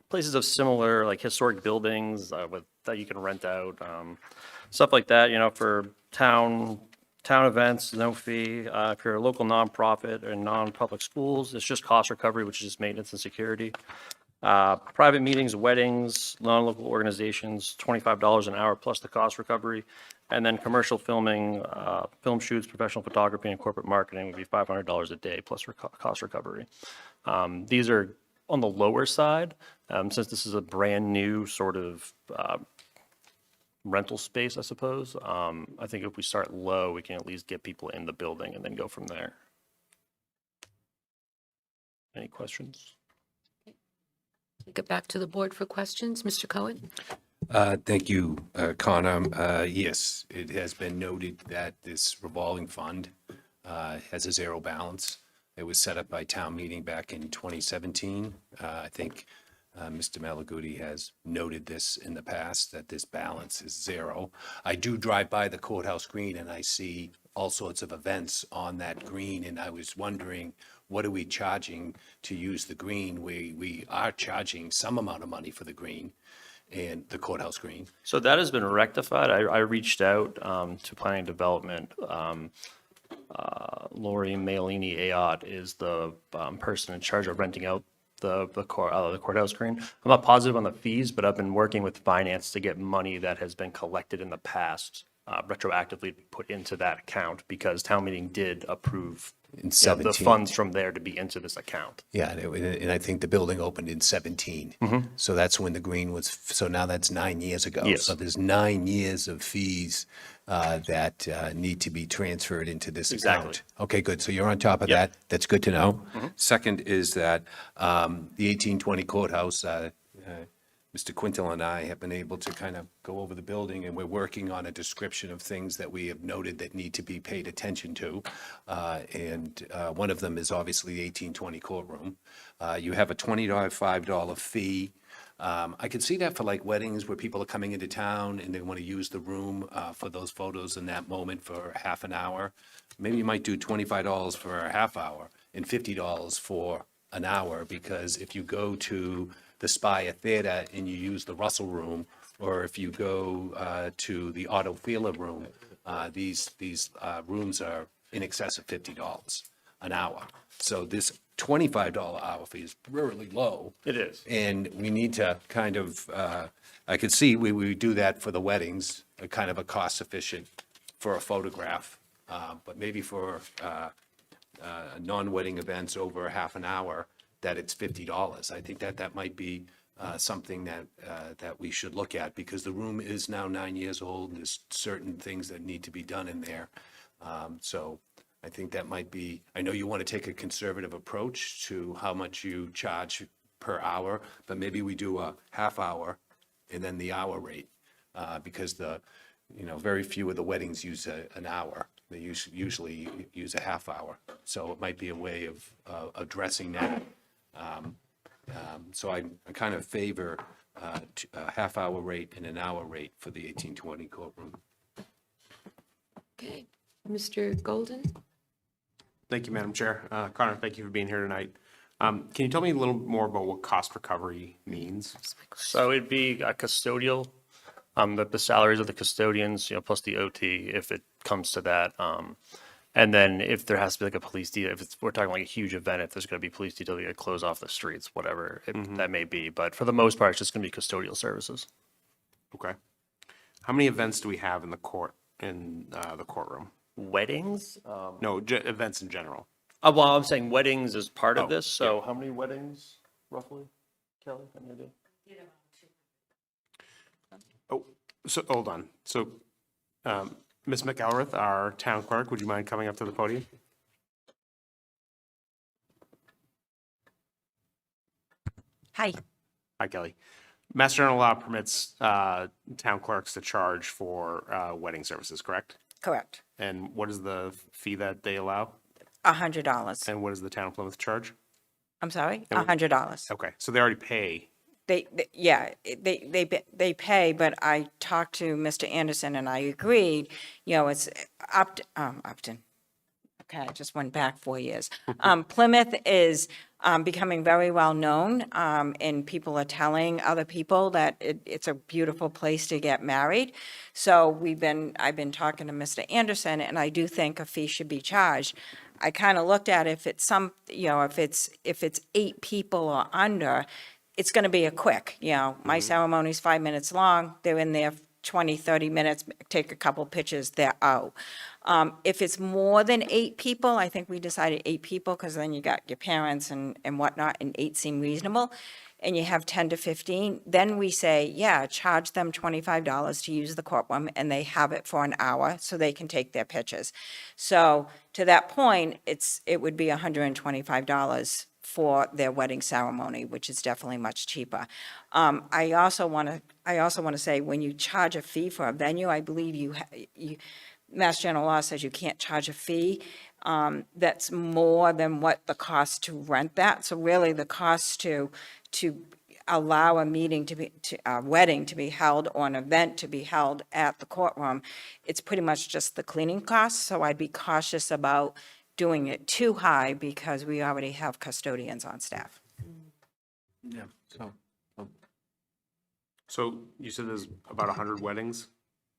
places of similar, like historic buildings that you can rent out, stuff like that, you know, for town events, no fee. If you're a local nonprofit or non-public schools, it's just cost recovery, which is just maintenance and security. Private meetings, weddings, non-local organizations, $25 an hour plus the cost recovery. And then commercial filming, film shoots, professional photography, and corporate marketing would be $500 a day plus cost recovery. These are on the lower side, since this is a brand new sort of rental space, I suppose. I think if we start low, we can at least get people in the building and then go from there. Any questions? Take it back to the board for questions. Mr. Cohen? Thank you, Connor. Yes, it has been noted that this revolving fund has a zero balance. It was set up by town meeting back in 2017. I think Mr. Malaguti has noted this in the past, that this balance is zero. I do drive by the courthouse green and I see all sorts of events on that green, and I was wondering, what are we charging to use the green? We are charging some amount of money for the green and the courthouse green. So that has been rectified. I reached out to planning development. Lori Malini Ayotte is the person in charge of renting out the courthouse green. I'm not positive on the fees, but I've been working with finance to get money that has been collected in the past retroactively put into that account because town meeting did approve In the 17. funds from there to be into this account. Yeah, and I think the building opened in 17. So that's when the green was, so now that's 9 years ago. Yes. So there's 9 years of fees that need to be transferred into this account. Exactly. Okay, good. So you're on top of Yep. that. That's good to know. Second is that the 1820 courthouse, Mr. Quintel and I have been able to kind of go over the building, and we're working on a description of things that we have noted that need to be paid attention to. And one of them is obviously the 1820 courtroom. You have a $25 fee. I could see that for like weddings where people are coming into town and they want to use the room for those photos in that moment for half an hour. Maybe you might do $25 for a half hour and $50 for an hour, because if you go to the Spire Theater and you use the Russell Room, or if you go to the Otto Fielder Room, these rooms are in excess of $50 an hour. So this $25 hour fee is really low. It is. And we need to kind of, I could see we do that for the weddings, kind of a cost efficient for a photograph. But maybe for non-wedding events over half an hour, that it's $50. I think that might be something that we should look at, because the room is now 9 years old, and there's certain things that need to be done in there. So I think that might be, I know you want to take a conservative approach to how much you charge per hour, but maybe we do a half hour and then the hour rate, because very few of the weddings use an hour. They usually use a half hour. So it might be a way of addressing that. So I kind of favor a half hour rate and an hour rate for the 1820 courtroom. Okay. Mr. Golden? Thank you, Madam Chair. Connor, thank you for being here tonight. Can you tell me a little more about what cost recovery means? So it'd be a custodial, the salaries of the custodians, plus the OT, if it comes to that. And then if there has to be like a police detail, we're talking like a huge event, if there's going to be police detail, to close off the streets, whatever that may be. But for the most part, it's just going to be custodial services. Okay. How many events do we have in the courtroom? Weddings? No, events in general. Well, I'm saying weddings is part of Oh, this. So how many weddings roughly, Kelly? Any idea? Oh, so hold on. So, Ms. McElrath, our town clerk, would you mind coming up to the podium? Hi. Hi, Kelly. Mass General Law permits town clerks to charge for wedding services, correct? Correct. And what is the fee that they allow? $100. And what does the town of Plymouth charge? I'm sorry? And $100. Okay, so they already pay. They pay, but I talked to Mr. Anderson and I agreed, it's Upton. Okay, I just went back 4 years. Plymouth is becoming very well-known, and people are telling other people that it's a beautiful place to get married. So I've been talking to Mr. Anderson, and I do think a fee should be charged. I kind of looked at if it's if it's 8 people or under, it's going to be a quick, my ceremony's 5 minutes long, they're in there 20, 30 minutes, take a couple pictures, they're out. If it's more than 8 people, I think we decided 8 people, because then you got your parents and whatnot, and 8 seem reasonable, and you have 10 to 15, then we say, charge them $25 to use the courtroom, and they have it for an hour, so they can take their pictures. So to that point, it would be $125 for their wedding ceremony, which is definitely much cheaper. I also want to say, when you charge a fee for a venue, I believe Mass General Law says you can't charge a fee that's more than what the cost to rent that. So really, the cost to allow a wedding to be held, or an event to be held at the courtroom, it's pretty much just the cleaning costs. So I'd be cautious about doing it too high, because we already have custodians on staff. Yeah, So you said there's about 100 weddings?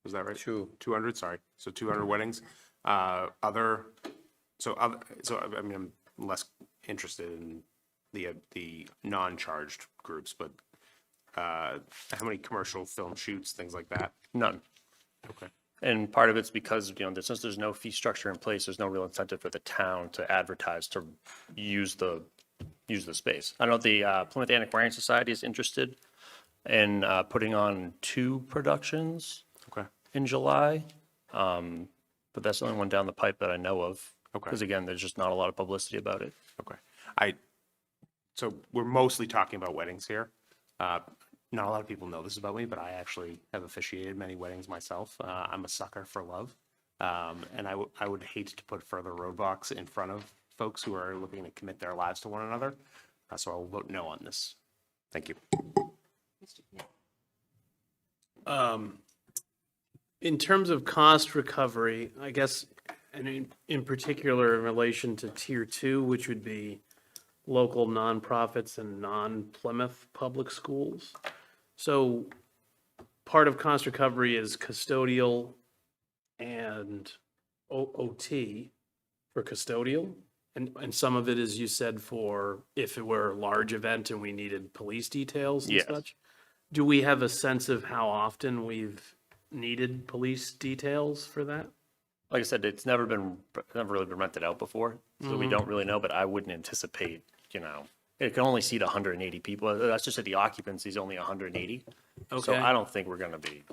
Is that right? 200, sorry. So 200 weddings. I'm less interested in the non-charged groups, but how many commercial film shoots, things like that? None. Okay. And part of it's because, since there's no fee structure in place, there's no real incentive for the town to advertise to use the space. I don't know if the Plymouth Antiquarian Society is interested in putting on 2 productions in July. But that's the only one down the pipe that I know of. Because again, there's just not a lot of publicity about it. So we're mostly talking about weddings here. Not a lot of people know this about me, but I actually have officiated many weddings myself. I'm a sucker for love. And I would hate to put further roadblocks in front of folks who are looking to commit their lives to one another. So I will vote no on this. Thank you. In terms of cost recovery, I guess, and in particular in relation to tier 2, which would be local nonprofits and non-Plymouth public schools. So part of cost recovery is custodial and OT for custodial. And some of it is, you said, for if it were a large event and we needed police details and Yes. such. Do we have a sense of how often we've needed police details for that? Like I said, it's never really been rented out before, so we don't really know, but I wouldn't anticipate, it can only seat 180 people. That's just that the occupancy is only 180. So Okay. I don't think we're gonna be,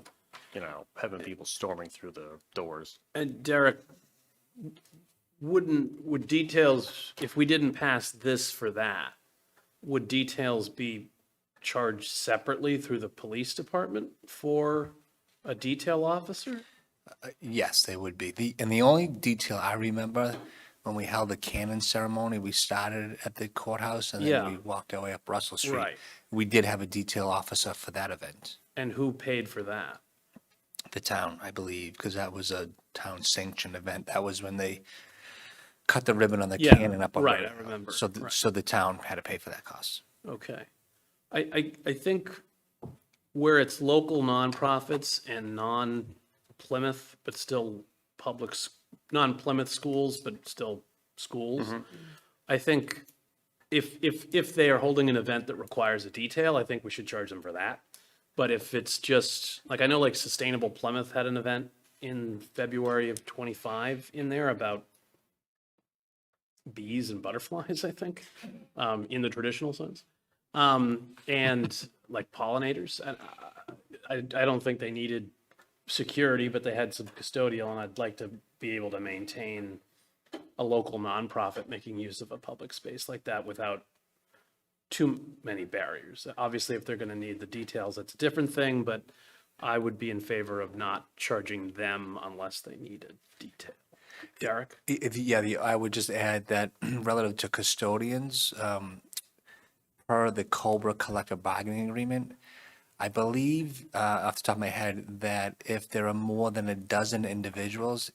having people storming through the doors. And Derek, would details, if we didn't pass this for that, would details be charged separately through the police department for a detail officer? Yes, they would be. The only detail I remember, when we held the cannon ceremony, we started at the courthouse and then Yeah. we walked our way up Russell Street. Right. We did have a detail officer for that event. And who paid for that? The town, I believe, because that was a town sanctioned event. That was when they cut the ribbon on the Yeah, cannon up. right, I remember, So, right. so the town had to pay for that cost. Okay. I think where it's local nonprofits and non-Plymouth, but still non-Plymouth schools, but still schools. I think if they are holding an event that requires a detail, I think we should charge them for that. But if it's just, like, I know like Sustainable Plymouth had an event in February of 25 in there about bees and butterflies, I think, in the traditional sense. And like pollinators. I don't think they needed security, but they had some custodial, and I'd like to be able to maintain a local nonprofit making use of a public space like that without too many barriers. Obviously, if they're going to need the details, that's a different thing, but I would be in favor of not charging them unless they need a detail. Derek? I would just add that relative to custodians, per the Cobra collective bargaining agreement, I believe, off the top of my head, that if there are more than a dozen individuals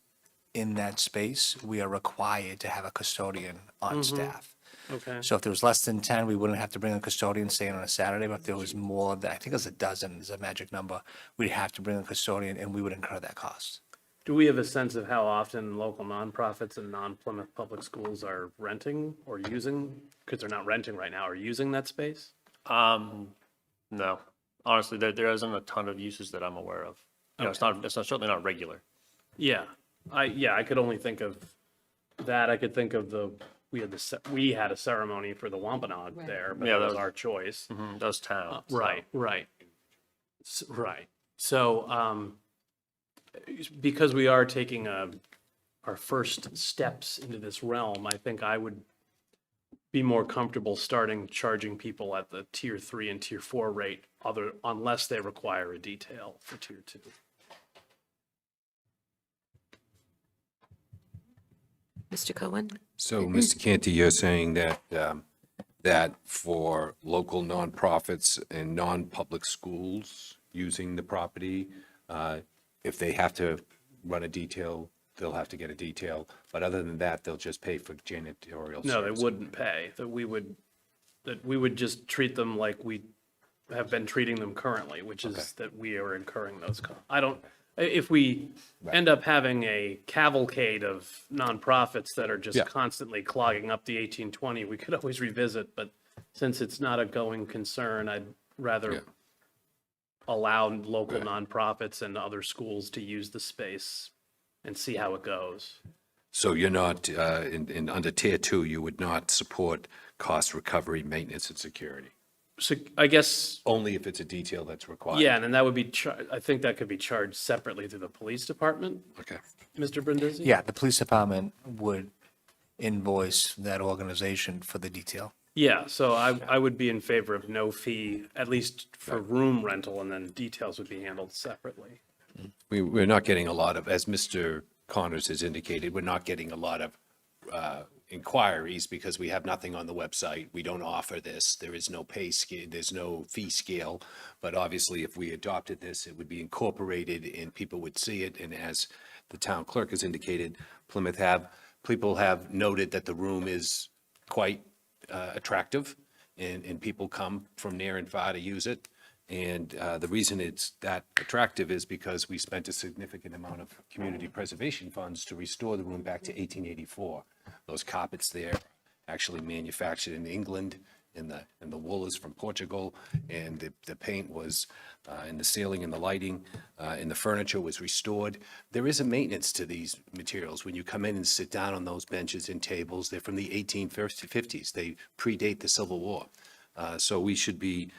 in that space, we are required to have a custodian on staff. Okay. So if there was less than 10, we wouldn't have to bring a custodian staying on a Saturday, but if there was more, I think it was a dozen is a magic number, we'd have to bring a custodian and we would incur that cost. Do we have a sense of how often local nonprofits and non-Plymouth public schools are renting or using, because they're not renting right now, or using that space? No, honestly, there isn't a ton of uses that I'm aware of. It's certainly not regular. Yeah, I could only think of that. I could think of we had a ceremony for the Wampanoag there, but Yeah, that that was was- our choice. Those towns. so. Right. Right. So, because we are taking our first steps into this realm, I think I would be more comfortable starting charging people at the tier 3 and tier 4 rate, unless they require a detail for tier 2. Mr. Cohen? So, Mr. Canty, you're saying that, that for local nonprofits and non-public schools using the property, if they have to run a detail, they'll have to get a detail, but other than that, they'll just pay for janitorial services? No, they wouldn't pay, that we would just treat them like we have been treating them currently, which is that we are incurring those costs. If we end up having a cavalcade of nonprofits that are just Yeah. constantly clogging up the 1820, we could always revisit, but since it's not a going concern, I'd rather allow local nonprofits and other schools to use the space and see how it goes. So you're not, under Tier 2, you would not support cost recovery, maintenance, and security? So I guess, Only if it's a detail that's required? yeah, and then that would be, I think that could be charged separately through the police department, Okay. Mr. Brindisi? Yeah, the police department would invoice that organization for the detail. Yeah, so I would be in favor of no fee, at least for room rental, and then details would be handled separately. We're not getting a lot of, as Mr. Connors has indicated, we're not getting a lot of inquiries because we have nothing on the website. We don't offer this. There is no pay scale, there's no fee scale. But obviously, if we adopted this, it would be incorporated and people would see it. And as the town clerk has indicated, people have noted that the room is quite attractive and people come from near and far to use it. And the reason it's that attractive is because we spent a significant amount of community preservation funds to restore the room back to 1884. Those carpets there actually manufactured in England, and the wool is from Portugal, and the paint was, and the ceiling and the lighting, and the furniture was restored. There is a maintenance to these materials. When you come in and sit down on those benches and tables, they're from the 1850s. They predate the Civil War. So we should be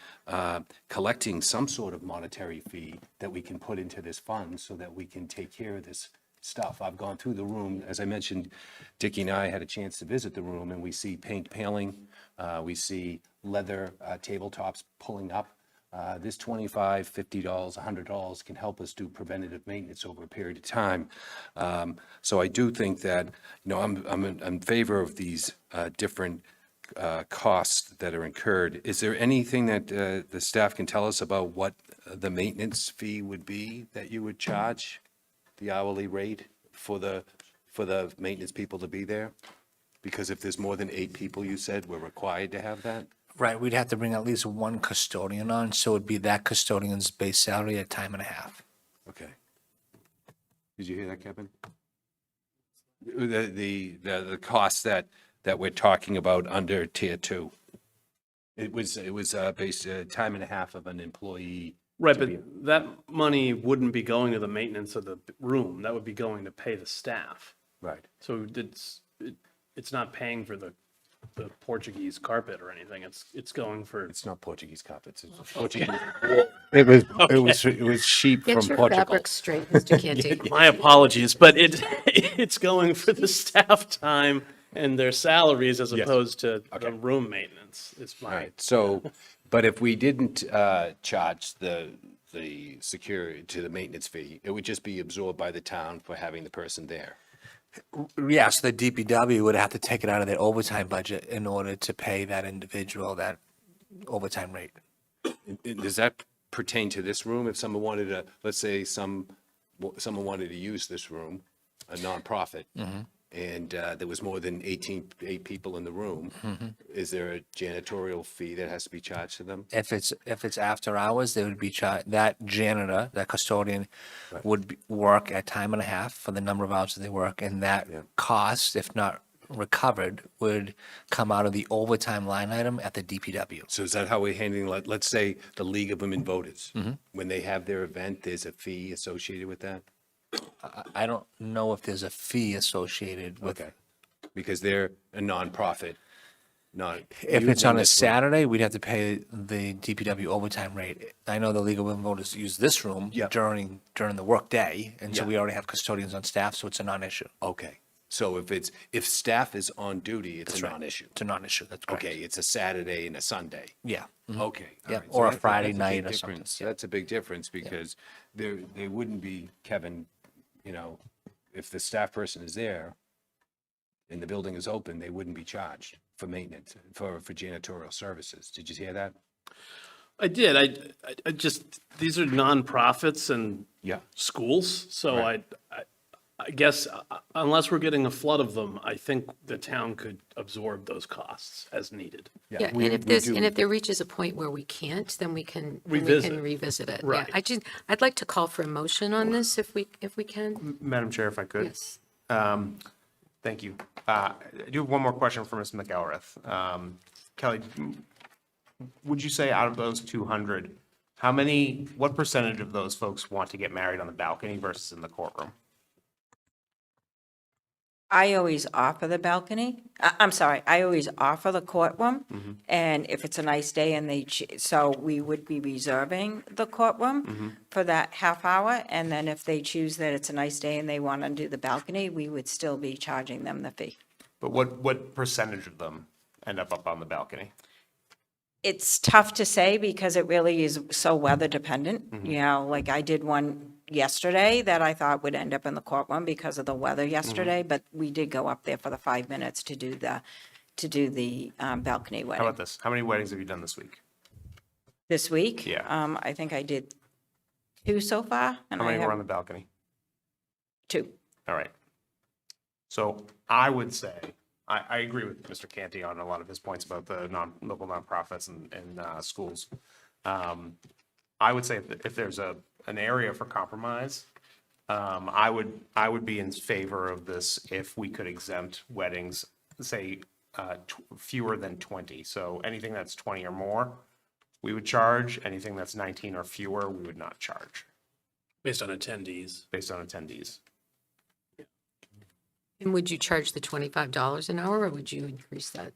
collecting some sort of monetary fee that we can put into this fund so that we can take care of this stuff. I've gone through the room. As I mentioned, Dickie and I had a chance to visit the room, and we see paint paling. We see leather tabletops pulling up. This $25, $50, $100 can help us do preventative maintenance over a period of time. So I do think that, I'm in favor of these different costs that are incurred. Is there anything that the staff can tell us about what the maintenance fee would be that you would charge, the hourly rate for the maintenance people to be there? Because if there's more than 8 people, you said, we're required to have that? Right, we'd have to bring at least one custodian on, so it'd be that custodian's base salary at time and a half. Okay. Did you hear that, Kevin? The costs that we're talking about under Tier 2. It was based time and a half of an employee. Right, but that money wouldn't be going to the maintenance of the room. That would be going to pay the staff. Right. So it's not paying for the Portuguese carpet or anything. It's going for. It's not Portuguese carpets. It's Portuguese. It was sheep Get from your Portugal. fabrics straight, Mr. Canty. My apologies, but it's going for the staff time and their salaries as opposed to the room maintenance. It's my. Right. So, but if we didn't charge the security to the maintenance fee, it would just be absorbed by the town for having the person there. Yes, the DPW would have to take it out of their overtime budget in order to pay that individual that overtime rate. Does that pertain to this room? If someone wanted to, let's say someone wanted to use this room, a nonprofit, and there was more than 8 people in the room, is there a janitorial fee that has to be charged to them? If it's after hours, they would be charged, that janitor, that custodian would work at time and a half for the number of hours that they work, and that cost, if not recovered, would come out of the overtime line item at the DPW. So is that how we're handling, let's say, the League of Women Voters? When they have their event, there's a fee associated with that? I don't know if there's a fee associated with. Okay. Because they're a nonprofit, If it's on a Saturday, we'd have to pay the DPW overtime rate. I know the League of Women Voters use this room during the workday, and so we already have custodians on staff, so it's a non-issue. Okay. So if staff is on duty, it's That's a right. non-issue? It's a non-issue, that's correct. Okay, it's a Saturday and a Sunday? Yeah. Okay. all Yeah, right. or a that's Friday big night or something, difference. yeah. That's a big difference because they wouldn't be, Kevin, if the staff person is there and the building is open, they wouldn't be charged for maintenance, for janitorial services. Did you hear that? I did. I just, these are nonprofits and schools, so Right. I guess unless we're getting a flood of them, I think the town could absorb those costs as needed. Yeah, and if there reaches a point where we can't, then we can revisit it. Right. Yeah, I'd like to call for a motion on this if we can. Madam Chair, if I could. Yes. Thank you. I do have one more question for Ms. McElrath. Kelly, would you say out of those 200, what percentage of those folks want to get married on the balcony versus in the courtroom? I always offer the balcony. I'm sorry, I always offer the courtroom. And if it's a nice day and so we would be reserving the courtroom for that half hour. And then if they choose that it's a nice day and they want to do the balcony, we would still be charging them the fee. But what percentage of them end up on the balcony? It's tough to say because it really is so weather dependent. You know, like I did one yesterday that I thought would end up in the courtroom because of the weather yesterday, but we did go up there for the 5 minutes to do the balcony How wedding. about this? How many weddings have you done this week? This week? Yeah. I think I did 2 so far. And How I many were have on the balcony? 2. All right. So I would say, I agree with Mr. Canty on a lot of his points about the local nonprofits and schools. I would say if there's an area for compromise, I would be in favor of this if we could exempt weddings, say, fewer than 20. So anything that's 20 or more, we would charge. Anything that's 19 or fewer, we would not charge, Based on attendees. based on attendees. And would you charge the $25 an hour, or would you increase that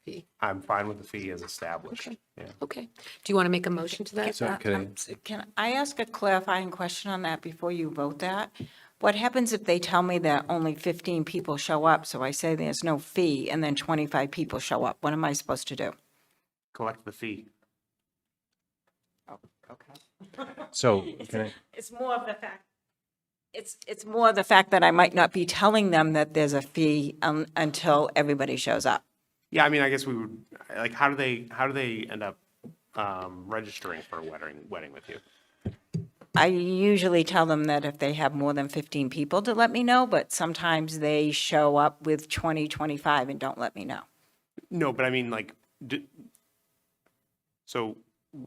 fee? I'm fine with the fee as established. Okay. Yeah. Okay. Do you want to make a motion to that? So can I- Can I ask a clarifying question on that before you vote that? What happens if they tell me that only 15 people show up, so I say there's no fee, and then 25 people show up? What am I supposed to do? Collect the fee. So can I? It's more of the fact, it's more the fact that I might not be telling them that there's a fee until everybody shows up. Yeah, I mean, I guess we would, like, how do they end up registering for a wedding with you? I usually tell them that if they have more than 15 people to let me know, but sometimes they show up with 20, 25 and don't let me know. No, but I mean, like, so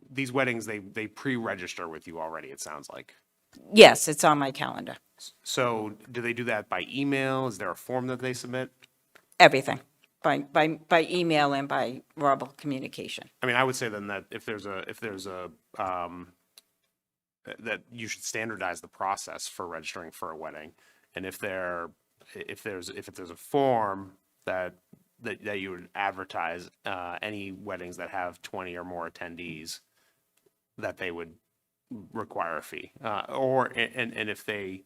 these weddings, they pre-register with you already, it sounds like. Yes, it's on my calendar. So do they do that by email? Is there a form that they submit? Everything, by email and by verbal communication. I mean, I would say then that if there's a that you should standardize the process for registering for a wedding. And if there's a form that you would advertise any weddings that have 20 or more attendees, that they would require a fee. And if they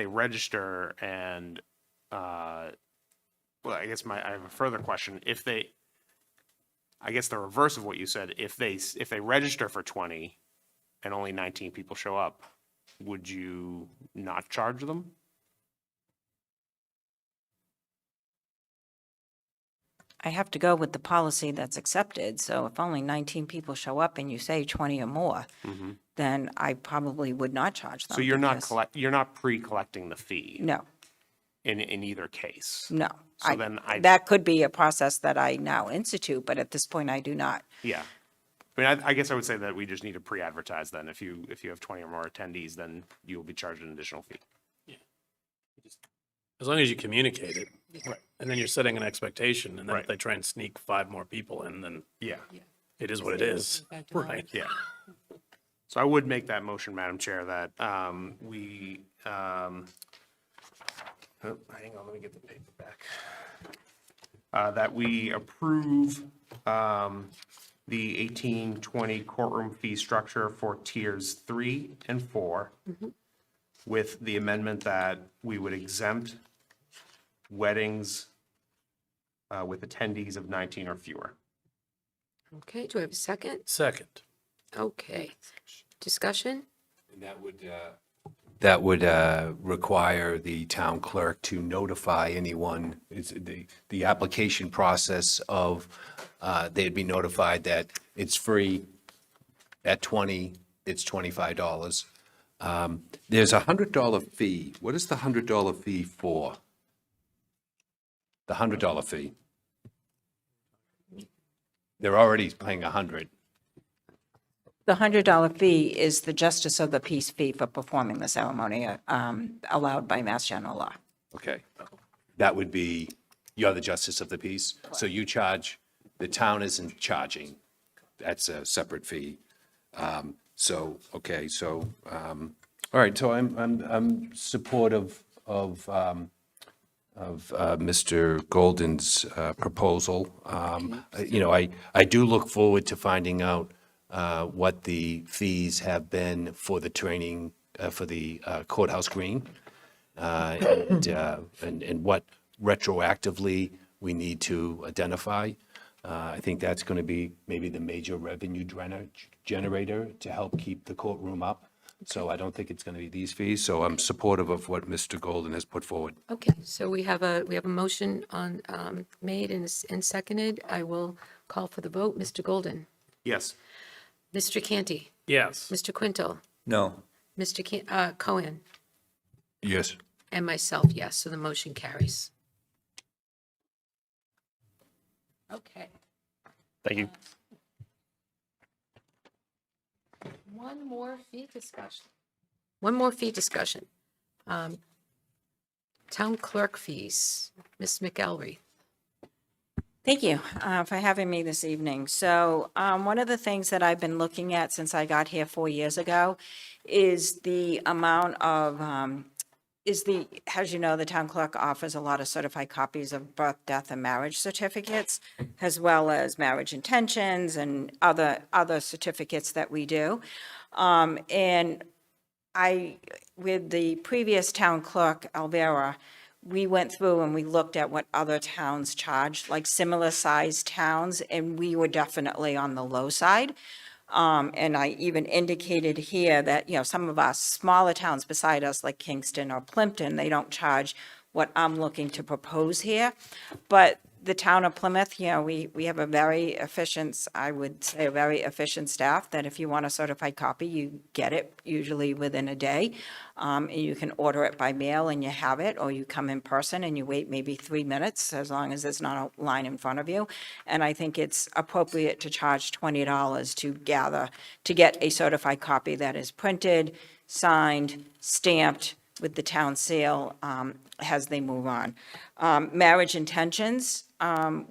register and well, I guess I have a further question. I guess the reverse of what you said, if they register for 20 and only 19 people show up, would you not charge them? I have to go with the policy that's accepted, so if only 19 people show up and you say 20 or more, then I probably would not charge them. So you're not because- you're not pre-collecting the fee No, in either case? no. So then That could be a process that I now institute, but at this point I do not. Yeah. I mean, I guess I would say that we just need to pre-advertise then. If you have 20 or more attendees, then you will be charged an additional fee. As long as you communicate it. Right. And then you're setting an expectation, and then if Right. they try and sneak 5 more people in, then Yeah. it is what it is. Right. Yeah. So I would make that motion, Madam Chair, that we, hang on, let me get the paper back. That we approve the 1820 courtroom fee structure for tiers 3 and 4 with the amendment that we would exempt weddings with attendees of 19 or fewer. Okay, do I have a second? Second. Okay. Discussion? And that would require the town clerk to notify anyone, it's the application process of, they'd be notified that it's free, at 20, it's $25. There's a $100 fee. What is the $100 fee for? The $100 fee. They're already paying $100. The $100 fee is the justice of the peace fee for performing the ceremony allowed by Mass General Law. Okay. That would be, you're the justice of the peace, so you charge, the town isn't charging. That's a separate fee. So, okay, so, all right, so I'm supportive of Mr. Golden's proposal. You know, I do look forward to finding out what the fees have been for the training, for the courthouse green, and what retroactively we need to identify. I think that's going to be maybe the major revenue generator to help keep the courtroom up. So I don't think it's going to be these fees, so I'm supportive of what Mr. Golden has put forward. Okay, so we have a motion on, made and seconded. I will call for the vote. Mr. Golden? Yes. Mr. Canty? Yes. Mr. Quintel? No. Mr. Cohen? Yes. And myself, yes, so the motion carries. Okay. Thank you. One more fee discussion. Town clerk fees, Ms. McElry. Thank you for having me this evening. So one of the things that I've been looking at since I got here 4 years ago is the amount of, as you know, the town clerk offers a lot of certified copies of birth, death, and marriage certificates, as well as marriage intentions and other certificates that we do. And with the previous town clerk, Alvera, we went through and we looked at what other towns charge, like similar sized towns, and we were definitely on the low side. And I even indicated here that, you know, some of our smaller towns beside us, like Kingston or Plimpton, they don't charge what I'm looking to propose here. But the town of Plymouth, you know, we have a very efficient, I would say a very efficient staff, that if you want a certified copy, you get it usually within a day. And you can order it by mail and you have it, or you come in person and you wait maybe 3 minutes, as long as there's not a line in front of you. And I think it's appropriate to charge $20 to get a certified copy that is printed, signed, stamped with the town seal, as they move on. Marriage intentions, in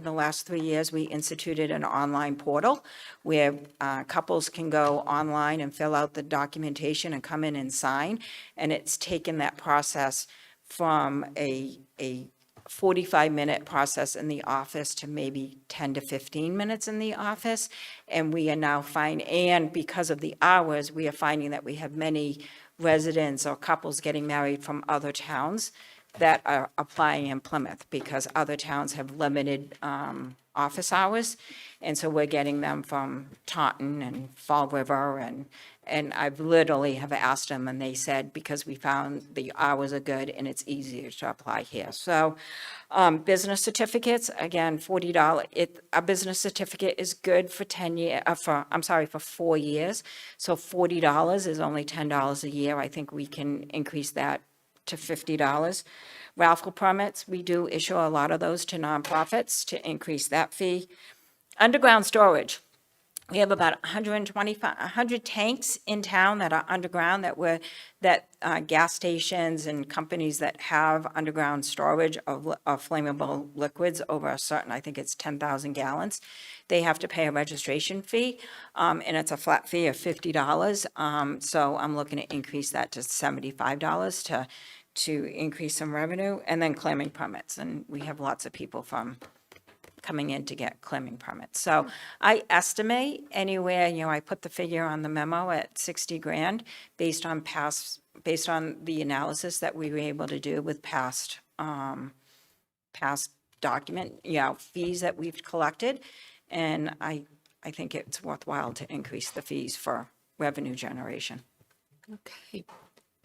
the last 3 years, we instituted an online portal where couples can go online and fill out the documentation and come in and sign. And it's taken that process from a 45-minute process in the office to maybe 10 to 15 minutes in the office. And we are now and because of the hours, we are finding that we have many residents or couples getting married from other towns that are applying in Plymouth, because other towns have limited office hours. And so we're getting them from Taunton and Fall River, and I've literally have asked them, and they said, because we found the hours are good and it's easier to apply here. So business certificates, again, $40. A business certificate is good for 4 years. So $40 is only $10 a year. I think we can increase that to $50. Raffle permits, we do issue a lot of those to nonprofits to increase that fee. Underground storage, we have about 100 tanks in town that are underground that gas stations and companies that have underground storage of flammable liquids over a certain, I think it's 10,000 gallons, they have to pay a registration fee, and it's a flat fee of $50. So I'm looking to increase that to $75 to increase some revenue, and then clamming permits. And we have lots of people coming in to get clamming permits. So I estimate anywhere, you know, I put the figure on the memo at 60 grand based on the analysis that we were able to do with past document, you know, fees that we've collected. And I think it's worthwhile to increase the fees for revenue generation. Okay,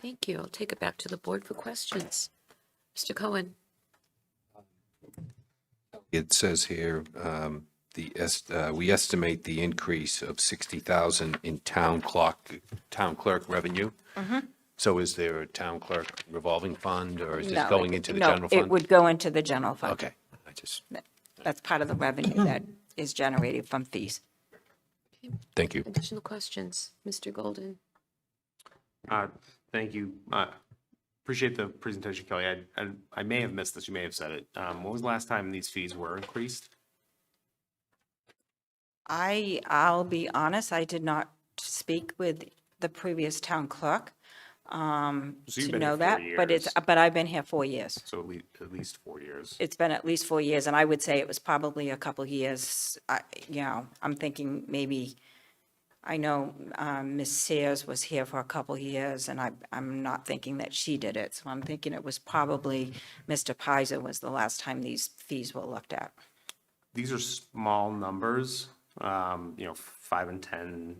thank you. I'll take it back to the board for questions. Mr. Cohen? It says here, we estimate the increase of 60,000 in town clerk revenue. So is there a town clerk revolving fund, or is this No, going into the general fund? No, it would go into the general fund. Okay, That's part of the revenue that is generated from fees. thank you. Additional questions? Mr. Golden? Thank you. Appreciate the presentation, Kelly. I may have missed this. You may have said it. When was the last time these fees were increased? I'll be honest, I did not speak with the previous town clerk So you've to been know here that, 4 but years. but I've been here 4 years. So at least 4 years. It's been at least 4 years, and I would say it was probably a couple years. I'm thinking maybe, I know Ms. Sears was here for a couple years, and I'm not thinking that she did it. So I'm thinking it was probably Mr. Pizer was the last time these fees were looked at. These are small numbers, 5 and 10,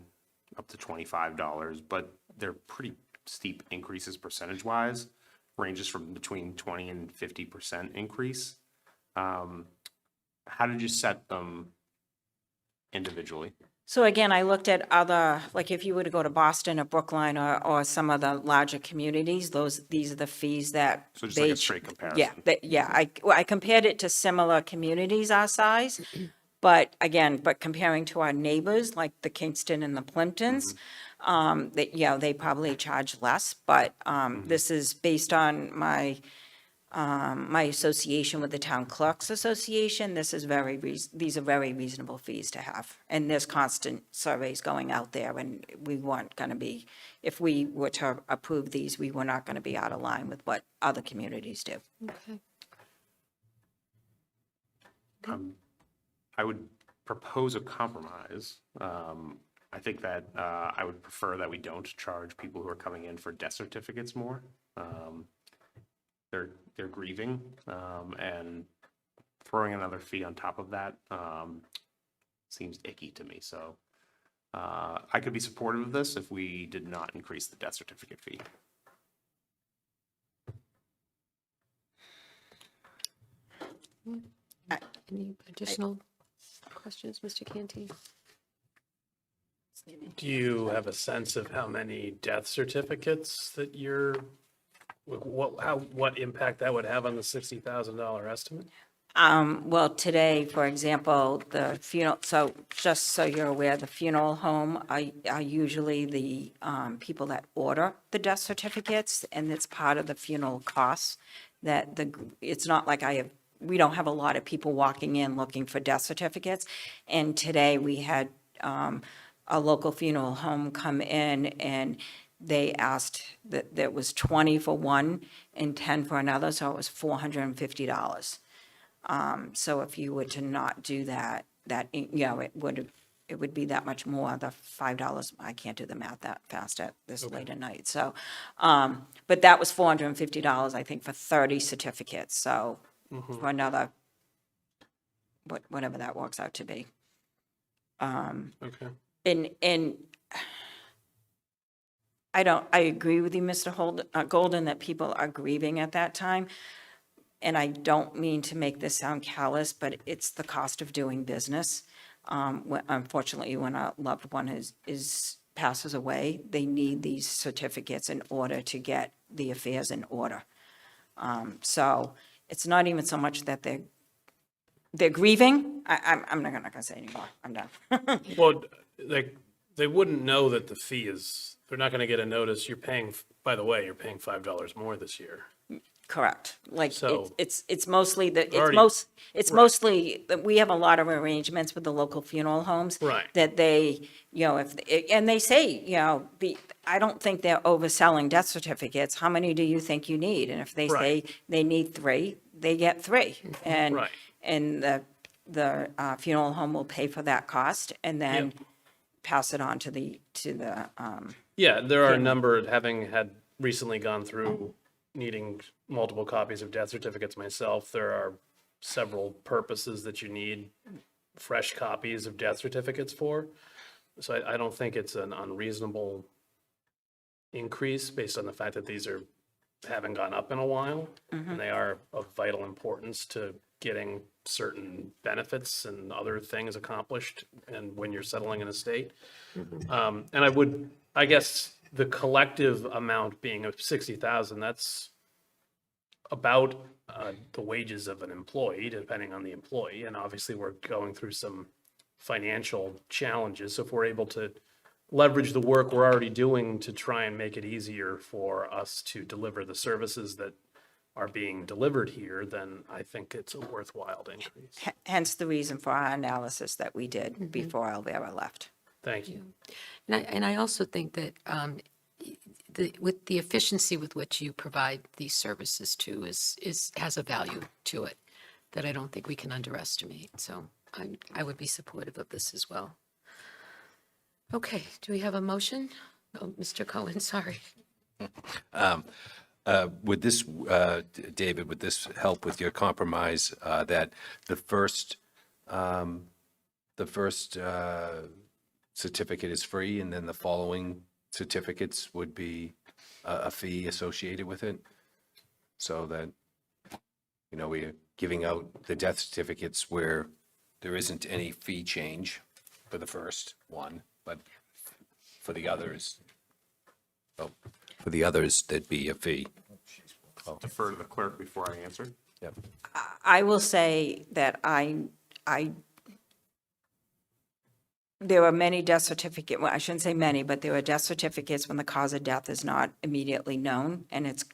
up to $25, but they're pretty steep increases percentage-wise, ranges from between 20 and 50% increase. How did you set them individually? So again, I looked at other, like if you were to go to Boston or Brookline or some of the larger communities, these are the fees that So just they. like a straight comparison. I compared it to similar communities our size, but again, comparing to our neighbors, like the Kingston and the Plimptons, they probably charge less, but this is based on my association with the Town Clerks Association. These are very reasonable fees to have. And there's constant surveys going out there, and we weren't going to be, if we were to approve these, we were not going to be out of line with what other communities do. Okay. I would propose a compromise. I think that I would prefer that we don't charge people who are coming in for death certificates more. They're grieving, and throwing another fee on top of that seems icky to me. So I could be supportive of this if we did not increase the death certificate fee. Any additional questions, Mr. Canty? Do you have a sense of how many death certificates that what impact that would have on the $60,000 estimate? Well, today, for example, the funeral, so just so you're aware, the funeral home are usually the people that order the death certificates, and it's part of the funeral costs. It's not like we don't have a lot of people walking in looking for death certificates. And today we had a local funeral home come in, and they asked that there was 20 for one and 10 for another, so it was $450. So if you were to not do that, it would be that much more, the $5. I can't do the math that fast at this late at night. So, but that was $450, I think, for 30 certificates. So for another, whatever that works out to be. Okay. And I agree with you, Mr. Golden, that people are grieving at that time. And I don't mean to make this sound callous, but it's the cost of doing business. Unfortunately, when a loved one passes away, they need these certificates in order to get the affairs in order. So it's not even so much that they're grieving. I'm not gonna say anymore. I'm done. Well, they wouldn't know that the fee is, they're not going to get a notice. By the way, you're paying $5 more this year. Correct. Like, So- it's mostly Already- mostly, we have a lot of arrangements with the local funeral homes. Right. That they, and they say, I don't think they're overselling death certificates. How many do you think you need? And if they say Right. they need 3, they get 3. And, Right. and the funeral home will pay for that cost and then Yep. pass it on to the. Yeah, there are a number, having had recently gone through needing multiple copies of death certificates myself, there are several purposes that you need fresh copies of death certificates for. So I don't think it's an unreasonable increase based on the fact that these haven't gone up in a while. And they are of vital importance to getting certain benefits and other things accomplished and when you're settling an estate. And I guess the collective amount being of 60,000, that's about the wages of an employee, depending on the employee. And obviously, we're going through some financial challenges. So if we're able to leverage the work we're already doing to try and make it easier for us to deliver the services that are being delivered here, then I think it's a worthwhile increase. Hence the reason for our analysis that we did before Alvera left. Thank you. And I also think that with the efficiency with which you provide these services to has a value to it that I don't think we can underestimate. So I would be supportive of this as well. Okay, do we have a motion? Oh, Mr. Cohen, sorry. Would this, David, would this help with your compromise that the first certificate is free and then the following certificates would be a fee associated with it? So that, we're giving out the death certificates where there isn't any fee change for the first one, but for the others, there'd be a fee. Defer to the clerk before I answer. Yep. I will say that there are many death certificate, well, I shouldn't say many, but there are death certificates when the cause of death is not immediately known and it's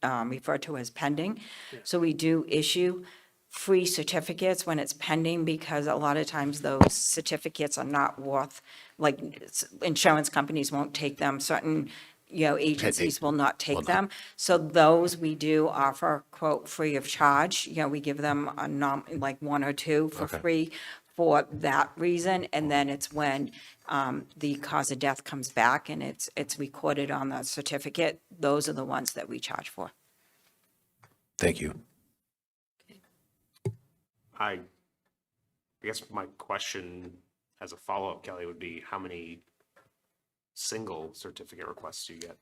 referred to as pending. So we do issue free certificates when it's pending because a lot of times those certificates are not worth, like insurance companies won't take them, certain agencies will not take them. So those we do offer, quote, free of charge. We give them like one or two for free for that reason. And then it's when the cause of death comes back and it's recorded on the certificate. Those are the ones that we charge for. Thank you. I guess my question as a follow-up, Kelly, would be how many single certificate requests do you get?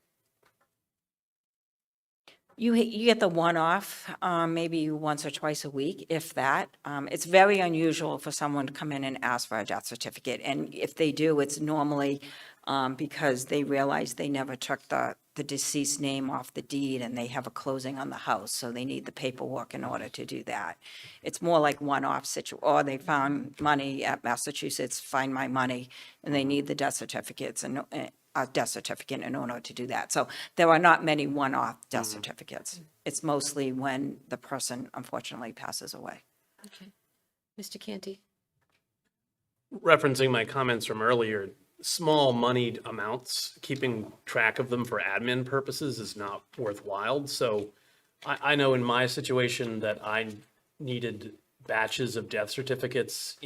You get the one-off, maybe once or twice a week, if that. It's very unusual for someone to come in and ask for a death certificate. And if they do, it's normally because they realize they never took the deceased name off the deed and they have a closing on the house, so they need the paperwork in order to do that. It's more like one-off or they found money at Massachusetts, Find My Money, and they need the death certificates and a death certificate in order to do that. So there are not many one-off death certificates. It's mostly when the person unfortunately passes away. Okay. Mr. Canty? Referencing my comments from earlier, small moneyed amounts, keeping track of them for admin purposes is not worthwhile. So I know in my situation that I needed batches of death certificates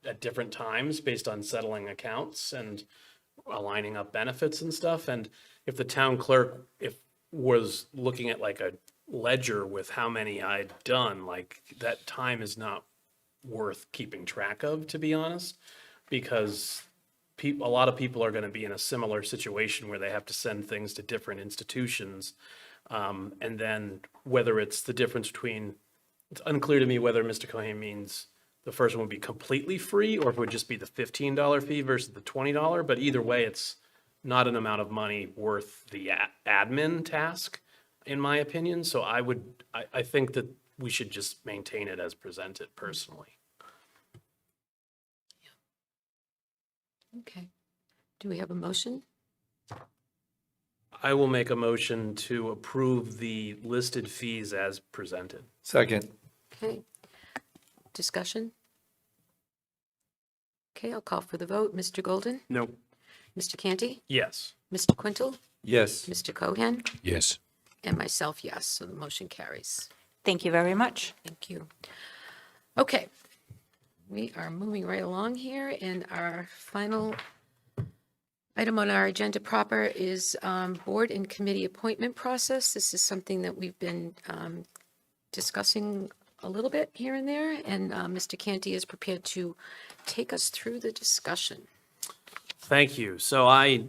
at different times based on settling accounts and aligning up benefits and stuff. And if the town clerk was looking at like a ledger with how many I'd done, like that time is not worth keeping track of, to be honest, because a lot of people are going to be in a similar situation where they have to send things to different institutions. And then whether it's the difference between, it's unclear to me whether Mr. Cohen means the first one would be completely free or if it would just be the $15 fee versus the $20. But either way, it's not an amount of money worth the admin task, in my opinion. So I think that we should just maintain it as presented personally. Okay. Do we have a motion? I will make a motion to approve the listed fees as presented. Second. Okay. Discussion? Okay, I'll call for the vote. Mr. Golden? No. Mr. Canty? Yes. Mr. Quintel? Yes. Mr. Cohen? Yes. And myself, yes. So the motion carries. Thank you very much. Thank you. Okay. We are moving right along here, and our final item on our agenda proper is board and committee appointment process. This is something that we've been discussing a little bit here and there, and Mr. Canty is prepared to take us through the discussion. Thank you. So I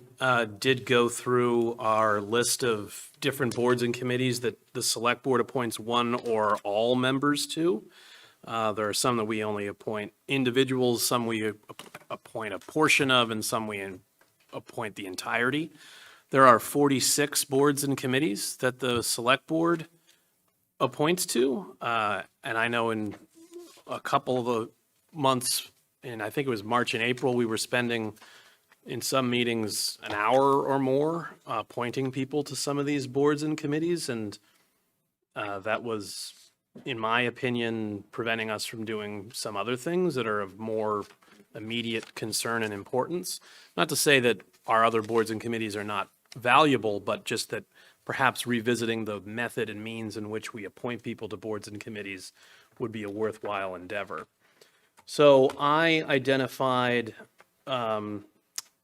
did go through our list of different boards and committees that the select board appoints one or all members to. There are some that we only appoint individuals, some we appoint a portion of, and some we appoint the entirety. There are 46 boards and committees that the select board appoints to. And I know in a couple of the months, and I think it was March and April, we were spending in some meetings an hour or more appointing people to some of these boards and committees. And that was, in my opinion, preventing us from doing some other things that are of more immediate concern and importance. Not to say that our other boards and committees are not valuable, but just that perhaps revisiting the method and means in which we appoint people to boards and committees would be a worthwhile endeavor. So I identified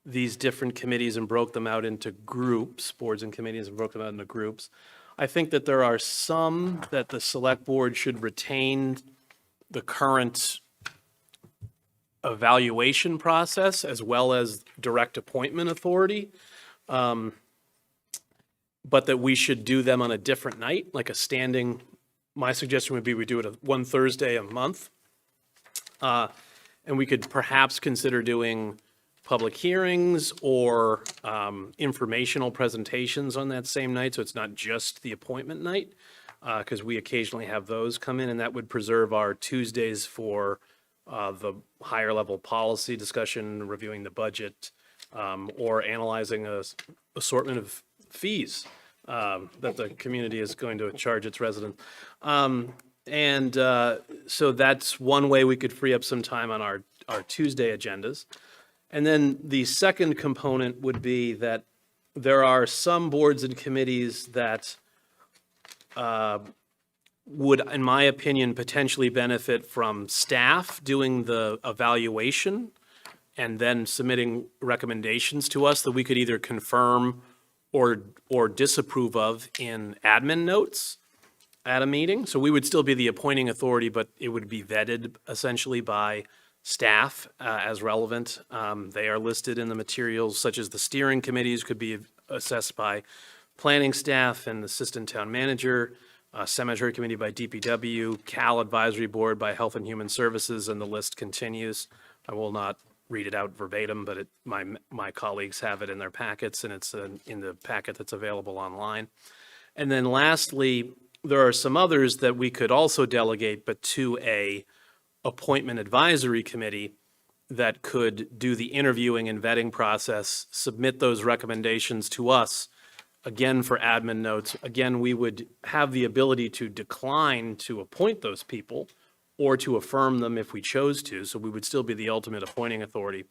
these different committees and broke them out into groups, boards and committees, and broke them out into groups. I think that there are some that the select board should retain the current evaluation process as well as direct appointment authority. But that we should do them on a different night, like a standing, my suggestion would be we do it one Thursday a month. And we could perhaps consider doing public hearings or informational presentations on that same night, so it's not just the appointment night, because we occasionally have those come in, and that would preserve our Tuesdays for the higher level policy discussion, reviewing the budget, or analyzing a assortment of fees that the community is going to charge its residents. So that's one way we could free up some time on our Tuesday agendas. And then the second component would be that there are some boards and committees that would, in my opinion, potentially benefit from staff doing the evaluation and then submitting recommendations to us that we could either confirm or disapprove of in admin notes at a meeting. So we would still be the appointing authority, but it would be vetted essentially by staff as relevant. They are listed in the materials, such as the steering committees could be assessed by planning staff and assistant town manager, cemetery committee by DPW, Cal advisory board by Health and Human Services, and the list continues. I will not read it out verbatim, but my colleagues have it in their packets, and it's in the packet that's available online. And then lastly, there are some others that we could also delegate, but to a appointment advisory committee that could do the interviewing and vetting process, submit those recommendations to us, again, for admin notes. Again, we would have the ability to decline to appoint those people or to affirm them if we chose to, so we would still be the ultimate appointing authority,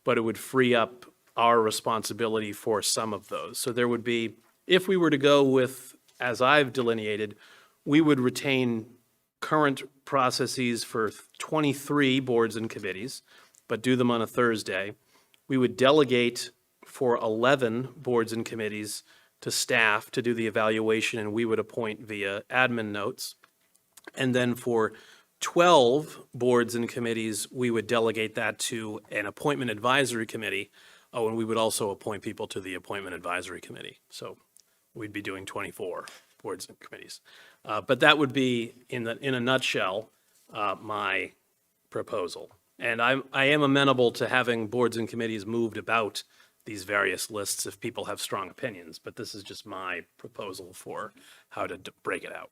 but it would free up our responsibility for some of those. So there would be, if we were to go with, as I've delineated, we would retain current processes for 23 boards and committees, but do them on a Thursday. We would delegate for 11 boards and committees to staff to do the evaluation, and we would appoint via admin notes. And then for 12 boards and committees, we would delegate that to an appointment advisory committee. Oh, and we would also appoint people to the appointment advisory committee. So we'd be doing 24 boards and committees. But that would be, in a nutshell, my proposal. And I am amenable to having boards and committees moved about these various lists if people have strong opinions, but this is just my proposal for how to break it out.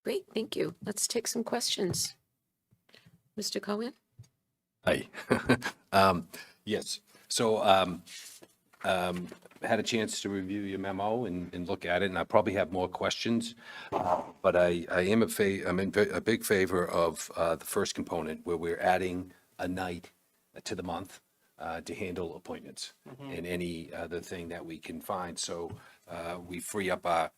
Great, thank you. Let's take some questions. Mr. Cohen? Hi. Yes. So had a chance to review your memo and look at it, and I probably have more questions. But I'm in a big favor of the first component where we're adding a night to the month to handle appointments and any other thing that we can find. So we free up our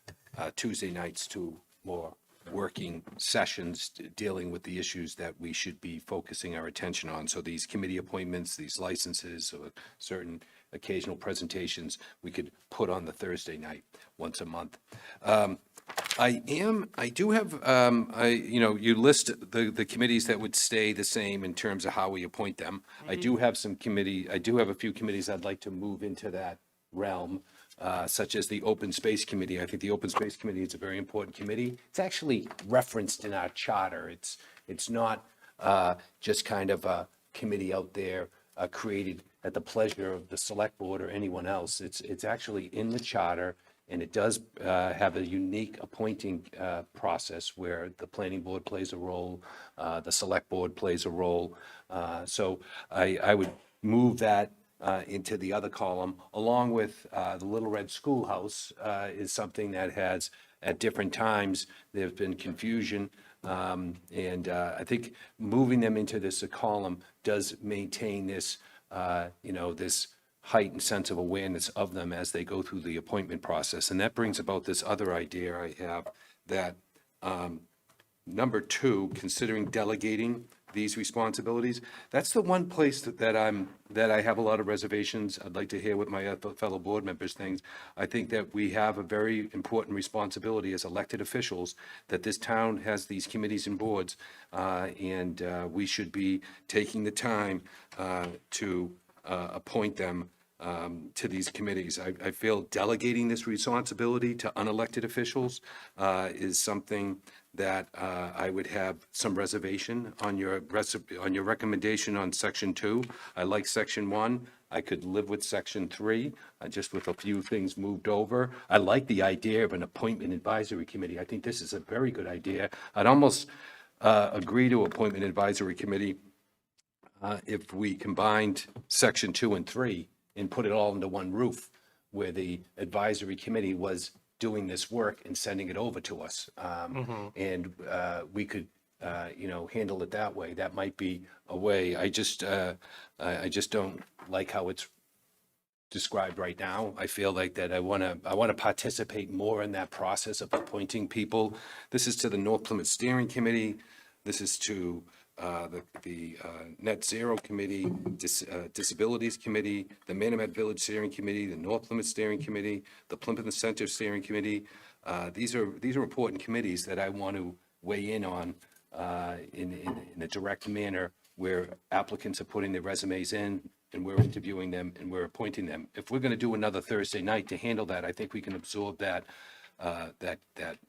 Tuesday nights to more working sessions dealing with the issues that we should be focusing our attention on. So these committee appointments, these licenses, or certain occasional presentations, we could put on the Thursday night once a month. You list the committees that would stay the same in terms of how we appoint them. I do have a few committees I'd like to move into that realm. Such as the Open Space Committee. I think the Open Space Committee is a very important committee. It's actually referenced in our charter. It's not just kind of a committee out there created at the pleasure of the select board or anyone else. It's actually in the charter, and it does have a unique appointing process where the planning board plays a role, the select board plays a role. So I would move that into the other column, along with the Little Red Schoolhouse is something that has, at different times, there's been confusion And I think moving them into this column does maintain this, this heightened sense of awareness of them as they go through the appointment process. And that brings about this other idea I have that number 2, considering delegating these responsibilities, that's the one place that I have a lot of reservations. I'd like to hear what my other fellow board members think. I think that we have a very important responsibility as elected officials, that this town has these committees and boards, and we should be taking the time to appoint them to these committees. I feel delegating this responsibility to unelected officials is something that I would have some reservation on your recommendation on section 2. I like section 1. I could live with section 3, just with a few things moved over. I like the idea of an appointment advisory committee. I think this is a very good idea. I'd almost agree to appointment advisory committee if we combined section 2 and 3 and put it all under one roof, where the advisory committee was doing this work and sending it over to us. And we could, handle it that way. That might be a way. I just don't like how it's described right now. I feel like that I want to participate more in that process of appointing people. This is to the North Plymouth Steering Committee. This is to the Net Zero Committee, Disabilities Committee, the Manamet Village Steering Committee, the North Plymouth Steering Committee, the Plymouth Center Steering Committee. These are important committees that I want to weigh in on in a direct manner, where applicants are putting their resumes in and we're interviewing them and we're appointing them. If we're going to do another Thursday night to handle that, I think we can absorb that that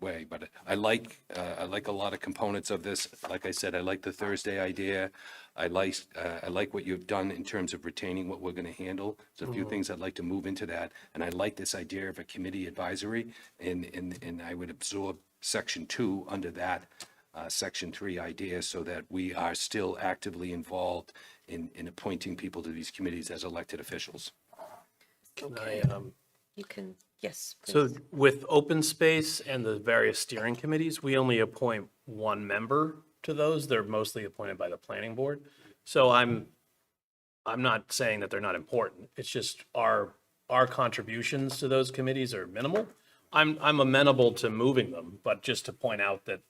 way. But I like a lot of components of this. Like I said, I like the Thursday idea. I like what you've done in terms of retaining what we're going to handle. There's a few things I'd like to move into that, and I like this idea of a committee advisory, and I would absorb section 2 under that section 3 idea, so that we are still actively involved in appointing people to these committees as elected officials. You can, yes. So please. with open space and the various steering committees, we only appoint one member to those. They're mostly appointed by the planning board. So I'm not saying that they're not important. It's just our contributions to those committees are minimal. I'm amenable to moving them, but just to point out that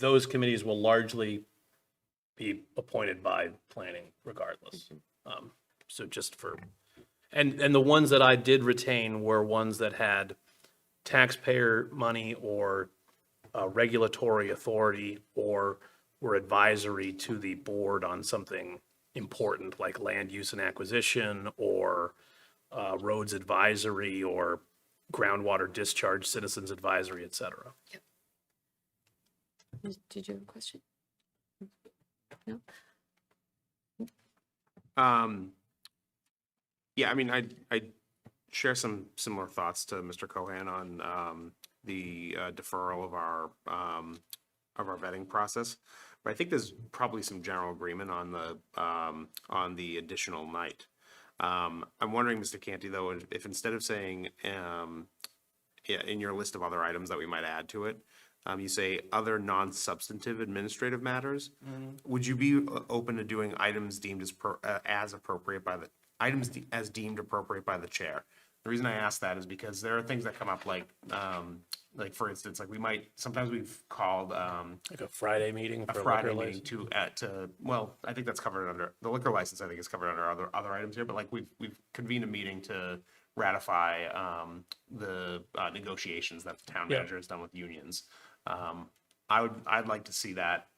those committees will largely be appointed by planning regardless. So just for, and the ones that I did retain were ones that had taxpayer money or regulatory authority, or were advisory to the board on something important like land use and acquisition, or roads advisory, or groundwater discharge, citizens advisory, et cetera. Did you have a question? No? Yeah, I mean, I share some similar thoughts to Mr. Cohan on the deferral of our vetting process, but I think there's probably some general agreement on the additional night. I'm wondering, Mr. Canty, though, if instead of saying in your list of other items that we might add to it, you say other non-substantive administrative matters, would you be open to doing items deemed as appropriate by the as deemed appropriate by the chair? The reason I ask that is because there are things that come up like for instance, like sometimes we've called Like a Friday meeting a for Friday liquor meeting license. well, I think that's covered under the liquor license. I think is covered under other items here, but like we've convened a meeting to ratify the negotiations that the town manager has done with unions. I'd like to see that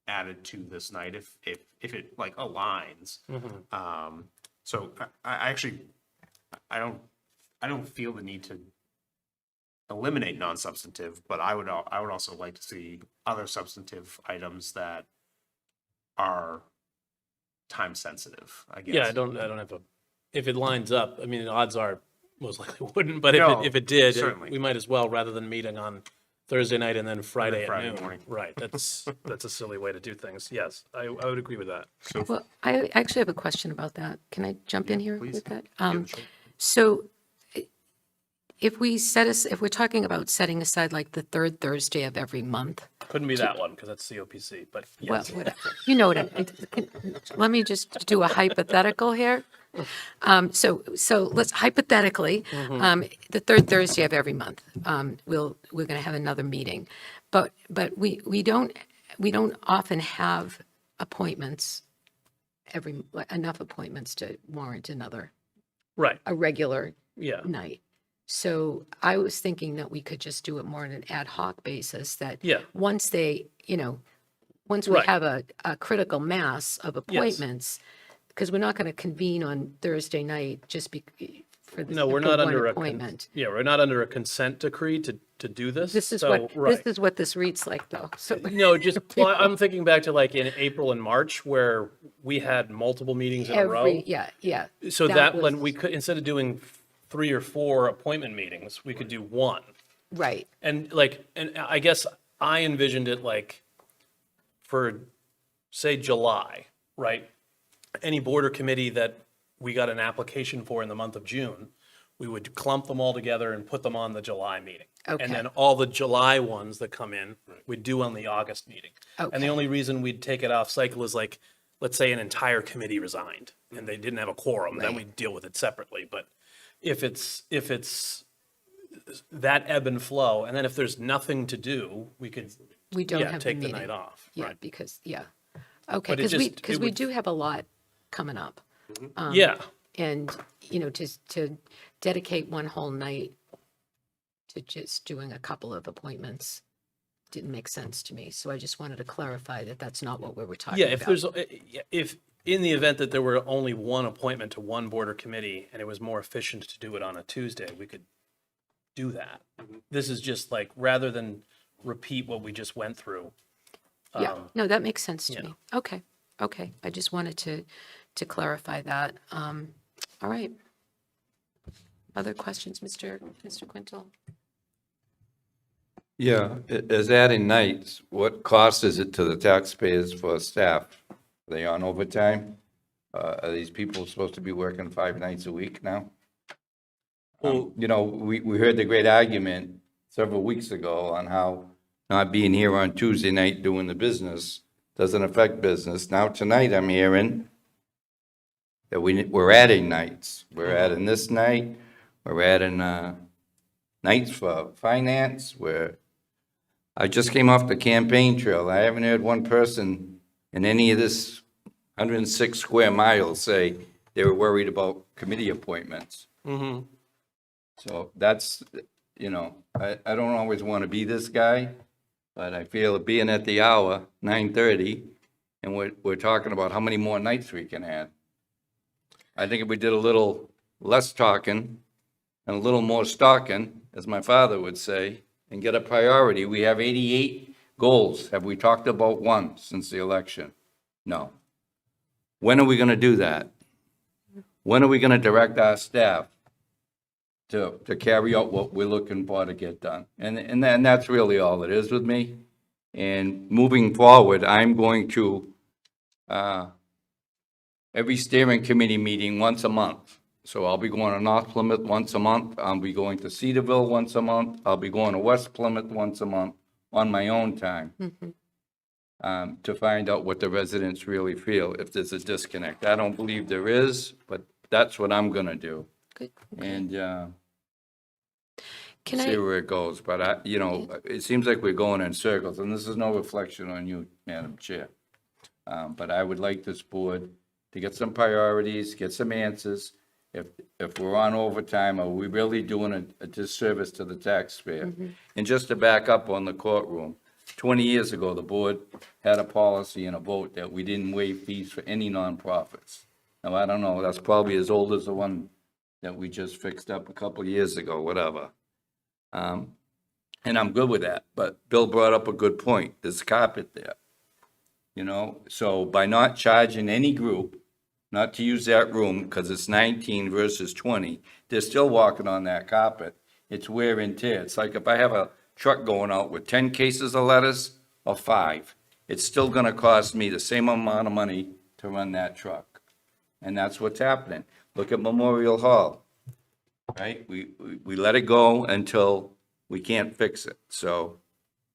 added to this night if it like aligns. So I actually I don't feel the need to eliminate non-substantive, but I would also like to see other substantive items that are time sensitive, I guess. Yeah, I don't have if it lines up, I mean, the odds are most likely wouldn't, but No, if it did, certainly. we might as well, rather than meeting on Thursday night and then Friday Friday at noon. morning. Right, that's a silly way to do things. Yes, I would agree with that. Well, I actually have a question about that. Can I jump in here please. with that? Yeah, sure. So if we're talking about setting aside like the third Thursday of every month, Couldn't be that one because that's COPC, but well, yes. whatever, you know what let me just do a hypothetical here. So let's hypothetically, the third Thursday of every month, we're going to have another meeting. But we don't often have appointments, enough appointments to warrant Right, a regular yeah. night. So I was thinking that we could just do it more on an ad hoc basis, that Yeah. once they, once we Right. have a critical mass of appointments, because we're not going to convene on Thursday night just for No, we're not one under appointment. we're not under a consent decree to do this. This is so, right. this reads like, though. So No, just, well, I'm thinking back to like in April and March where we had multiple meetings in a row. yeah. So that was- when we could, instead of doing 3 or 4 appointment meetings, we could do one. Right. And I guess I envisioned it like for, say, July, right? Any board or committee that we got an application for in the month of June, we would clump them all together and put them on the July meeting. Okay. And then all the July ones that come in, we'd do on the August meeting. And Okay. the only reason we'd take it off cycle is like, let's say an entire committee resigned and they didn't have a quorum, then Right. we'd deal with it separately. But if it's that ebb and flow, and then if there's nothing to do, we could, We don't yeah, have a take the meeting. night off. Yeah, Right. because, okay, But it just- because it we would- do have a lot coming up. Yeah. And, to dedicate one whole night to just doing a couple of appointments didn't make sense to me. So I just wanted to clarify that that's not what we were talking Yeah, about. if there's, if, in the event that there were only one appointment to one board or committee, and it was more efficient to do it on a Tuesday, we could do that. This is just like, rather than repeat what we just went through. Yeah, no, that makes sense to yeah. me. Okay. I just wanted to clarify that. All right. Other questions, Mr. Quintal? Yeah, as adding nights, what cost is it to the taxpayers for staff? Are they on overtime? Are these people supposed to be working 5 nights a week now? Well, We heard the great argument several weeks ago on how not being here on Tuesday night doing the business doesn't affect business. Now tonight I'm hearing that we're adding nights. We're adding this night, we're adding nights for finance, I just came off the campaign trail. I haven't heard one person in any of this 106 square miles say they were worried about committee appointments. So that's, I don't always want to be this guy, but I feel being at the hour, 9:30, and we're talking about how many more nights we can add. I think if we did a little less talking and a little more stalking, as my father would say, and get a priority, we have 88 goals. Have we talked about one since the election? No. When are we going to do that? When are we going to direct our staff to carry out what we're looking for to get done? And that's really all it is with me. And moving forward, I'm going to, every steering committee meeting once a month. So I'll be going to North Plymouth once a month. I'll be going to Cedarville once a month. I'll be going to West Plymouth once a month on my own time. To find out what the residents really feel, if there's a disconnect. I don't believe there is, but that's what I'm gonna do. Good. And, Can see I, where it goes, but it seems like we're going in circles, and this is no reflection on you, Madam Chair. But I would like this board to get some priorities, get some answers. If we're on overtime, are we really doing a disservice to the taxpayer? And just to back up on the courtroom, 20 years ago, the board had a policy and a vote that we didn't waive fees for any nonprofits. Now, I don't know, that's probably as old as the one that we just fixed up a couple of years ago, whatever. And I'm good with that, but Bill brought up a good point, there's carpet there. So by not charging any group, not to use that room, because it's 19 versus 20, they're still walking on that carpet. It's wear and tear. It's like if I have a truck going out with 10 cases of lettuce or 5, it's still gonna cost me the same amount of money to run that truck. And that's what's happening. Look at Memorial Hall. right? We let it go until we can't fix it. So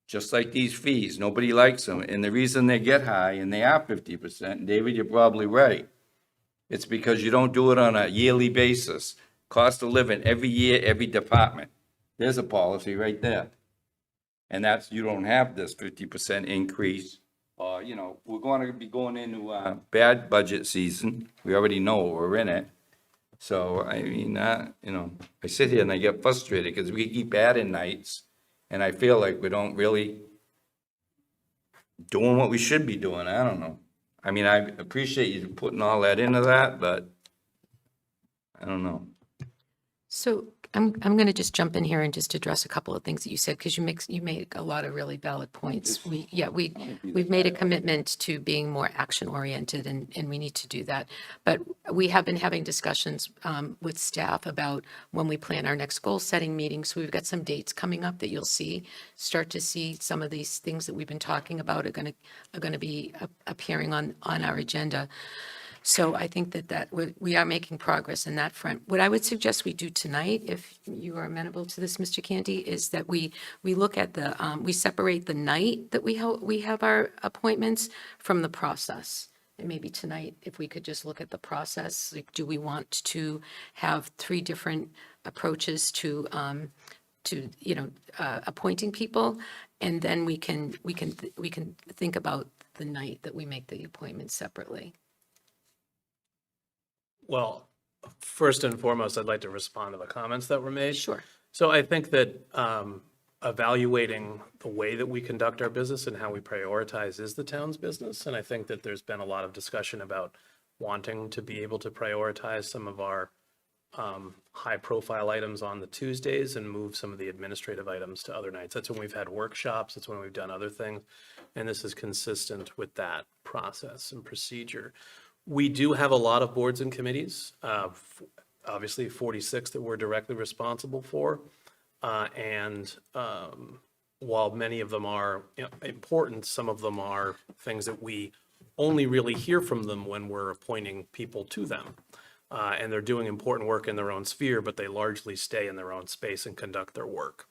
just like these fees, nobody likes them. And the reason they get high, and they are 50%, David, you're probably right. It's because you don't do it on a yearly basis. Cost of living, every year, every department. There's a policy right there. And that's, you don't have this 50% increase. We're going to be going into a bad budget season. We already know we're in it. So, I mean, I sit here and I get frustrated because we keep adding nights, and I feel like we don't really doing what we should be doing. I don't know. I mean, I appreciate you putting all that into that, but I don't know. So I'm going to just jump in here and just address a couple of things that you said, because you make a lot of really valid points. We've made a commitment to being more action oriented, and we need to do that. But we have been having discussions with staff about when we plan our next goal setting meeting. So we've got some dates coming up that you'll start to see some of these things that we've been talking about are going to be appearing on our agenda. So I think that we are making progress in that front. What I would suggest we do tonight, if you are amenable to this, Mr. Canty, is that we look at we separate the night that we have our appointments from the process. And maybe tonight, if we could just look at the process, like, do we want to have 3 different approaches to appointing people? And then we can think about the night that we make the appointments separately. Well, first and foremost, I'd like to respond to the comments that were made. Sure. So I think that evaluating the way that we conduct our business and how we prioritize is the town's business. And I think that there's been a lot of discussion about wanting to be able to prioritize some of our high-profile items on the Tuesdays and move some of the administrative items to other nights. That's when we've had workshops, that's when we've done other things, and this is consistent with that process and procedure. We do have a lot of boards and committees, obviously 46 that we're directly responsible for. And while many of them are important, some of them are things that we only really hear from them when we're appointing people to them. And they're doing important work in their own sphere, but they largely stay in their own space and conduct their work.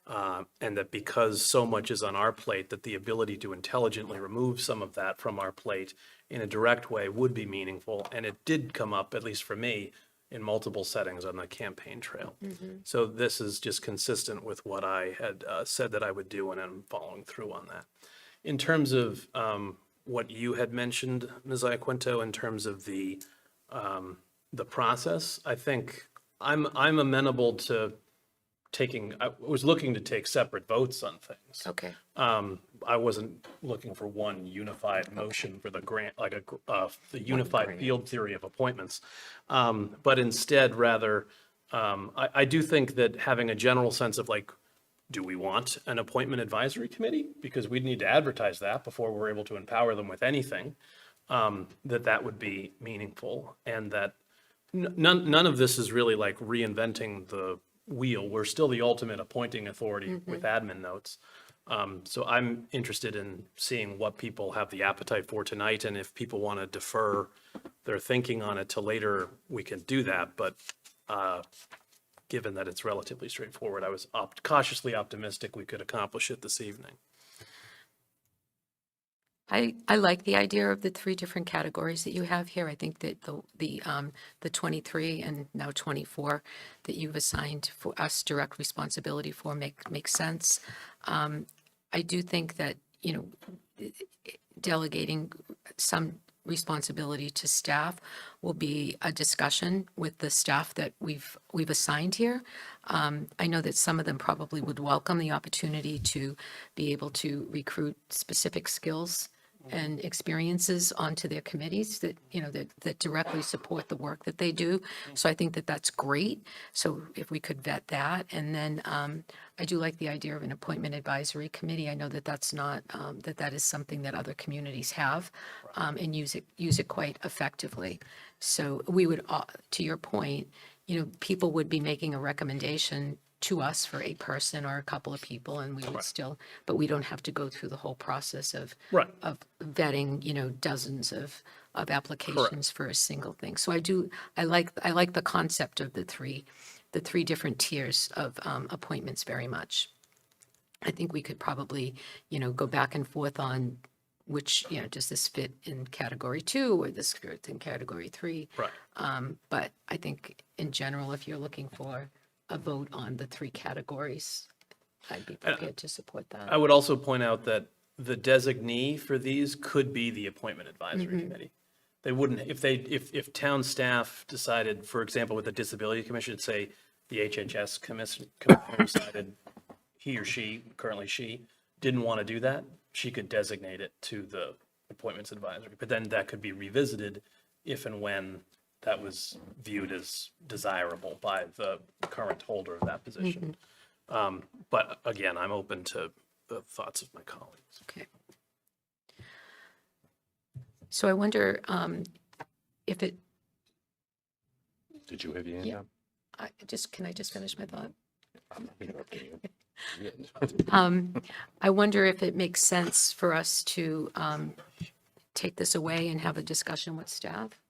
And that because so much is on our plate, that the ability to intelligently remove some of that from our plate in a direct way would be meaningful. And it did come up, at least for me, in multiple settings on the campaign trail. So this is just consistent with what I had said that I would do, and I'm following through on that. In terms of what you had mentioned, Ms. Iaquinto, in terms of the process, I think I'm amenable to I was looking to take separate votes on things. Okay. I wasn't looking for one unified motion for the grant, like the unified field theory of appointments. But instead, rather, I do think that having a general sense of like, do we want an appointment advisory committee? Because we'd need to advertise that before we're able to empower them with anything, that would be meaningful. And that none of this is really like reinventing the wheel. We're still the ultimate appointing authority with admin notes. So I'm interested in seeing what people have the appetite for tonight, and if people want to defer their thinking on it till later, we can do that. But given that it's relatively straightforward, I was cautiously optimistic we could accomplish it this evening. I like the idea of the 3 different categories that you have here. I think that the 23 and now 24 that you've assigned for us direct responsibility for makes sense. I do think that, delegating some responsibility to staff will be a discussion with the staff that we've assigned here. I know that some of them probably would welcome the opportunity to be able to recruit specific skills and experiences onto their committees that, that directly support the work that they do. So I think that that's great. So if we could vet that. And then I do like the idea of an appointment advisory committee. I know that that's not, that is something that other communities have and use it quite effectively. So we would, to your point, people would be making a recommendation to us for a person or a couple of people, and we would still, but we don't have to go through the whole process of vetting, dozens of applications for a single thing. So I like the concept of the three the three different tiers of appointments very much. I think we could probably, go back and forth on which, does this fit in category 2 or this fit in category 3? Right. But I think in general, if you're looking for a vote on the three categories, I'd be prepared to support that. I would also point out that the designee for these could be the appointment advisory committee. They wouldn't, if town staff decided, for example, with the disability commission, say the HHS commissioner decided he or she, currently she, didn't want to do that, she could designate it to the appointments advisory. But then that could be revisited if and when that was viewed as desirable by the current holder of that position. But again, I'm open to the thoughts of my colleagues. Okay. So I wonder if it, Did you have your hand Yeah. up? can I just finish my thought? I'm not interrupting you. I wonder if it makes sense for us to take this away and have a discussion with staff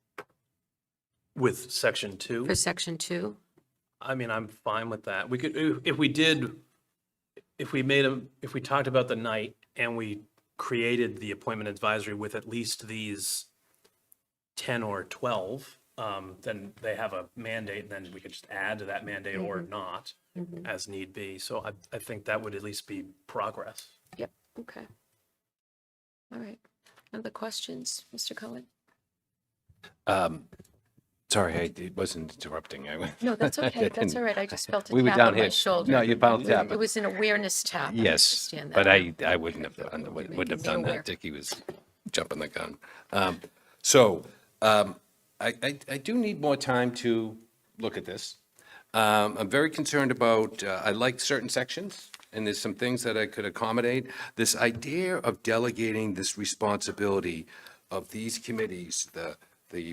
With section 2, for section 2. I mean, I'm fine with that. We could, if we talked about the night and we created the appointment advisory with at least these 10 or 12, then they have a mandate, and then we could just add to that mandate or not as need be. So I think that would at least be progress. Yep, okay. All right. Other questions, Mr. Cohen? Sorry, I wasn't interrupting. No, that's okay. That's all right. I just felt a We were tap down on my here. shoulder. No, you found tap. It was an awareness tap. I Yes, understand but that. I wouldn't have done aware. that. Dickie was jumping the gun. So I do need more time to look at this. I'm very concerned about, I like certain sections, and there's some things that I could accommodate. This idea of delegating this responsibility of these committees, the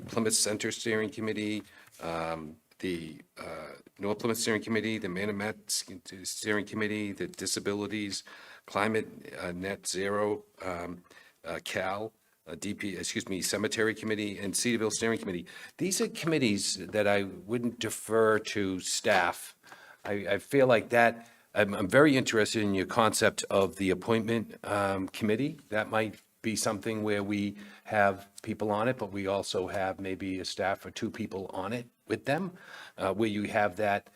Plymouth Center Steering Committee, the North Plymouth Steering Committee, the Manomet Steering Committee, the Disabilities, Climate Net Zero, CAL, Cemetery Committee, and Cedarville Steering Committee. These are committees that I wouldn't defer to staff. I feel like that, I'm very interested in your concept of the appointment committee. That might be something where we have people on it, but we also have maybe a staff or 2 people on it with them, where you have that,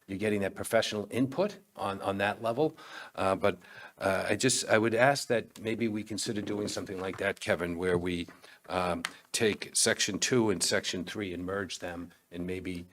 you're getting that professional input on that level. But I would ask that maybe we consider doing something like that, Kevin, where we take section 2 and section 3 and merge them and maybe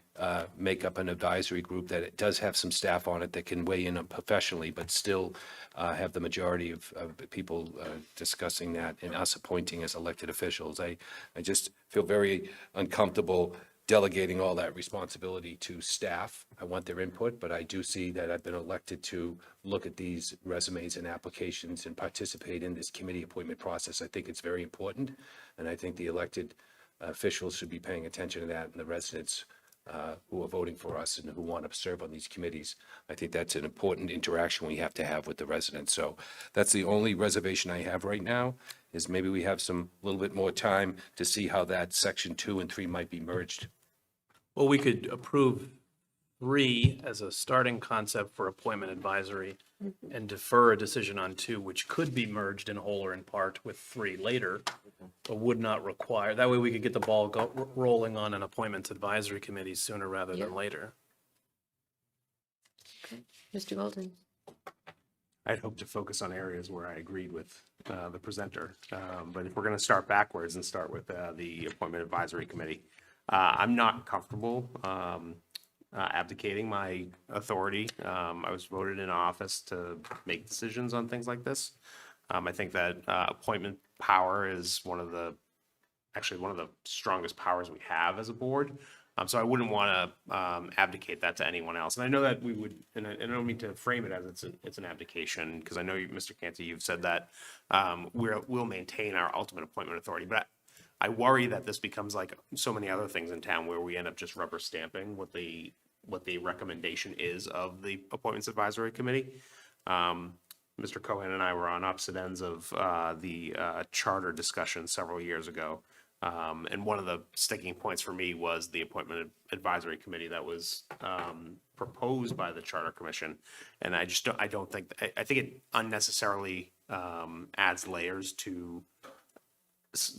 make up an advisory group that it does have some staff on it that can weigh in professionally, but still have the majority of people discussing that and us appointing as elected officials. I just feel very uncomfortable delegating all that responsibility to staff. I want their input, but I do see that I've been elected to look at these resumes and applications and participate in this committee appointment process. I think it's very important, and I think the elected officials should be paying attention to that, and the residents who are voting for us and who want to serve on these committees. I think that's an important interaction we have to have with the residents. So that's the only reservation I have right now, is maybe we have some, little bit more time to see how that section 2 and 3 might be merged. Well, we could approve 3 as a starting concept for appointment advisory and defer a decision on 2, which could be merged in whole or in part with 3 later, but would not require, that way we could get the ball rolling on an appointments advisory committee sooner rather than later. Okay. Mr. Golden? I'd hope to focus on areas where I agreed with the presenter. But if we're going to start backwards and start with the Appointment Advisory Committee, I'm not comfortable abdicating my authority. I was voted in office to make decisions on things like this. I think that appointment power is one of the strongest powers we have as a board. So I wouldn't want to abdicate that to anyone else. And I know that we would, and I don't mean to frame it as it's an abdication, because I know you, Mr. Canty, you've said that we'll maintain our ultimate appointment authority. But I worry that this becomes like so many other things in town where we end up just rubber stamping what the recommendation is of the Appointments Advisory Committee. Mr. Cohen and I were on opposite ends of the charter discussion several years ago. And one of the sticking points for me was the appointment advisory committee that was proposed by the Charter Commission. And I just don't, I think it unnecessarily adds layers to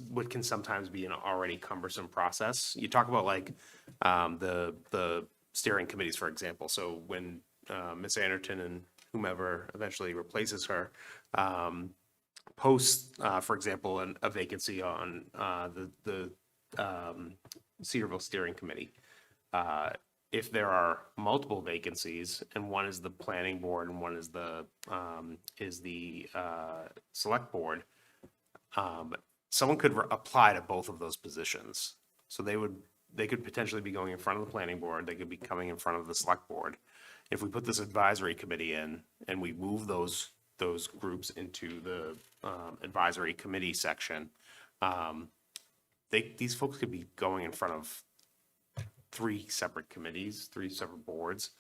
what can sometimes be an already cumbersome process. You talk about like the steering committees, for example. So when Ms. Anderton and whomever eventually replaces her posts, for example, a vacancy on the Cedarville Steering Committee. If there are multiple vacancies and one is the planning board and one is the select board, someone could apply to both of those positions. So they could potentially be going in front of the planning board. They could be coming in front of the select board. If we put this advisory committee in and we move those groups into the advisory committee section, these folks could be going in front of 3 separate committees, 3 separate boards,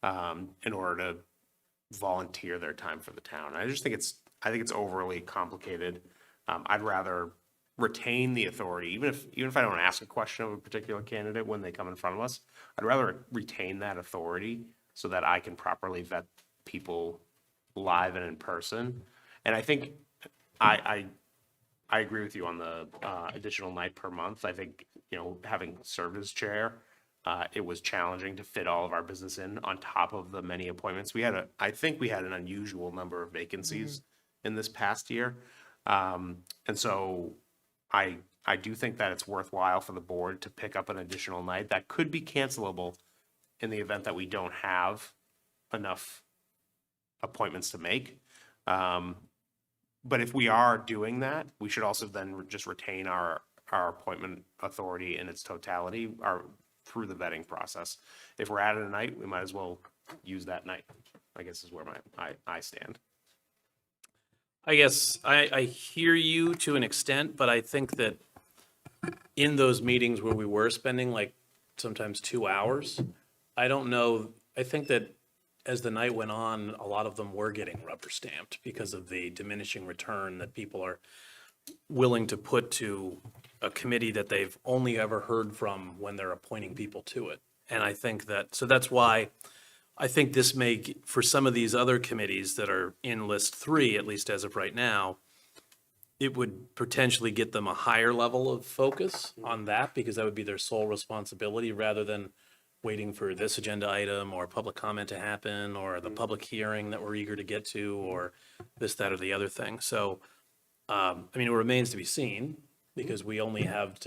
in order to volunteer their time for the town. I think it's overly complicated. I'd rather retain the authority, even if I don't ask a question of a particular candidate when they come in front of us. I'd rather retain that authority so that I can properly vet people live and in person. And I think I agree with you on the additional night per month. I think, having served as chair, it was challenging to fit all of our business in on top of the many appointments. I think we had an unusual number of vacancies in this past year. And so I do think that it's worthwhile for the board to pick up an additional night that could be cancelable in the event that we don't have enough appointments to make. But if we are doing that, we should also then just retain our appointment authority in its totality through the vetting process. If we're adding a night, we might as well use that night, I guess is where I stand. I guess I hear you to an extent, but I think that in those meetings where we were spending like sometimes 2 hours, I don't know, I think that as the night went on, a lot of them were getting rubber stamped because of the diminishing return that people are willing to put to a committee that they've only ever heard from when they're appointing people to it. And I think so that's why I think this for some of these other committees that are in list 3, at least as of right now, it would potentially get them a higher level of focus on that because that would be their sole responsibility rather than waiting for this agenda item or public comment to happen or the public hearing that we're eager to get to or this, that, or the other thing. So, it remains to be seen because we only have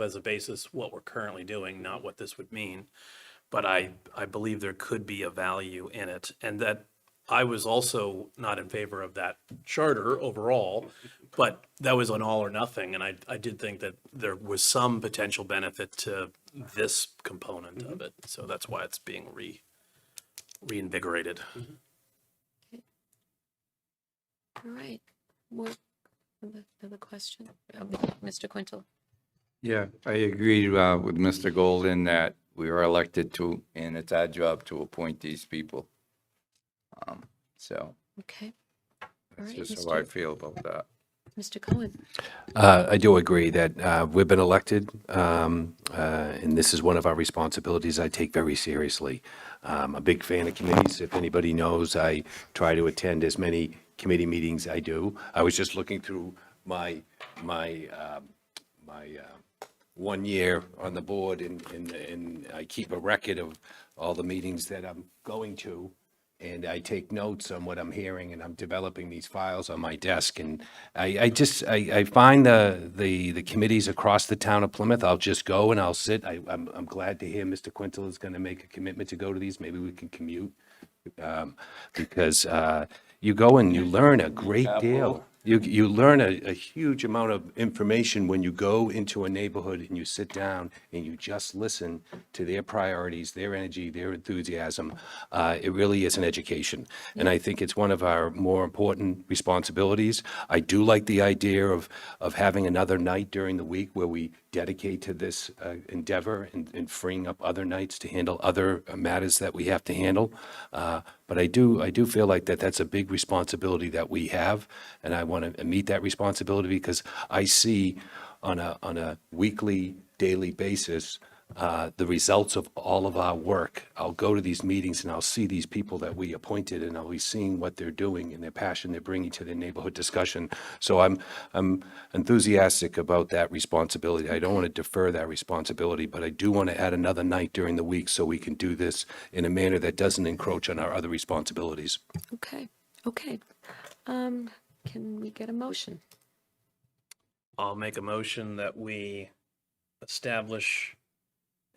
as a basis what we're currently doing, not what this would mean. But I believe there could be a value in it, and that I was also not in favor of that charter overall, but that was an all or nothing, and I did think that there was some potential benefit to this component of it, so that's why it's being reinvigorated. All right. More, another question? Mr. Quintel? Yeah, I agree with Mr. Golden that we are elected to, and it's our job to appoint these people. So Okay. All that's right, just how I feel about that. Mr. Cohen? I do agree that we've been elected, and this is one of our responsibilities I take very seriously. I'm a big fan of committees. If anybody knows, I try to attend as many committee meetings I do. I was just looking through my 1 year on the board, and I keep a record of all the meetings that I'm going to. And I take notes on what I'm hearing, and I'm developing these files on my desk. And I find the committees across the town of Plymouth, I'll just go and I'll sit. I'm glad to hear Mr. Quintel is going to make a commitment to go to these. Maybe we can commute. Because you go and you learn a great deal. You learn a huge amount of information when you go into a neighborhood and you sit down and you just listen to their priorities, their energy, their enthusiasm. It really is an education. And I think it's one of our more important responsibilities. I do like the idea of having another night during the week where we dedicate to this endeavor and freeing up other nights to handle other matters that we have to handle. But I do feel like that's a big responsibility that we have, and I want to meet that responsibility because I see on a weekly, daily basis, the results of all of our work. I'll go to these meetings and I'll see these people that we appointed, and I'll be seeing what they're doing and their passion they're bringing to the neighborhood discussion. So I'm enthusiastic about that responsibility. I don't want to defer that responsibility, but I do want to add another night during the week so we can do this in a manner that doesn't encroach on our other responsibilities. Okay, okay. Can we get a motion? I'll make a motion that we establish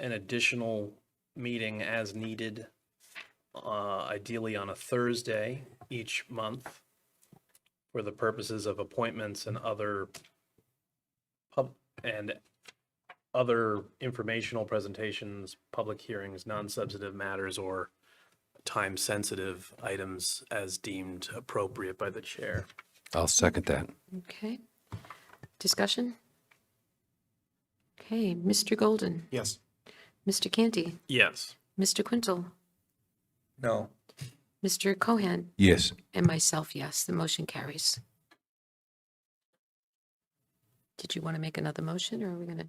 an additional meeting as needed, ideally on a Thursday each month, for the purposes of appointments and other other informational presentations, public hearings, non-substantive matters, or time-sensitive items as deemed appropriate by the chair. I'll second that. Okay. Discussion? Okay, Mr. Golden, Yes. Mr. Canty, Yes. Mr. Quintel, No. Mr. Cohan, Yes. and myself, yes, the motion carries. Did you want to make another motion, or are we going to?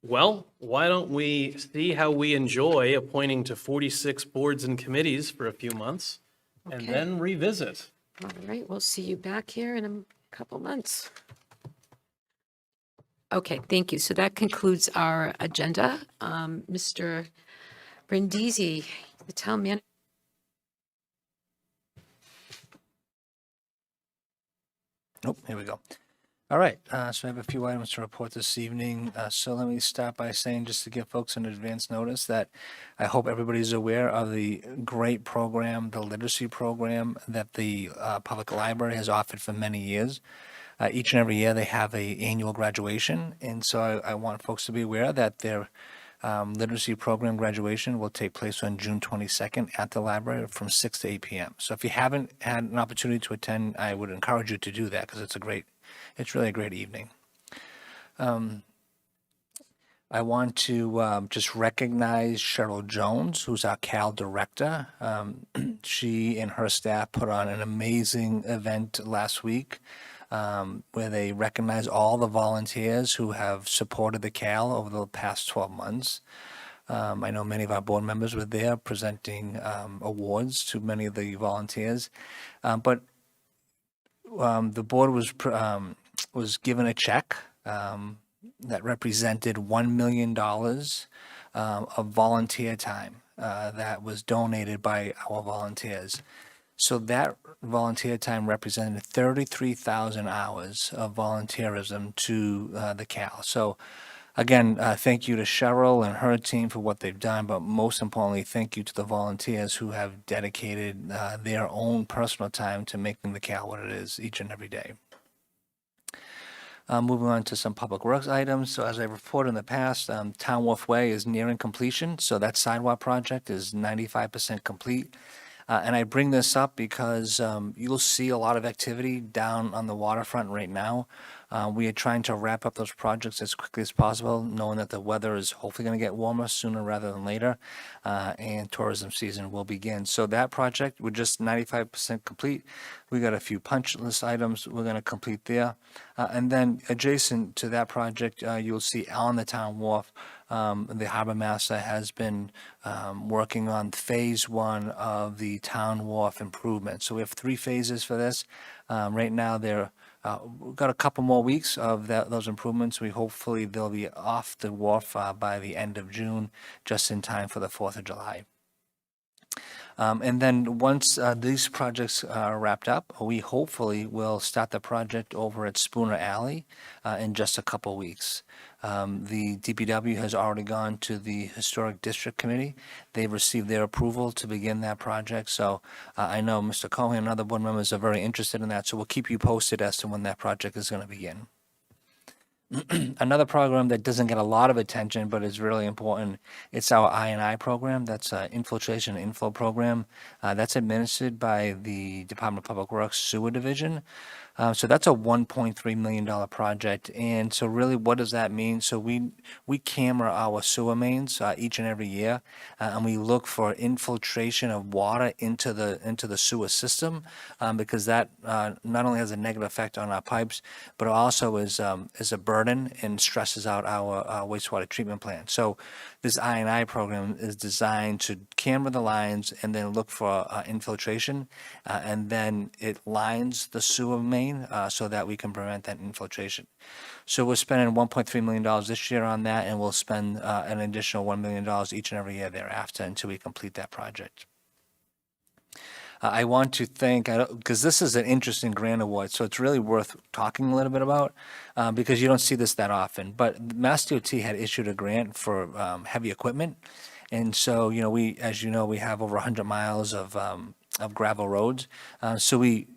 Well, why don't we see how we enjoy appointing to 46 boards and committees for a few months, and Okay. then revisit. All right, we'll see you back here in a couple months. Okay, thank you. So that concludes our agenda. Mr. Brindisi, the town manager. Nope, here we go. All right, so I have a few items to report this evening. So let me start by saying, just to give folks an advance notice, that I hope everybody's aware of the great program, the literacy program that the public library has offered for many years. Each and every year, they have a annual graduation, and so I want folks to be aware that their literacy program graduation will take place on June 22nd at the library from 6 to 8 p.m. So if you haven't had an opportunity to attend, I would encourage you to do that, because it's really a great evening. I want to just recognize Cheryl Jones, who's our CAL director. She and her staff put on an amazing event last week, where they recognize all the volunteers who have supported the CAL over the past 12 months. I know many of our board members were there presenting awards to many of the volunteers, but the board was given a check that represented $1 million of volunteer time that was donated by our volunteers. So that volunteer time represented 33,000 hours of volunteerism to the CAL. So again, thank you to Cheryl and her team for what they've done, but most importantly, thank you to the volunteers who have dedicated their own personal time to making the CAL what it is each and every day. Moving on to some public works items. So as I reported in the past, Town Wharf Way is nearing completion. So that sidewalk project is 95% complete. And I bring this up because you'll see a lot of activity down on the waterfront right now. We are trying to wrap up those projects as quickly as possible, knowing that the weather is hopefully going to get warmer sooner rather than later, and tourism season will begin. So that project, we're just 95% complete. We got a few punch list items we're going to complete there. And then adjacent to that project, you'll see on the town wharf, the harbor master has been working on phase one of the town wharf improvement. So we have 3 phases for this. Right now, we've got a couple more weeks of those improvements. Hopefully they'll be off the wharf by the end of June, just in time for the 4th of July. And then once these projects are wrapped up, we hopefully will start the project over at Spooner Alley in just a couple weeks. The DPW has already gone to the Historic District Committee. They've received their approval to begin that project. So I know Mr. Cohen and other board members are very interested in that. So we'll keep you posted as to when that project is going to begin. Another program that doesn't get a lot of attention, but is really important, it's our I&I program. That's an infiltration and inflow program. That's administered by the Department of Public Works Sewer Division. So that's a $1.3 million project. And so really, what does that mean? So we camera our sewer mains each and every year, and we look for infiltration of water into the sewer system, because that not only has a negative effect on our pipes, but it also is a burden and stresses out our wastewater treatment plant. So this I&I program is designed to camera the lines and then look for infiltration, and then it lines the sewer main so that we can prevent that infiltration. So we're spending $1.3 million this year on that, and we'll spend an additional $1 million each and every year thereafter until we complete that project. I want to thank, because this is an interesting grant award, so it's really worth talking a little bit about, because you don't see this that often. But Mass DOT had issued a grant for heavy equipment. And so, as you know, we have over 100 miles of gravel roads. So we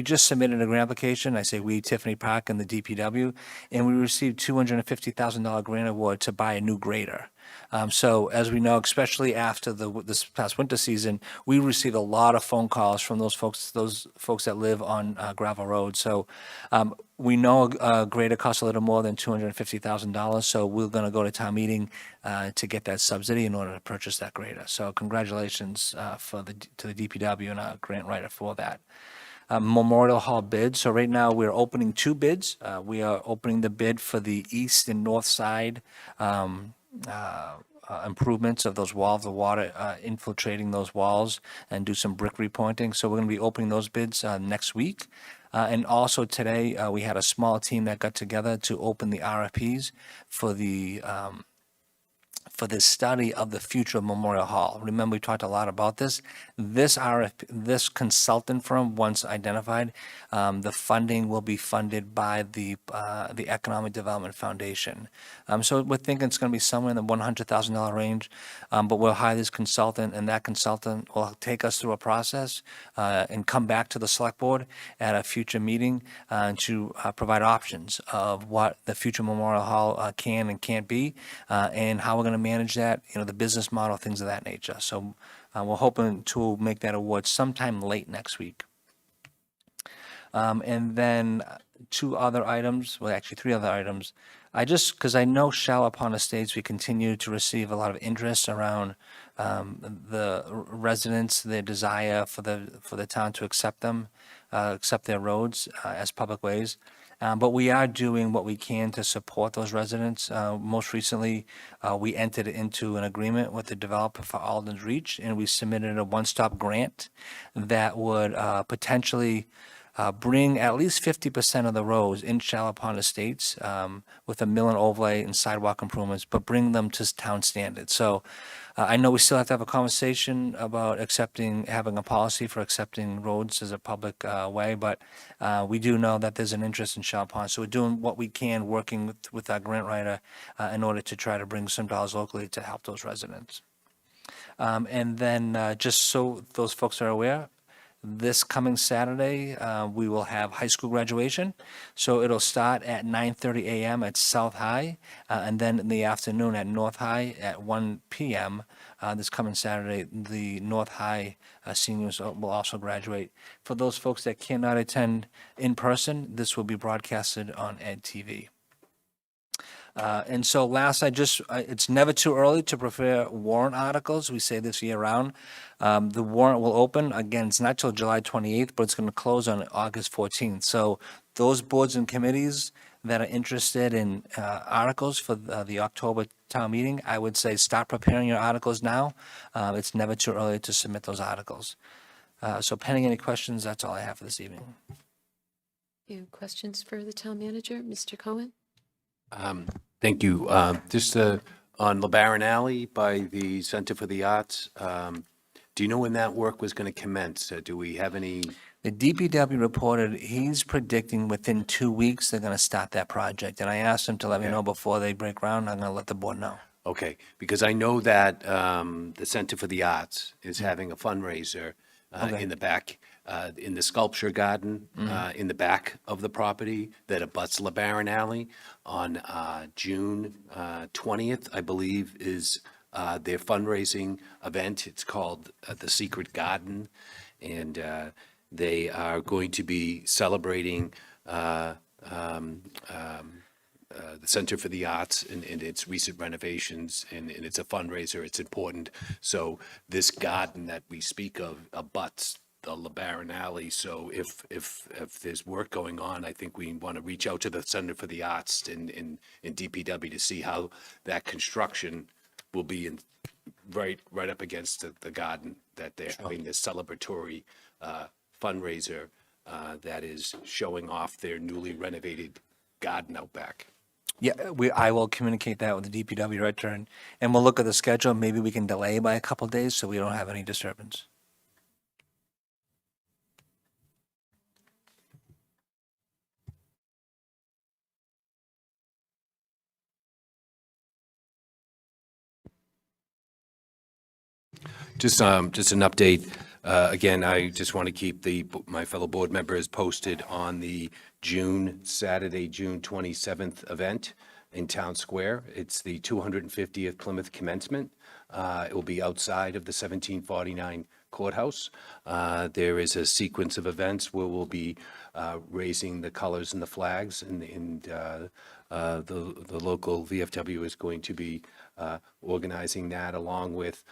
just submitted a grant application. I say we, Tiffany Park and the DPW, and we received $250,000 grant award to buy a new grader. So as we know, especially after this past winter season, we received a lot of phone calls from those folks that live on gravel roads. So we know a grader costs a little more than $250,000. So we're going to go to town meeting to get that subsidy in order to purchase that grader. So congratulations to the DPW and our grant writer for that. Memorial Hall bid. So right now we're opening 2 bids. We are opening the bid for the east and north side improvements of those walls, the water infiltrating those walls, and do some brick repointing. So we're going to be opening those bids next week. And also today we had a small team that got together to open the RFPs for the study of the future of Memorial Hall. Remember, we talked a lot about this. This consultant firm, once identified, the funding will be funded by the Economic Development Foundation. So we're thinking it's going to be somewhere in the $100,000 range, but we'll hire this consultant, and that consultant will take us through a process and come back to the select board at a future meeting to provide options of what the future Memorial Hall can and can't be, and how we're going to manage that, the business model, things of that nature. So we're hoping to make that award sometime late next week. And then 2 other items, well, actually 3 other items. Because I know Shell upon Estates, we continue to receive a lot of interest around the residents, their desire for the town to accept their roads as public ways. But we are doing what we can to support those residents. Most recently, we entered into an agreement with the developer for Alden's Reach, and we submitted a one-stop grant that would potentially bring at least 50% of the roads in Shallow Pond Estates with a mill and overlay and sidewalk improvements, but bring them to town standards. So I know we still have to have a conversation about having a policy for accepting roads as a public way, but we do know that there's an interest in Shallow Pond. So we're doing what we can, working with our grant writer in order to try to bring some dollars locally to help those residents. And then just so those folks are aware, this coming Saturday, we will have high school graduation. So it'll start at 9:30 a.m. at South High, and then in the afternoon at North High at 1 p.m. This coming Saturday, the North High seniors will also graduate. For those folks that cannot attend in person, this will be broadcasted on Ed TV. And so last, it's never too early to prepare warrant articles. We say this year round. The warrant will open, again, it's not till July 28th, but it's going to close on August 14th. So those boards and committees that are interested in articles for the October town meeting, I would say start preparing your articles now. It's never too early to submit those articles. So pending any questions, that's all I have for this evening. Any questions for the town manager, Mr. Cohen? Thank you. Just on LeBaron Alley by the Center for the Arts, do you know when that work was going to commence? Do we have any? The DPW reported he's predicting within 2 weeks they're going to start that project. And I asked him to let me know before they break ground. I'm going to let the board know. Okay, because I know that the Center for the Arts is having a fundraiser in the back in the sculpture garden in the back of the property that abuts LeBaron Alley on June 20th, I believe, is their fundraising event. It's called The Secret Garden, and they are going to be celebrating the Center for the Arts and its recent renovations, and it's a fundraiser. It's important. So this garden that we speak of abuts the LeBaron Alley. So if there's work going on, I think we want to reach out to the Center for the Arts in DPW to see how that construction will be right up against the garden, that they're having this celebratory fundraiser that is showing off their newly renovated garden out back. Yeah, I will communicate that with the DPW director, and we'll look at the schedule. Maybe we can delay by a couple days so we don't have any disturbance. Just an update. Again, I just want to keep my fellow board members posted on the Saturday, June 27th event in Town Square. It's the 250th Plymouth Commencement. It will be outside of the 1749 courthouse. There is a sequence of events where we'll be raising the colors and the flags, and the local VFW is going to be organizing that, along with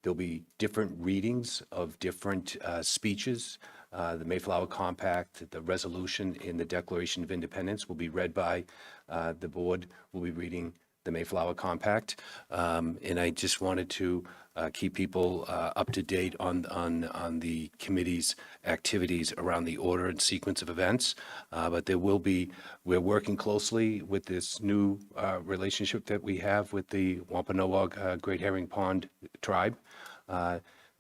there'll be different readings of different speeches. The Mayflower Compact, the resolution in the Declaration of Independence will be read by the board. Will be reading the Mayflower Compact. And I just wanted to keep people up to date on the committee's activities around the order and sequence of events. But we're working closely with this new relationship that we have with the Wampanoag Great Herring Pond tribe.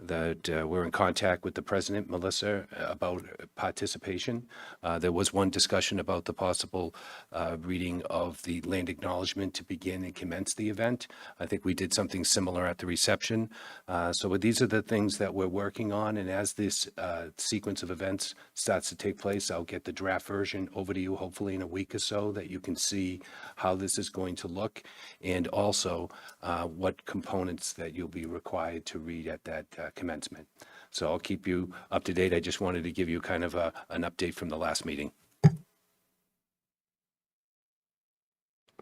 That we're in contact with the president, Melissa, about participation. There was one discussion about the possible reading of the land acknowledgement to begin and commence the event. I think we did something similar at the reception. So these are the things that we're working on, and as this sequence of events starts to take place, I'll get the draft version over to you hopefully in a week or so, that you can see how this is going to look, and also what components that you'll be required to read at that commencement. So I'll keep you up to date. I just wanted to give you kind of an update from the last meeting.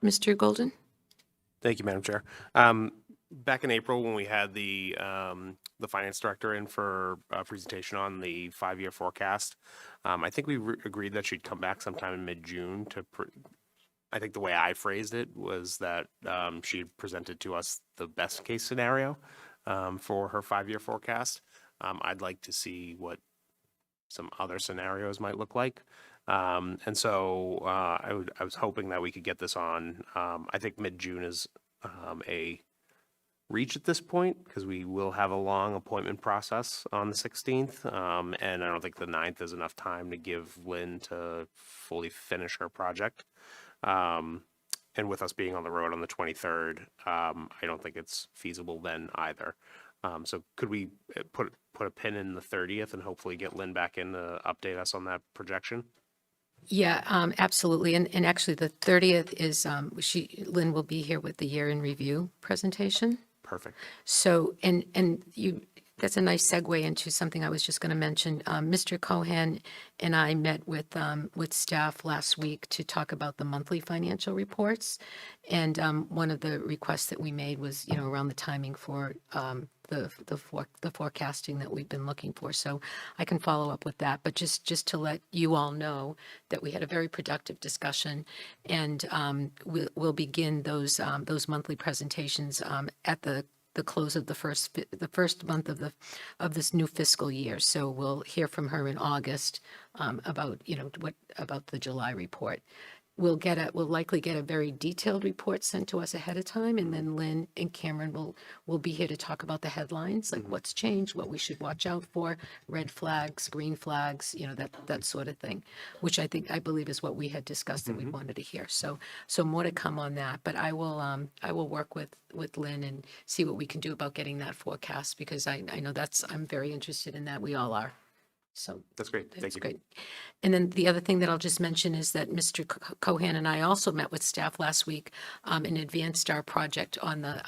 Mr. Golden? Thank you, Madam Chair. Back in April, when we had the finance director in for a presentation on the 5-year forecast, I think we agreed that she'd come back sometime in mid-June I think the way I phrased it was that she presented to us the best case scenario for her 5-year forecast. I'd like to see what some other scenarios might look like. And so I was hoping that we could get this on. I think mid-June is a reach at this point, because we will have a long appointment process on the 16th. And I don't think the 9th is enough time to give Lynn to fully finish her project. And with us being on the road on the 23rd, I don't think it's feasible then either. So could we put a pin in the 30th and hopefully get Lynn back in to update us on that projection? Yeah, absolutely. And actually, the 30th is, Lynn will be here with the year in review presentation. Perfect. So, and that's a nice segue into something I was just going to mention. Mr. Cohan and I met with staff last week to talk about the monthly financial reports. And one of the requests that we made was, around the timing for the forecasting that we've been looking for. So I can follow up with that. But just to let you all know that we had a very productive discussion, and we'll begin those monthly presentations at the close of the first month of this new fiscal year. So we'll hear from her in August about about the July report. we'll likely get a very detailed report sent to us ahead of time, and then Lynn and Cameron will be here to talk about the headlines, like what's changed, what we should watch out for, red flags, green flags, that sort of thing, which I believe is what we had discussed that we wanted to hear. So more to come on that, but I will work with Lynn and see what we can do about getting that forecast, because I know I'm very interested in that. We all are. So That's great. Thank that's you. great. And then the other thing that I'll just mention is that Mr. Cohan and I also met with staff last week and advanced our project on the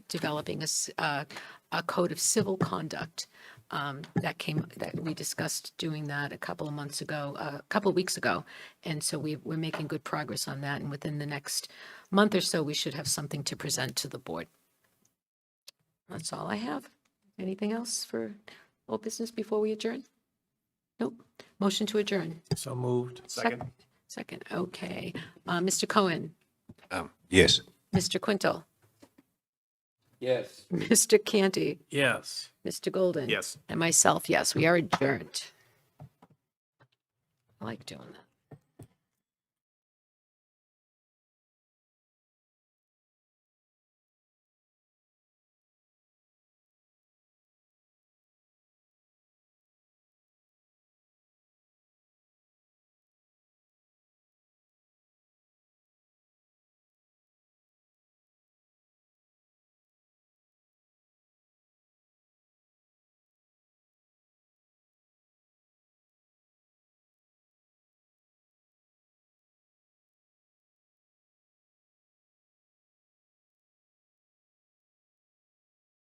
developing a code of civil conduct that we discussed doing that a couple of weeks ago. And so we're making good progress on that. And within the next month or so, we should have something to present to the board. That's all I have. Anything else for old business before we adjourn? Nope. Motion to adjourn. So moved. Second. Second, okay. Mr. Cohen, Yes. Mr. Quintel, Yes. Mr. Canty, Yes. Mr. Golden. Yes. And myself, yes, we are adjourned. I like doing that.